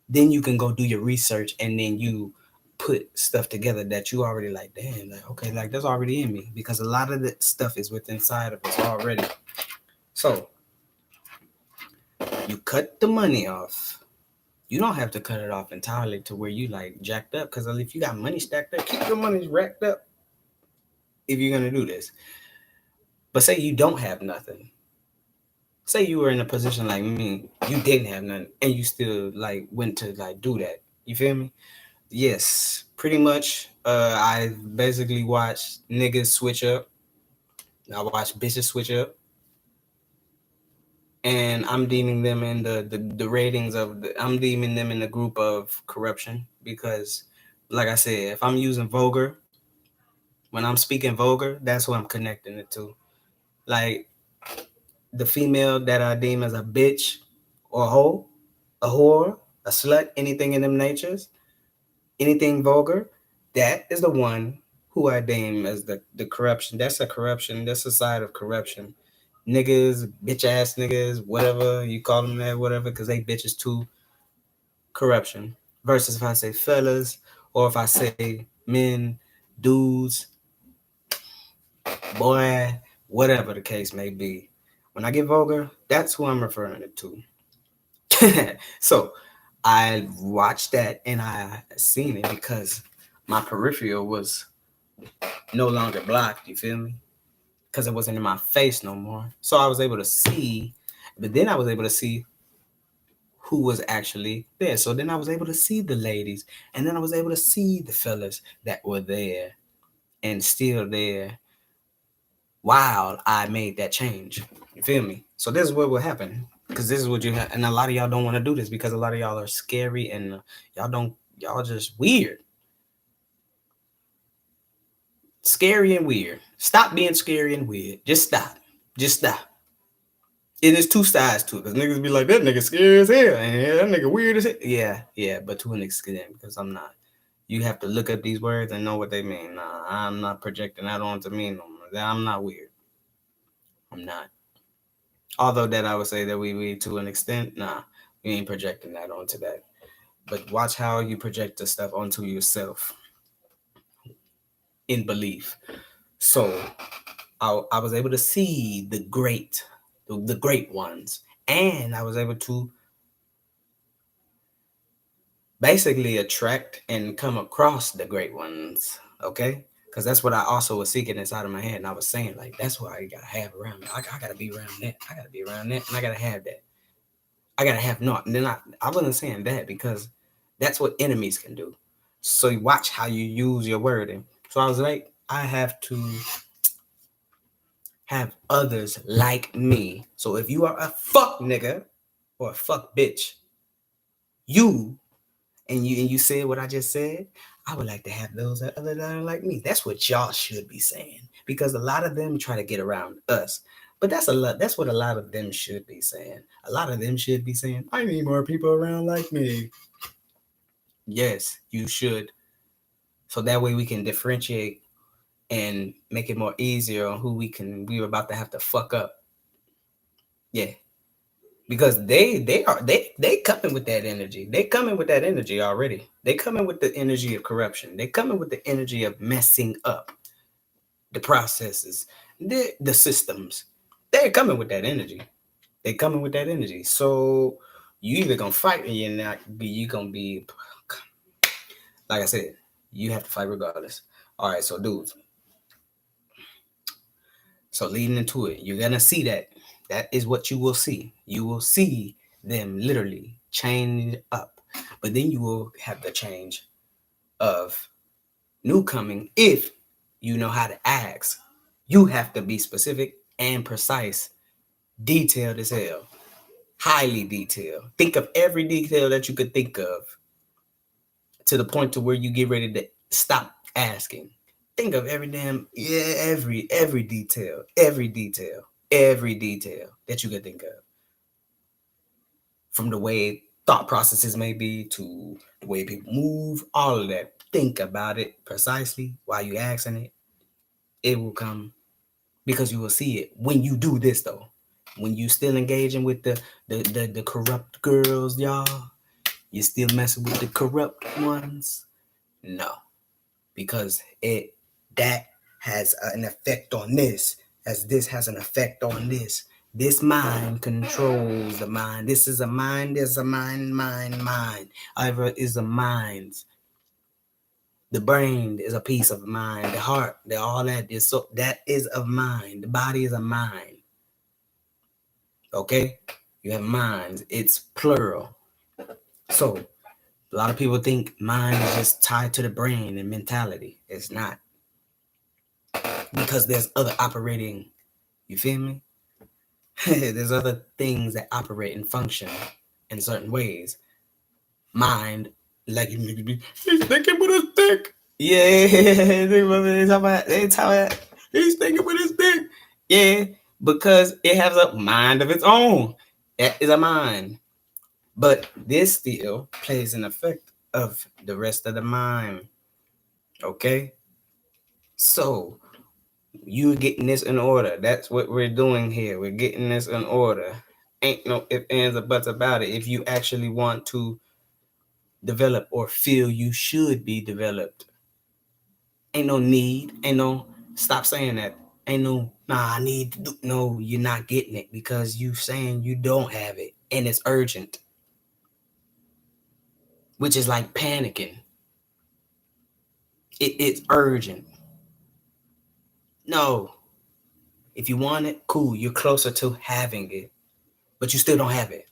then you can go do your research, and then you put stuff together that you already like. Damn, like okay, like that's already in me because a lot of the stuff is within inside of us already. So you cut the money off. You don't have to cut it off entirely to where you like jacked up because if you got money stacked up, keep your money racked up if you're gonna do this. But say you don't have nothing. Say you were in a position like me, you didn't have nothing, and you still like went to like do that. You feel me? Yes, pretty much. I basically watched niggas switch up. I watched bitches switch up, and I'm deeming them in the ratings of I'm deeming them in the group of corruption because, like I said, if I'm using vulgar, when I'm speaking vulgar, that's who I'm connecting it to. Like the female that I deem as a bitch or a hoe, a whore, a slut, anything in them natures, anything vulgar, that is the one who I deem as the corruption. That's a corruption. That's a side of corruption. Niggas, bitch ass niggas, whatever you call them that, whatever, because they bitches too. Corruption. Versus if I say fellas, or if I say men, dudes, boy, whatever the case may be. When I get vulgar, that's who I'm referring it to. So I watched that and I seen it because my peripheral was no longer blocked. You feel me? Because it wasn't in my face no more. So I was able to see, but then I was able to see who was actually there. So then I was able to see the ladies, and then I was able to see the fellas that were there and still there while I made that change. You feel me? So this is what will happen. Because this is what you have, and a lot of y'all don't want to do this because a lot of y'all are scary and y'all just weird, scary and weird. Stop being scary and weird. Just stop. Just stop. And there's two sides to it. Because niggas be like, that nigga scary as hell. And that nigga weird as hell. Yeah, but to an extent, because I'm not. You have to look at these words and know what they mean. Nah, I'm not projecting that onto me no more. I'm not weird. I'm not. Although that I would say that we to an extent, nah, we ain't projecting that onto that. But watch how you project the stuff onto yourself in belief. So I was able to see the great ones, and I was able to basically attract and come across the great ones. Okay, because that's what I also was seeking inside of my head, and I was saying like that's what I gotta have around me. I gotta be around that. I gotta be around that, and I gotta have that. I gotta have not. And then I wasn't saying that because that's what enemies can do. So you watch how you use your wording. So I was like, I have to have others like me. So if you are a fuck nigga or a fuck bitch, you and you said what I just said, I would like to have those that other that are like me. That's what y'all should be saying. Because a lot of them try to get around us. But that's what a lot of them should be saying. A lot of them should be saying, I need more people around like me. Yes, you should. So that way we can differentiate and make it more easier on who we're about to have to fuck up. Yeah. Because they coming with that energy. They coming with that energy already. They coming with the energy of corruption. They coming with the energy of messing up the processes, the systems. They're coming with that energy. They coming with that energy. So you either gonna fight or you gonna be like I said, you have to fight regardless. All right, so dudes. So leading into it, you're gonna see that. That is what you will see. You will see them literally change up. But then you will have the change of new coming if you know how to ask. You have to be specific and precise, detailed as hell, highly detailed. Think of every detail that you could think of to the point to where you get ready to stop asking. Think of every detail, every detail that you could think of. From the way thought processes may be to the way people move, all of that. Think about it precisely while you asking it. It will come because you will see it when you do this though. When you still engaging with the corrupt girls, y'all, you still messing with the corrupt ones. No, because it that has an effect on this, as this has an effect on this. This mind controls the mind. This is a mind. There's a mind. However, is a mind. The brain is a piece of mind. The heart, all that is so that is of mind. The body is a mind. Okay, you have minds. It's plural. So a lot of people think mind is just tied to the brain and mentality. It's not, because there's other operating. You feel me? There's other things that operate and function in certain ways. Mind, like He's thinking with his dick. yeah, they talk about He's thinking with his dick. yeah, because it has a mind of its own. That is a mind. But this still plays an effect of the rest of the mind. Okay? So you getting this in order. That's what we're doing here. We're getting this in order. Ain't no ifs, ands, or buts about it. If you actually want to develop or feel you should be developed, ain't no need. Ain't no stop saying that. Ain't no nah. I need to do. No, you're not getting it because you saying you don't have it, and it's urgent. which is like panicking. It's urgent. No, if you want it, cool. You're closer to having it, but you still don't have it.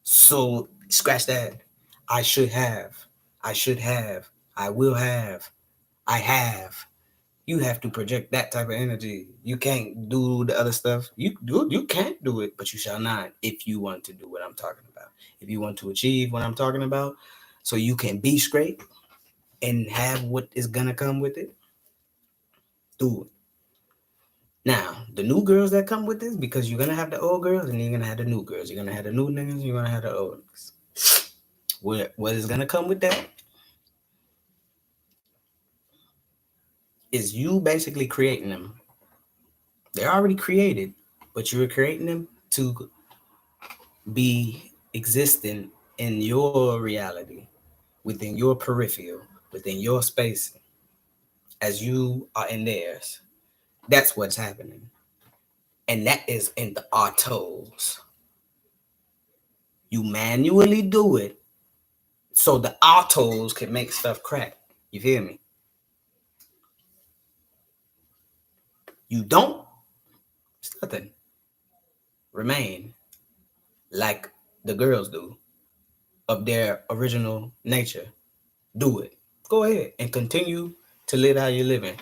So scratch that. I should have. I should have. I will have. I have. You have to project that type of energy. You can't do the other stuff. You can't do it, but you shall not if you want to do what I'm talking about. If you want to achieve what I'm talking about, so you can be straight and have what is gonna come with it, do it. Now, the new girls that come with this, because you're gonna have the old girls and you're gonna have the new girls. You're gonna have the new niggas, you're gonna have the old niggas. What is gonna come with that is you basically creating them. They're already created, but you're creating them to be existent in your reality, within your peripheral, within your space, as you are in theirs. That's what's happening. And that is in the autos. You manually do it so the autos can make stuff crack. You feel me? You don't, it's nothing. Remain like the girls do of their original nature. Do it. Go ahead and continue to live how you're living.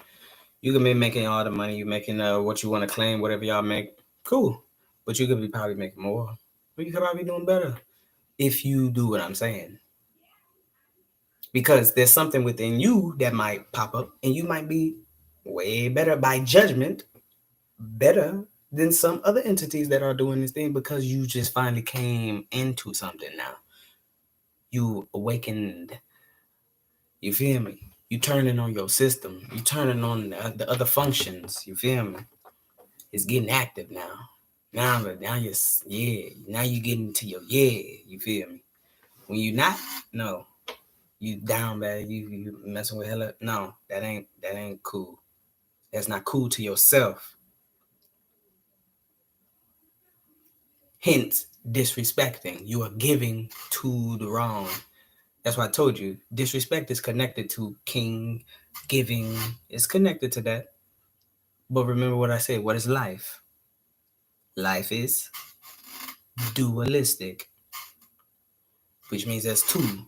You can be making all the money you making, what you want to claim, whatever y'all make. Cool. But you could be probably making more. But you could probably be doing better if you do what I'm saying. Because there's something within you that might pop up and you might be way better by judgment, better than some other entities that are doing this thing because you just finally came into something now. You awakened. You feel me? You turning on your system. You turning on the other functions. You feel me? It's getting active now. Now you're yeah. Now you getting to your yeah. You feel me? When you not, no, you down bad. You messing with hella. No, that ain't cool. That's not cool to yourself. Hence, disrespecting. You are giving to the wrong. That's why I told you. Disrespect is connected to king, giving. It's connected to that. But remember what I said. What is life? Life is dualistic, which means there's two.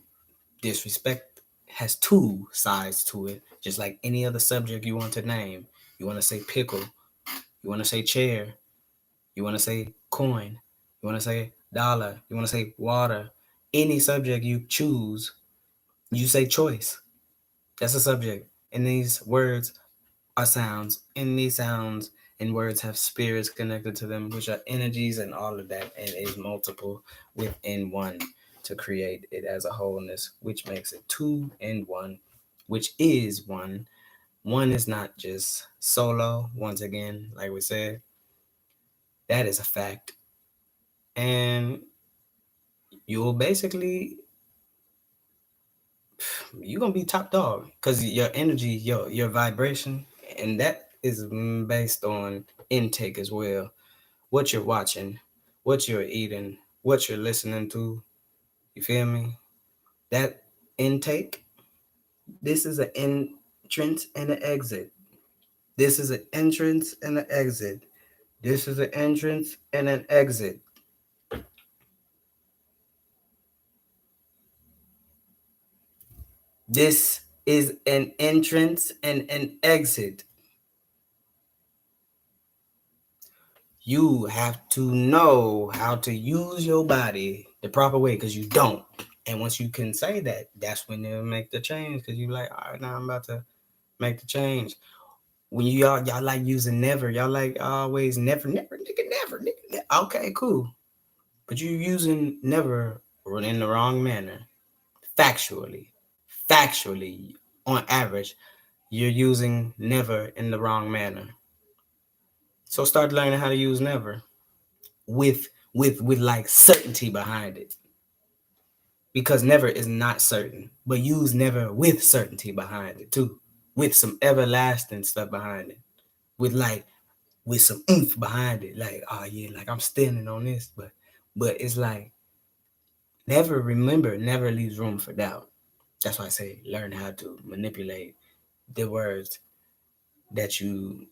Disrespect has two sides to it, just like any other subject you want to name. You want to say pickle, you want to say chair, you want to say coin, you want to say dollar, you want to say water. Any subject you choose, you say choice. That's a subject. And these words are sounds. And these sounds and words have spirits connected to them, which are energies and all of that, and is multiple within one to create it as a wholeness, which makes it two and one, which is one. One is not just solo, once again, like we said. That is a fact. And you'll basically you're gonna be top dog because your energy, your vibration, and that is based on intake as well. What you're watching, what you're eating, what you're listening to. You feel me? That intake. This is an entrance and an exit. This is an entrance and an exit. This is an entrance and an exit. This is an entrance and an exit. You have to know how to use your body the proper way because you don't. And once you can say that, that's when they'll make the change because you're like, all right, now I'm about to make the change. When y'all like using never, y'all like always never, never, nigga, never, nigga. Okay, cool. But you using never in the wrong manner. Factually. Factually, on average, you're using never in the wrong manner. So start learning how to use never with with like certainty behind it. Because never is not certain, but use never with certainty behind it too. With some everlasting stuff behind it. With like with some oomph behind it. Like, oh yeah, like I'm standing on this, but it's like never, remember, never leaves room for doubt. That's why I say learn how to manipulate the words that you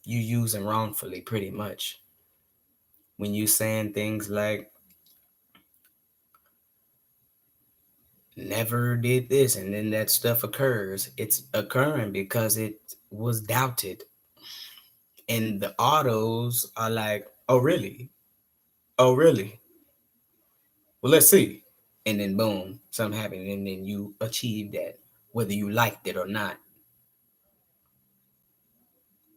using wrongfully, pretty much. When you saying things like never did this and then that stuff occurs, it's occurring because it was doubted. And the autos are like, oh really? Oh really? Well, let's see. And then boom, something happened, and then you achieved that, whether you liked it or not,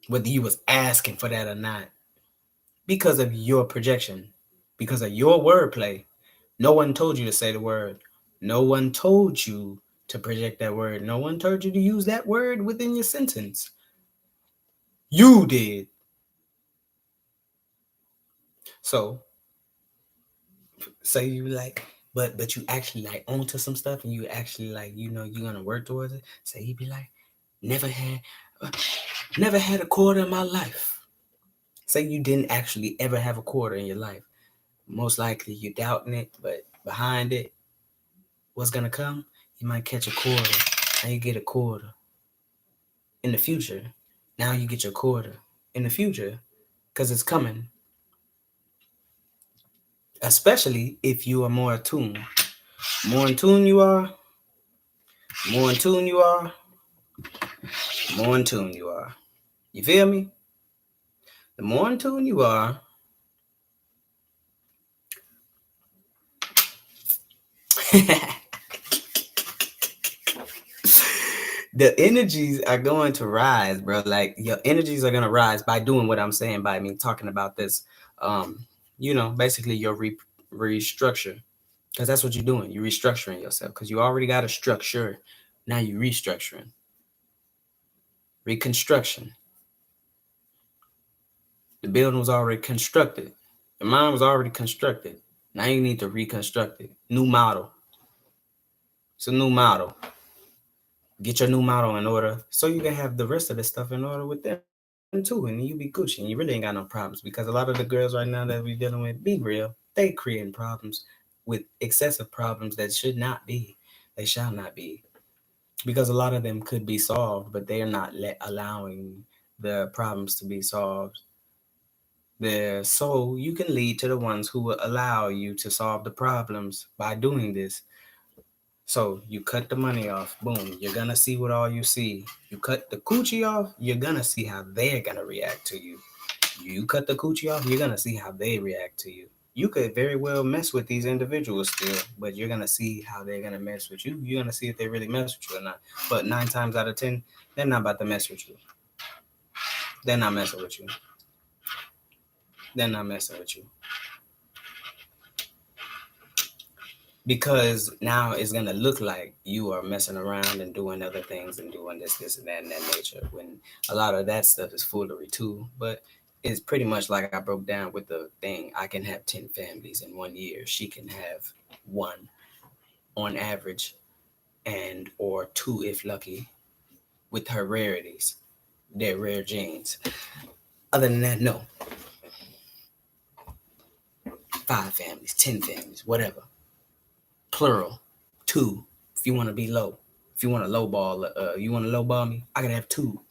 whether you was asking for that or not, because of your projection, because of your wordplay. No one told you to say the word. No one told you to project that word. No one told you to use that word within your sentence. You did. So say you like, but you actually like onto some stuff, and you actually like, you're gonna work towards it. Say you be like, never had, uh, never had a quarter in my life. Say you didn't actually ever have a quarter in your life. Most likely you're doubting it, but behind it, what's gonna come? You might catch a quarter. Now you get a quarter in the future. Now you get your quarter in the future because it's coming. Especially if you are more attuned. More in tune you are, more in tune you are, more in tune you are. You feel me? The more in tune you are, the energies are going to rise, bro. Like your energies are gonna rise by doing what I'm saying, by me talking about this. Basically your restructure, because that's what you're doing. You're restructuring yourself because you already got a structure. Now you're restructuring, reconstruction. The building was already constructed. Your mind was already constructed. Now you need to reconstruct it. New model. It's a new model. Get your new model in order so you can have the rest of the stuff in order with them too, and you be Gucci, and you really ain't got no problems, because a lot of the girls right now that we dealing with, be real, they creating problems with excessive problems that should not be. They shall not be, because a lot of them could be solved, but they are not allowing the problems to be solved there. So you can lead to the ones who will allow you to solve the problems by doing this. So you cut the money off, boom, you're gonna see what all you see. You cut the coochie off, you're gonna see how they're gonna react to you. You cut the coochie off, you're gonna see how they react to you. You could very well mess with these individuals still, but you're gonna see how they're gonna mess with you. You're gonna see if they really mess with you or not. But 9 times out of 10, they're not about to mess with you. They're not messing with you. They're not messing with you. Because now it's gonna look like you are messing around and doing other things and doing this, and that nature. When a lot of that stuff is foolery too, but it's pretty much like I broke down with the thing. I can have 10 families in 1 year. She can have one on average, and or two if lucky, with her rarities, their rare genes. Other than that, no. 5 families, 10 families, whatever. Plural. Two. If you want to be low. If you want to lowball, you want to lowball me, I can have two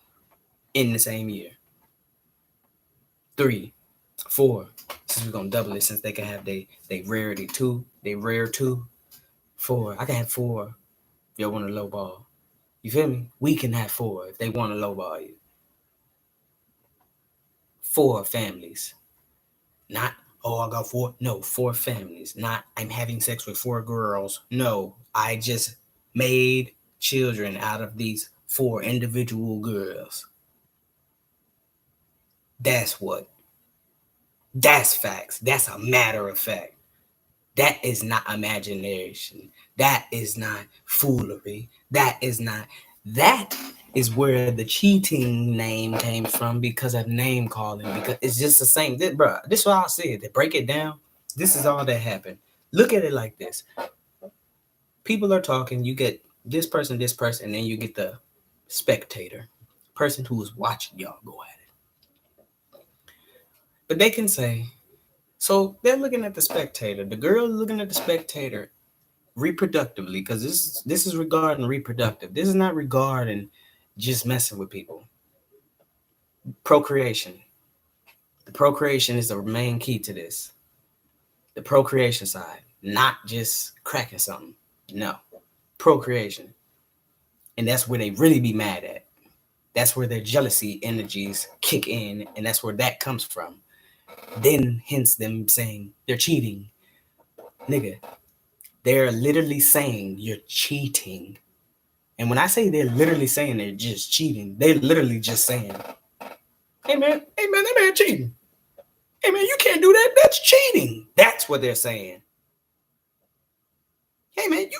in the same year. Three, four. Since we're gonna double it, since they can have they rarity two, they rare two, four. I can have four if y'all want to lowball. You feel me? We can have four if they want to lowball you. 4 families. Not, oh, I got four. No, 4 families. Not, I'm having sex with 4 girls. No, I just made children out of these 4 individual girls. That's what. That's facts. That's a matter of fact. That is not imagination. That is not foolery. That is not. That is where the cheating name came from, because of name calling. Because it's just the same. Bro, this is what I said. To break it down, this is all that happened. Look at it like this: people are talking. You get this person, and then you get the spectator, person who is watching y'all go at it. But they can say, so they're looking at the spectator. The girl looking at the spectator, reproductively, because this is regarding reproductive. This is not regarding just messing with people. Procreation. The procreation is the main key to this. The procreation side, not just cracking something. No, procreation. And that's where they really be mad at. That's where their jealousy energies kick in, and that's where that comes from. Then, hence them saying they're cheating. Nigga, they're literally saying you're cheating. And when I say they're literally saying they're just cheating, they're literally just saying, hey man, that man cheating. Hey man, you can't do that. That's cheating. That's what they're saying. Hey man, you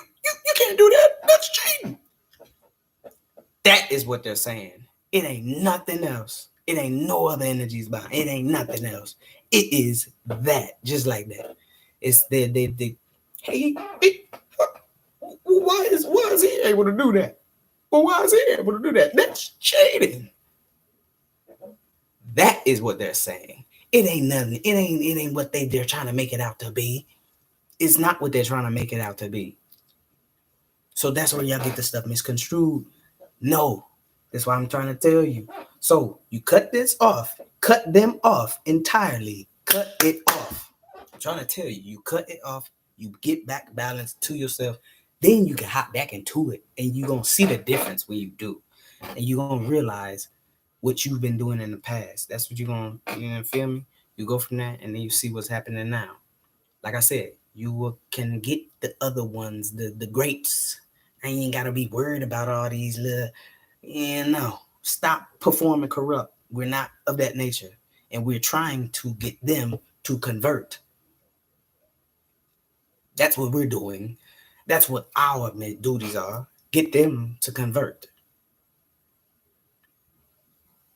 can't do that. That's cheating. That is what they're saying. It ain't nothing else. It ain't no other energies behind. It ain't nothing else. It is that, just like that. It's they hey, why is he able to do that? Well, why is he able to do that? That's cheating. That is what they're saying. It ain't nothing. It ain't what they're trying to make it out to be. It's not what they're trying to make it out to be. So that's where y'all get the stuff misconstrued. No, that's why I'm trying to tell you. So you cut this off, cut them off entirely, cut it off. I'm trying to tell you, you cut it off, you get back balance to yourself, then you can hop back into it, and you're gonna see the difference when you do, and you're gonna realize what you've been doing in the past. That's what you're gonna, feel me? You go from that, and then you see what's happening now. Like I said, you can get the other ones, the greats. I ain't gotta be worried about all these little, no. Stop performing corrupt. We're not of that nature. And we're trying to get them to convert. That's what we're doing. That's what our duties are. Get them to convert.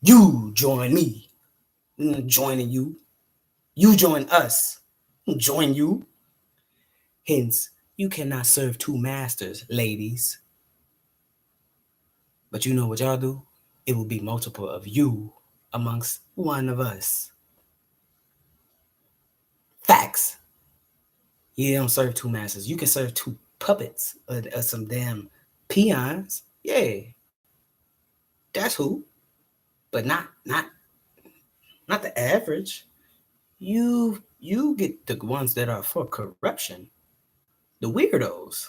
You join me. Joining you. You join us. Join you. Hence, you cannot serve two masters, ladies. But you know what y'all do? It will be multiple of you amongst one of us. Facts. You don't serve two masters. You can serve two puppets or some damn peons. Yeah, that's who. But not the average. You get the ones that are for corruption. The weirdos.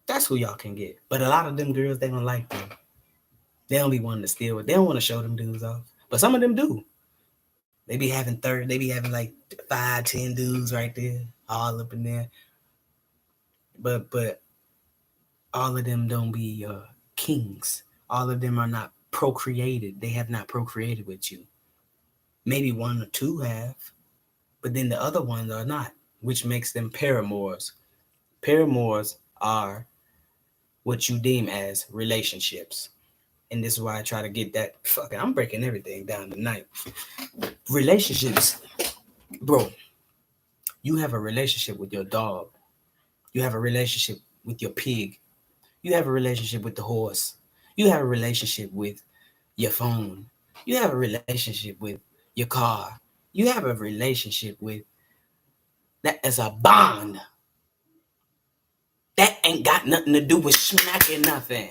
That's who y'all can get. But a lot of them girls, they don't like them. They don't be wanting to steal it. They don't want to show them dudes off. But some of them do. They be having like 5, 10 dudes right there, all up in there. But all of them don't be kings. All of them are not procreated. They have not procreated with you. Maybe one or two have, but then the other ones are not, which makes them paramours. Paramours are what you deem as relationships. And this is why I try to get that. Fucking, I'm breaking everything down tonight. Relationships, bro. You have a relationship with your dog. You have a relationship with your pig. You have a relationship with the horse. You have a relationship with your phone. You have a relationship with your car. You have a relationship with that as a bond. That ain't got nothing to do with smacking nothing.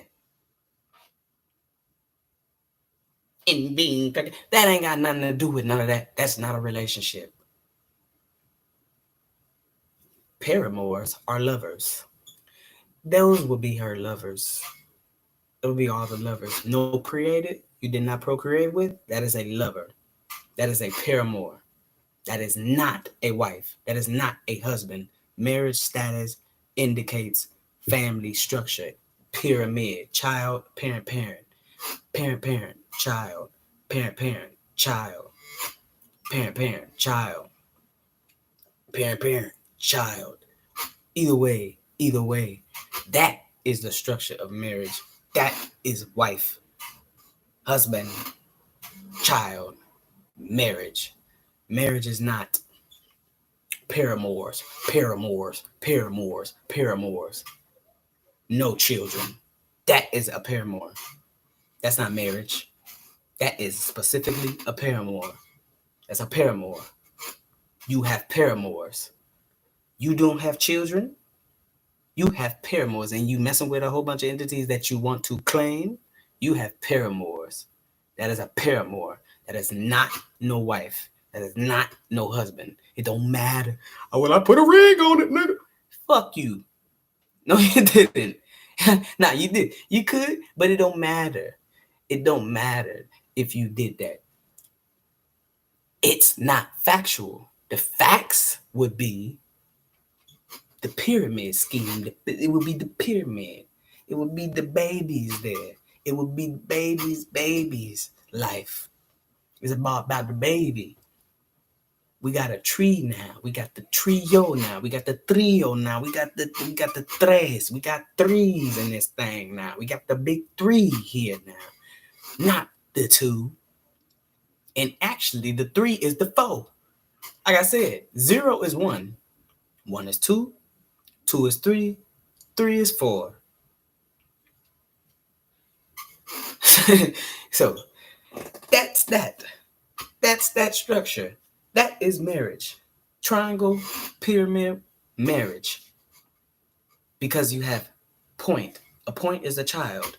And being that ain't got nothing to do with none of that. That's not a relationship. Paramours are lovers. Those will be her lovers. Those will be all the lovers. No created, you did not procreate with, that is a lover. That is a paramour. That is not a wife. That is not a husband. Marriage status indicates family structure. Pyramid. Child, parent, parent. Parent, parent, child. Parent, parent, child. Parent, parent, child. Parent, parent, child. Either way. That is the structure of marriage. That is wife, husband, child, marriage. Marriage is not paramours. No children. That is a paramour. That's not marriage. That is specifically a paramour. That's a paramour. You have paramours. You don't have children. You have paramours, and you messing with a whole bunch of entities that you want to claim. You have paramours. That is a paramour. That is not no wife. That is not no husband. It don't matter. Oh, well, I put a ring on it, nigga. Fuck you. No, you didn't. Nah, you did. You could, but it don't matter. It don't matter if you did that. It's not factual. The facts would be the pyramid scheme. It would be the pyramid. It would be the babies there. It would be babies' life. It's about the baby. We got a tree now. We got the trio now. We got the trio now. We got the tres. We got threes in this thing now. We got the big three here now. Not the two. And actually the three is the four. Like I said, 0 is 1. 1 is 2. 2 is 3. 3 is 4. So that's that. That's that structure. That is marriage. Triangle, pyramid, marriage. Because you have point. A point is a child.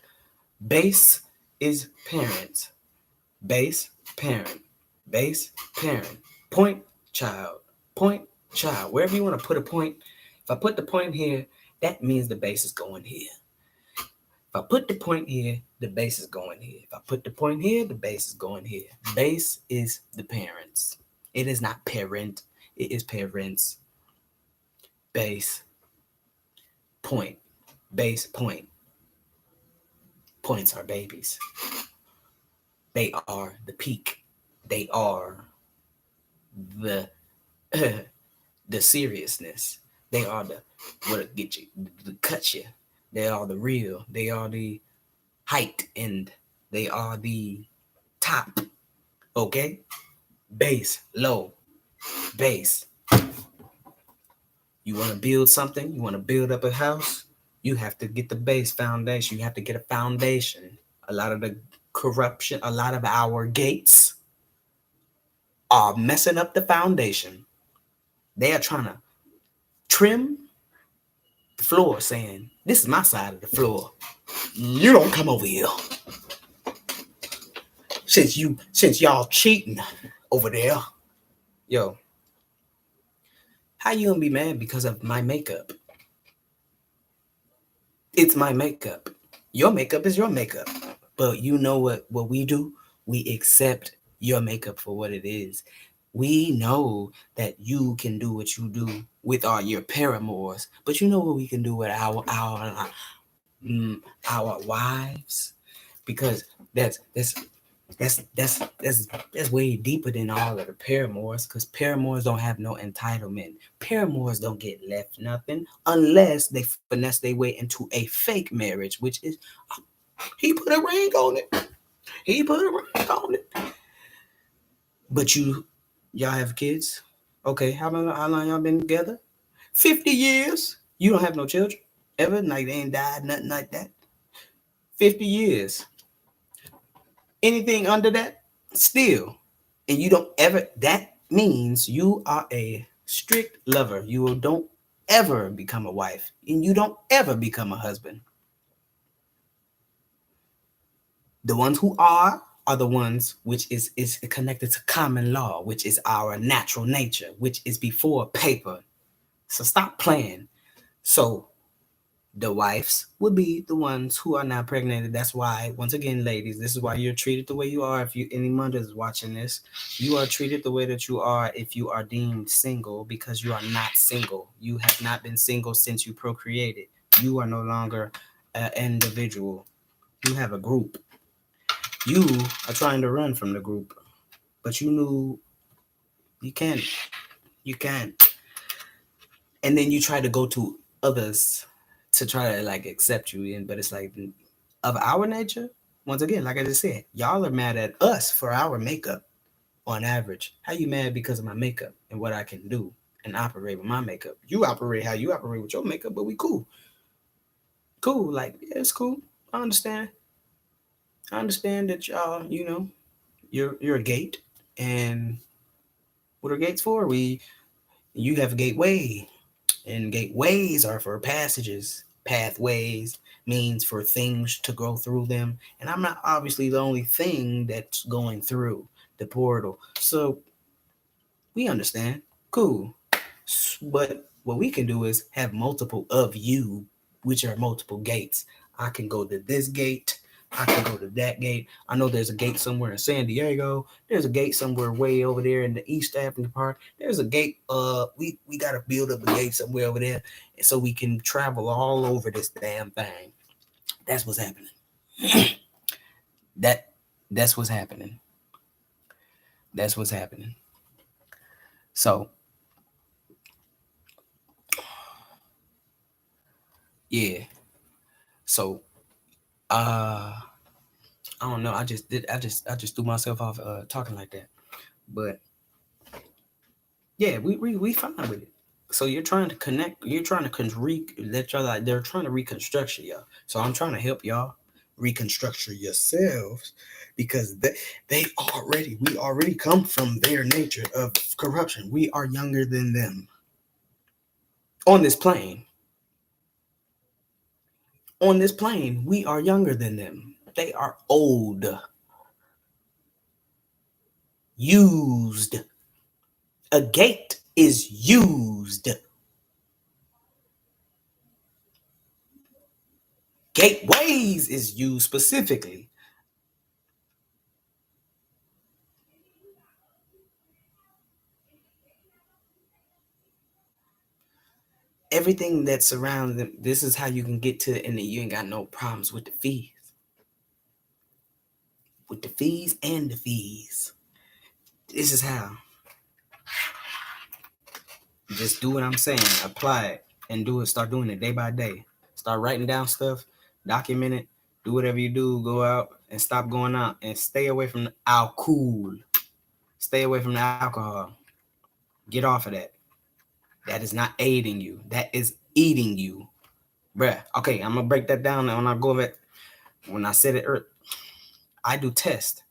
Base is parent. Base, parent. Base, parent. Point, child. Point, child. Wherever you want to put a point. If I put the point here, that means the base is going here. If I put the point here, the base is going here. If I put the point here, the base is going here. Base is the parents. It is not parent. It is parents. Base. Point. Base, point. Points are babies. They are the peak. They are the the seriousness. They are the what get you, the cut you. They are the real. They are the height and they are the top. Okay? Base, low. Base. You want to build something? You want to build up a house? You have to get the base foundation. You have to get a foundation. A lot of the corruption, a lot of our gates are messing up the foundation. They are trying to trim the floor, saying, "This is my side of the floor. You don't come over here. Since y'all cheating over there." Yo, how you gonna be mad because of my makeup? It's my makeup. Your makeup is your makeup. But you know what we do? We accept your makeup for what it is. We know that you can do what you do with all your paramours, but you know what we can do with our wives, because that's way deeper than all of the paramours, because paramours don't have no entitlement. Paramours don't get left nothing unless they finesse their way into a fake marriage, which is he put a ring on it. He put a ring on it. But y'all have kids? Okay, how long y'all been together? 50 years. You don't have no children ever? Like they ain't died, nothing like that. 50 years. Anything under that, still. And you don't ever, that means you are a strict lover. You don't ever become a wife. And you don't ever become a husband. The ones who are the ones which is connected to common law, which is our natural nature, which is before paper. So stop playing. So the wives would be the ones who are now pregnant. That's why, once again, ladies, this is why you're treated the way you are. If you any mothers watching this, you are treated the way that you are if you are deemed single, because you are not single. You have not been single since you procreated. You are no longer an individual. You have a group. You are trying to run from the group, but you knew you can't. You can't. And then you try to go to others to try to like accept you in, but it's like of our nature. Once again, like I just said, y'all are mad at us for our makeup on average. How you mad because of my makeup and what I can do and operate with my makeup? You operate how you operate with your makeup, but we cool. Cool, like yeah, it's cool. I understand. I understand that y'all, you're a gate, and what are gates for? You have a gateway. And gateways are for passages. Pathways means for things to go through them. And I'm not obviously the only thing that's going through the portal. So we understand. Cool. But what we can do is have multiple of you, which are multiple gates. I can go to this gate. I can go to that gate. I know there's a gate somewhere in San Diego. There's a gate somewhere way over there in the East African part. There's a gate. We gotta build up a gate somewhere over there, so we can travel all over this damn thing. That's what's happening. that that's what's happening. That's what's happening. So yeah. So uh I don't know. I just threw myself off talking like that. But yeah, we fine with it. So you're trying to connect. You're trying to let y'all like they're trying to reconstruct y'all. So I'm trying to help y'all reconstruct yourselves because we already come from their nature of corruption. We are younger than them on this plane. On this plane, we are younger than them. They are old, used. A gate is used. Gateways is used specifically. Everything that surrounds them. This is how you can get to it, and then you ain't got no problems with the fees. With the fees and the fees. This is how. Just do what I'm saying. Apply it and do it. Start doing it day by day. Start writing down stuff. Document it. Do whatever you do. Go out and stop going out and stay away from the alcohol. Stay away from the alcohol. Get off of that. That is not aiding you. That is eating you. Bruh. Okay, I'm gonna break that down when I go over it. When I said it earlier, I do test.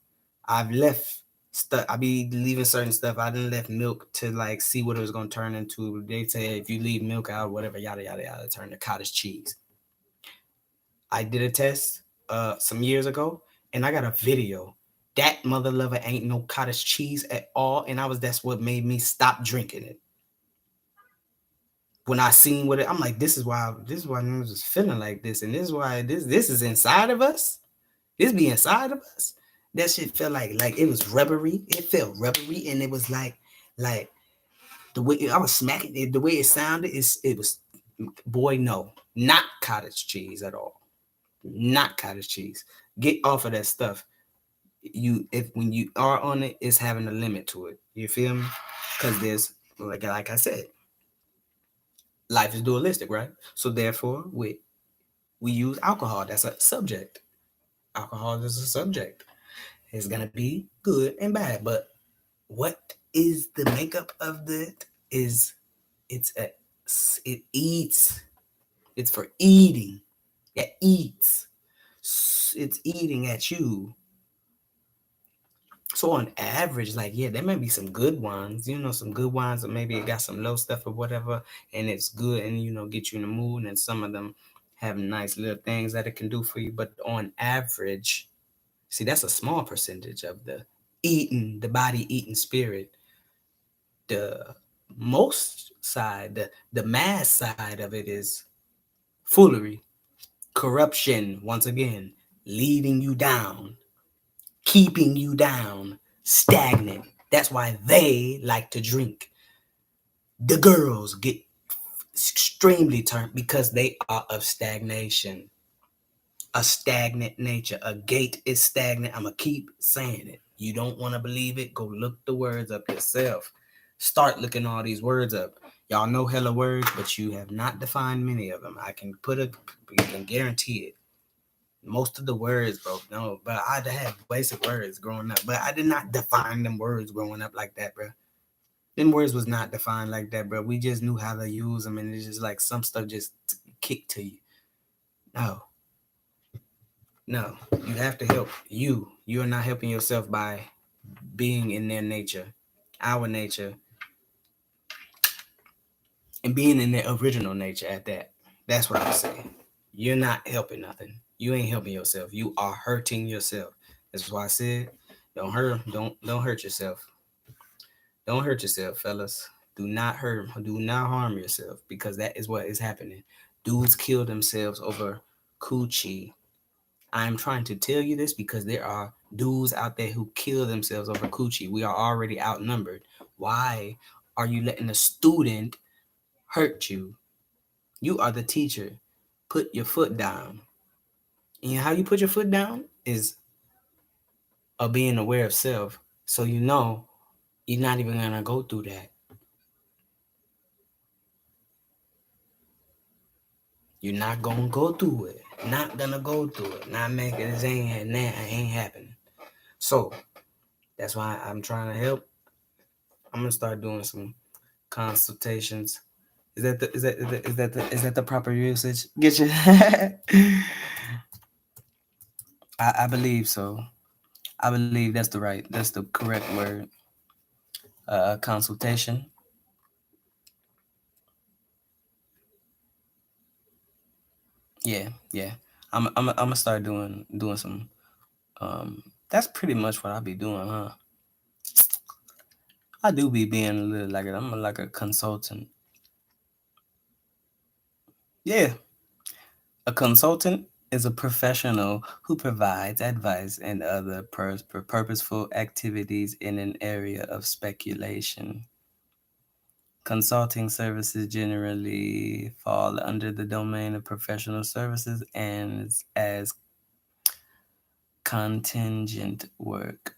I've left stuff. I be leaving certain stuff. I didn't left milk to like see what it was gonna turn into. They say if you leave milk out, whatever, yada yada yada, turn to cottage cheese. I did a test some years ago, and I got a video. That mother lover ain't no cottage cheese at all, and that's what made me stop drinking it. When I seen what it, I'm like, this is why niggas is feeling like this, and this is why this is inside of us. This be inside of us. That shit felt like it was rubbery. It felt rubbery, and it was like the way I was smacking it, the way it sounded. It was boy no, not cottage cheese at all. Not cottage cheese. Get off of that stuff. If when you are on it, it's having a limit to it. You feel me? Because there's like I said, life is dualistic, right? So therefore, we use alcohol. That's a subject. Alcohol is a subject. It's gonna be good and bad, but what is the makeup of it? Is it's a it eats. It's for eating. It eats. It's eating at you. So on average, like yeah, there may be some good ones, some good wines, or maybe it got some low stuff or whatever, and it's good and get you in the mood. And some of them have nice little things that it can do for you. But on average, see, that's a small percentage of the body eating spirit. The most side, the mass side of it is foolery, corruption, once again, leading you down, keeping you down, stagnant. That's why they like to drink. The girls get extremely turned because they are of stagnation. A stagnant nature. A gate is stagnant. I'm going to keep saying it. You don't want to believe it? Go look the words up yourself. Start looking all these words up. Y'all know hella words, but you have not defined many of them. You can guarantee it. Most of the words, bro. No, but I had basic words growing up, but I did not define them words growing up like that, bro. Them words was not defined like that, bro. We just knew how to use them, and it's just like some stuff just kicked to you. No, no, you have to help you. You are not helping yourself by being in their nature, our nature, and being in their original nature at that. That's what I would say. You're not helping nothing. You ain't helping yourself. You are hurting yourself. That's why I said, don't hurt yourself. Don't hurt yourself, fellas. Do not harm yourself because that is what is happening. Dudes kill themselves over coochie. I'm trying to tell you this because there are dudes out there who kill themselves over coochie. We are already outnumbered. Why are you letting a student hurt you? You are the teacher. Put your foot down. And how you put your foot down is of being aware of self. So you know you're not even gonna go through that. You're not gonna go through it. Not gonna go through it. Not making this ain't happening. So that's why I'm trying to help. I'm gonna start doing some consultations. Is that the proper usage? Get you. I believe so. I believe that's the correct word. Consultation. Yeah, yeah. I'm gonna start doing some. That's pretty much what I'll be doing, huh? I do be being a little like it. I'm like a consultant. Yeah, a consultant is a professional who provides advice and other purposeful activities in an area of speculation. Consulting services generally fall under the domain of professional services and as contingent work.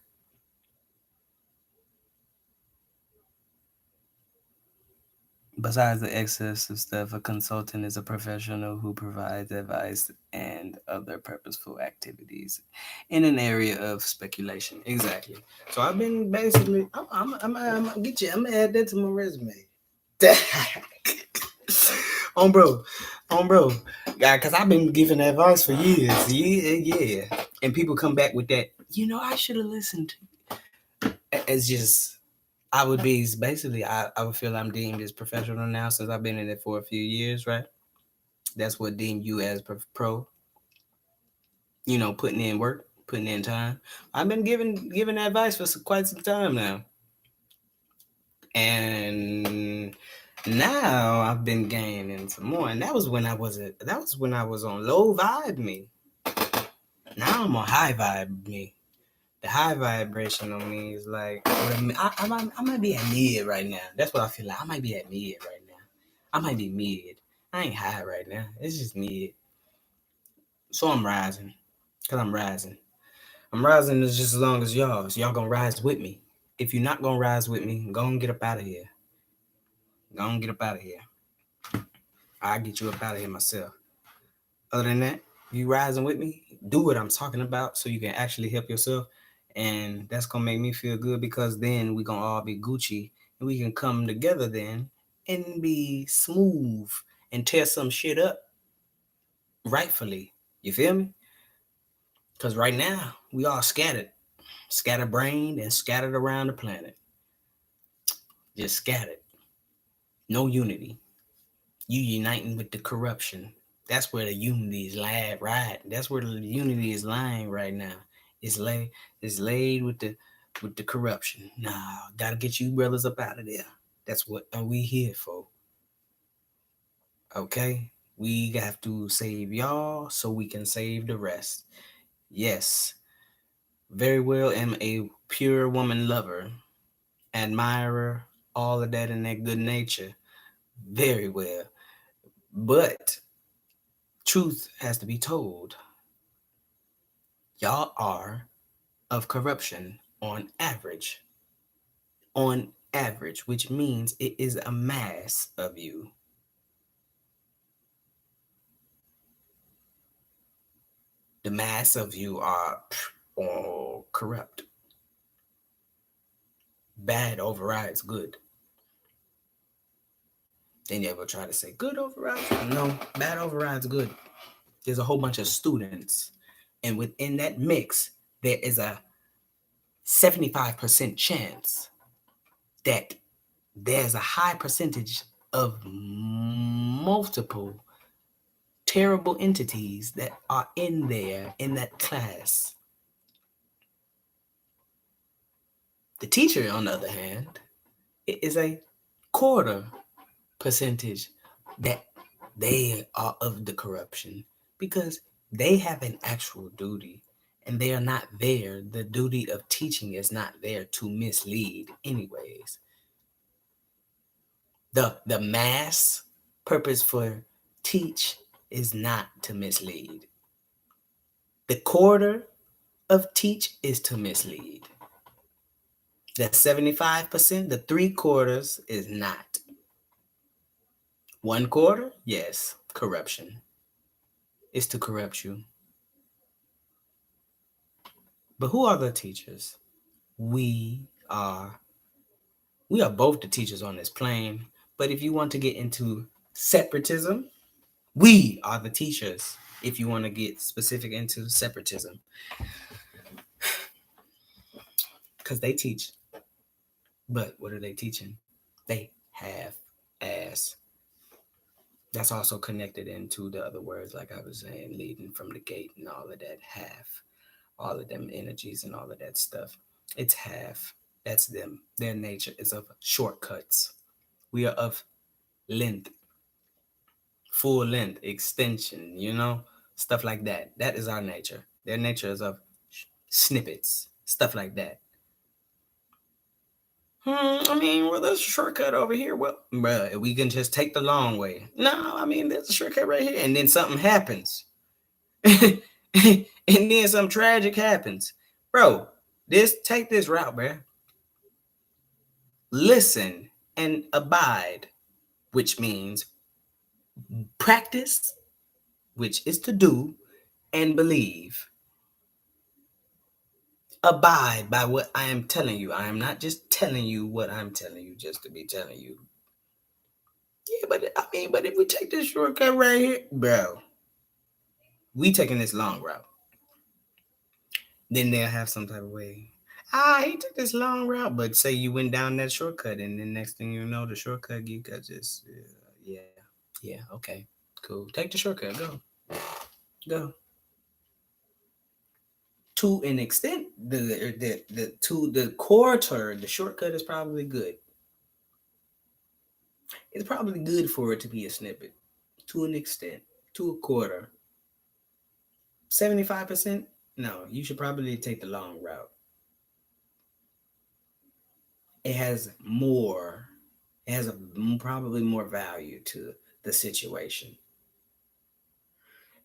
Besides the excessive stuff, a consultant is a professional who provides advice and other purposeful activities in an area of speculation. Exactly. So I've been basically, I'm gonna get you, I'm gonna add that to my resume. on bro, on bro, yeah, because I've been giving advice for years. Yeah. And people come back with that, I should have listened. It's just, I would be basically, I would feel I'm deemed as professional now since I've been in it for a few years, right? That's what deemed you as pro, putting in work, putting in time. I've been giving advice for quite some time now. And now I've been gaining some more. And that was when I was on low vibe me. Now I'm on high vibe me. The high vibration on me is like, I might be at mid right now. That's what I feel like. I might be at mid right now. I might be mid. I ain't high right now. It's just mid. So I'm rising. Because I'm rising. I'm rising as just as long as y'all. So y'all gonna rise with me. If you're not gonna rise with me, go and get up out of here. Go and get up out of here. I'll get you up out of here myself. Other than that, you rising with me, do what I'm talking about so you can actually help yourself. And that's gonna make me feel good because then we gonna all be Gucci and we can come together then and be smooth and tear some shit up rightfully. You feel me? Because right now we all scatterbrained and scattered around the planet. Just scattered. No unity. You uniting with the corruption. That's where the unity is laid, right? That's where the unity is lying right now. It's laid with the corruption. Nah, gotta get you brothers up out of there. That's what are we here for. Okay? We have to save y'all so we can save the rest. Yes. Very well am a pure woman lover, admirer, all of that in that good nature. Very well. But truth has to be told. Y'all are of corruption on average. On average, which means it is a mass of you. The mass of you are all corrupt. Bad overrides good. They never try to say good overrides. No, bad overrides good. There's a whole bunch of students. And within that mix, there is a 75% chance that there's a high percentage of multiple terrible entities that are in there in that class. The teacher, on the other hand, it is a quarter percentage that they are of the corruption because they have an actual duty and they are not there. The duty of teaching is not there to mislead, anyways. The mass purpose for teach is not to mislead. The quarter of teach is to mislead. The 75%, the three quarters is not. One quarter, yes, corruption is to corrupt you. But who are the teachers? We are we are both the teachers on this plane. But if you want to get into separatism, we are the teachers. If you want to get specific into separatism, because they teach. But what are they teaching? They have ass. That's also connected into the other words, like I was saying, leading from the gate and all of that. Half, all of them energies and all of that stuff. It's half. That's them. Their nature is of shortcuts. We are of length, full length, extension, stuff like that. That is our nature. Their nature is of snippets, stuff like that. Well, there's a shortcut over here. Well, bruh, we can just take the long way. No, there's a shortcut right here. And then something happens. And then some tragic happens. Bro, take this route, bruh. Listen and abide, which means practice, which is to do, and believe. Abide by what I am telling you. I am not just telling you what I'm telling you just to be telling you. Yeah, but if we take this shortcut right here, bro, we taking this long route. Then they'll have some type of way. He took this long route, but say you went down that shortcut, and then next thing you know, the shortcut you got just yeah, okay, cool. Take the shortcut, go. To an extent, the quarter, the shortcut is probably good. It's probably good for it to be a snippet, to an extent, to a quarter. 75%, no, you should probably take the long route. It has more, it has probably more value to the situation.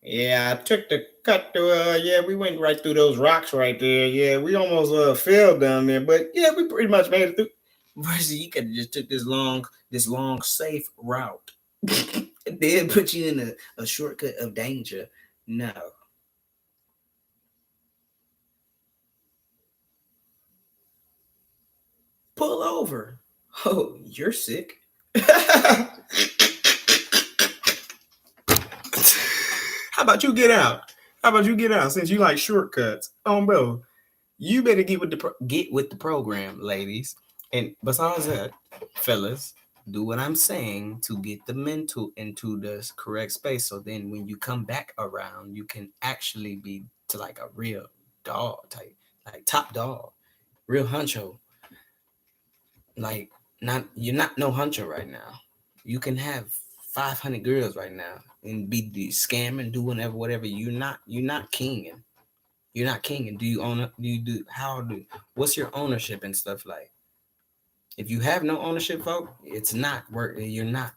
Yeah, I took the cut to we went right through those rocks right there. Yeah, we almost failed down there, but yeah, we pretty much made it through. Versus you could have just took this long safe route. It did put you in a shortcut of danger. No. Pull over. Oh, you're sick. How about you get out? How about you get out since you like shortcuts? Bro, you better get with the program, ladies. And besides that, fellas, do what I'm saying to get the mental into the correct space. So then when you come back around, you can actually be to like a real dog type, like top dog, real huncho. Like you're not no huncho right now. You can have 500 girls right now and be scamming, doing whatever. You're not kinging. You're not kinging. Do you own it? Do you do how do what's your ownership and stuff like? If you have no ownership, folk, it's not work. You're not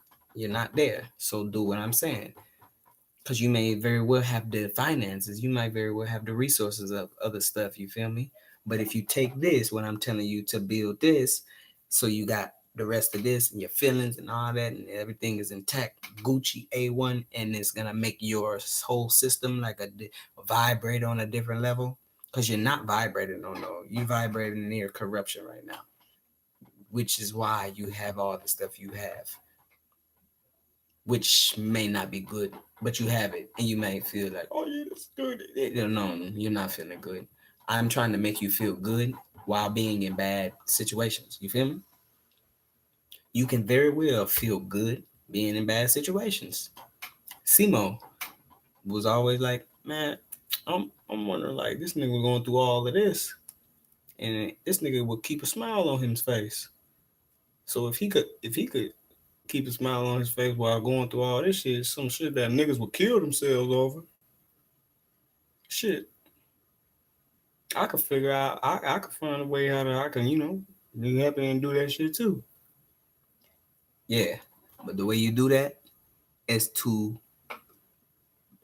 there. So do what I'm saying, because you may very well have the finances. You might very well have the resources of other stuff. You feel me? But if you take this, what I'm telling you to build this, so you got the rest of this and your feelings and all that, and everything is intact, Gucci A1, and it's gonna make your whole system like a vibrate on a different level. Because you're not vibrating on no, you vibrating near corruption right now, which is why you have all the stuff you have, which may not be good, but you have it, and you may feel like, oh yeah, that's good. No, you're not feeling good. I'm trying to make you feel good while being in bad situations. You feel me? You can very well feel good being in bad situations. Simo was always like, man, I'm wondering like this nigga was going through all of this, and this nigga would keep a smile on his face. So if he could keep a smile on his face while going through all this shit, some shit that niggas would kill themselves over. Shit, I could figure out. I could find a way how to I can be happy and do that shit too. Yeah, but the way you do that is to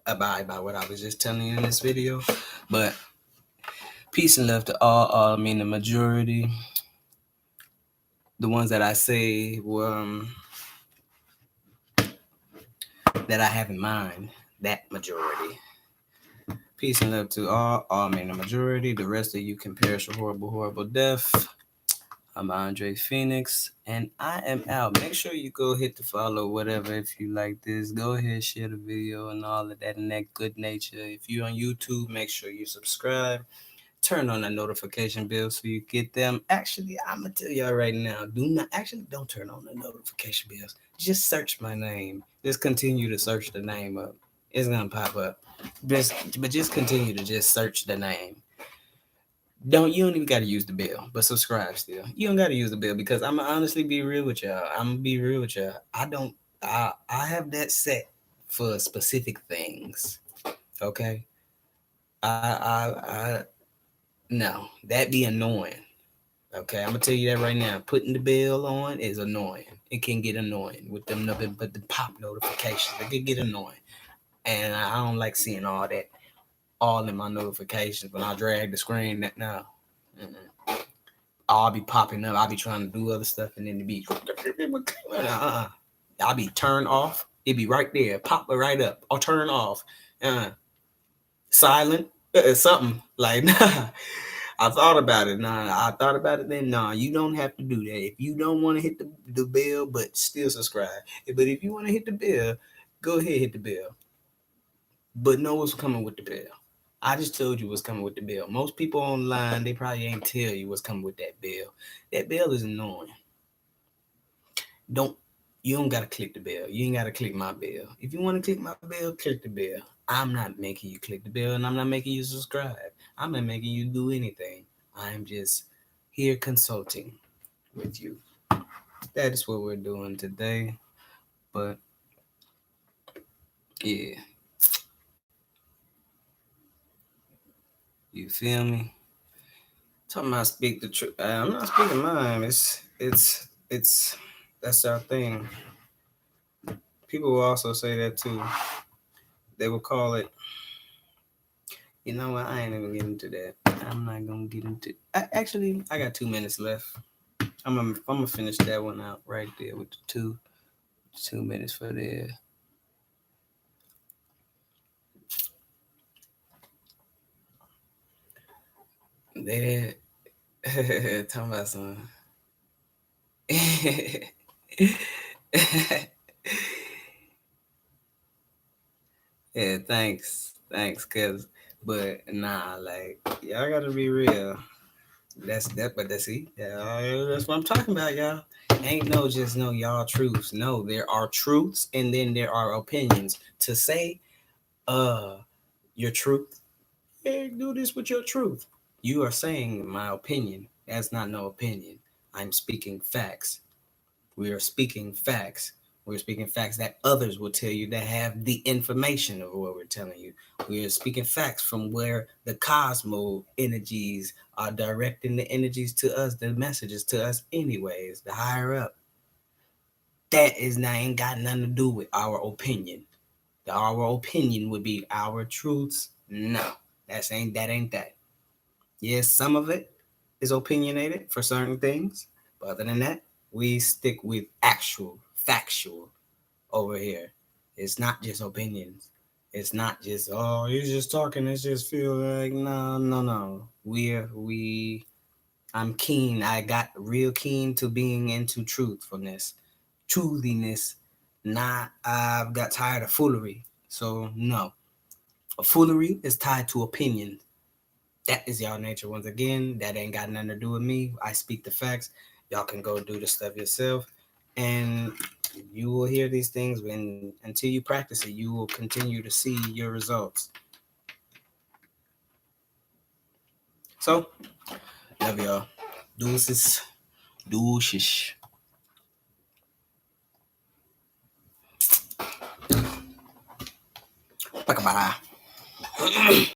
abide by what I was just telling you in this video. But peace and love to all. I mean the majority, the ones that I say were that I have in mind. That majority. Peace and love to all. I mean the majority. The rest of you can perish a horrible, horrible death. I'm Andre Phoenix, and I am out. Make sure you go hit the follow, whatever, if you like this. Go ahead, share the video and all of that and that good nature. If you're on YouTube, make sure you subscribe. Turn on the notification bell so you get them. Actually, I'm going to tell y'all right now, don't turn on the notification bells. Just search my name. Just continue to search the name up. It's going to pop up. But just continue to just search the name. You don't even gotta use the bell, but subscribe still. You don't gotta use the bell because I'm gonna honestly be real with y'all. I'm gonna be real with y'all. I don't I have that set for specific things. Okay. I no, that be annoying. Okay, I'm gonna tell you that right now. Putting the bell on is annoying. It can get annoying with them nothing but the pop notifications. It can get annoying. And I don't like seeing all that all in my notifications when I drag the screen that now. I'll be popping up. I'll be trying to do other stuff, and then it be I'll be turned off. It be right there, pop it right up, or turn off. Uh, Silent, something like nah. I thought about it. Nah, I thought about it. Then nah, you don't have to do that. If you don't want to hit the bell, but still subscribe. But if you want to hit the bell, go ahead hit the bell. But know what's coming with the bell. I just told you what's coming with the bill. Most people online, they probably ain't tell you what's coming with that bill. That bill is annoying. Don't you don't gotta click the bell. You ain't gotta click my bell. If you want to click my bell, click the bell. I'm not making you click the bell, and I'm not making you subscribe. I'm not making you do anything. I'm just here consulting with you. That is what we're doing today. But yeah, you feel me? Talking about speak the truth. I'm not speaking mine. It's that's our thing. People will also say that too. They will call it. You know what? I ain't even get into that. I'm not gonna get into. Actually, I got 2 minutes left. I'm gonna finish that one out right there with the 2 minutes for there. There, talking about some. Yeah, thanks, cause, but nah, like y'all gotta be real. That's that, but that's it. Yeah, that's what I'm talking about, y'all. Ain't no just no y'all truths. No, there are truths, and then there are opinions. To say, uh, your truth, hey, do this with your truth. You are saying my opinion. That's not no opinion. I'm speaking facts. We are speaking facts. We're speaking facts that others will tell you that have the information of what we're telling you. We are speaking facts from where the cosmo energies are directing the energies to us, the messages to us, anyways, the higher up. That is not ain't got nothing to do with our opinion. Our opinion would be our truths. No, that ain't that. Yes, some of it is opinionated for certain things, but other than that, we stick with actual, factual over here. It's not just opinions. It's not just he's just talking. It's just feel like no, no, no. We. I'm keen. I got real keen to being into truthfulness, truthiness. Not. I've got tired of foolery. So no, foolery is tied to opinion. That is y'all nature once again. That ain't got nothing to do with me. I speak the facts. Y'all can go do the stuff yourself. and you will hear these things when until you practice it, you will continue to see your results. So, love y'all. Deuces. Deuces. Bye-bye.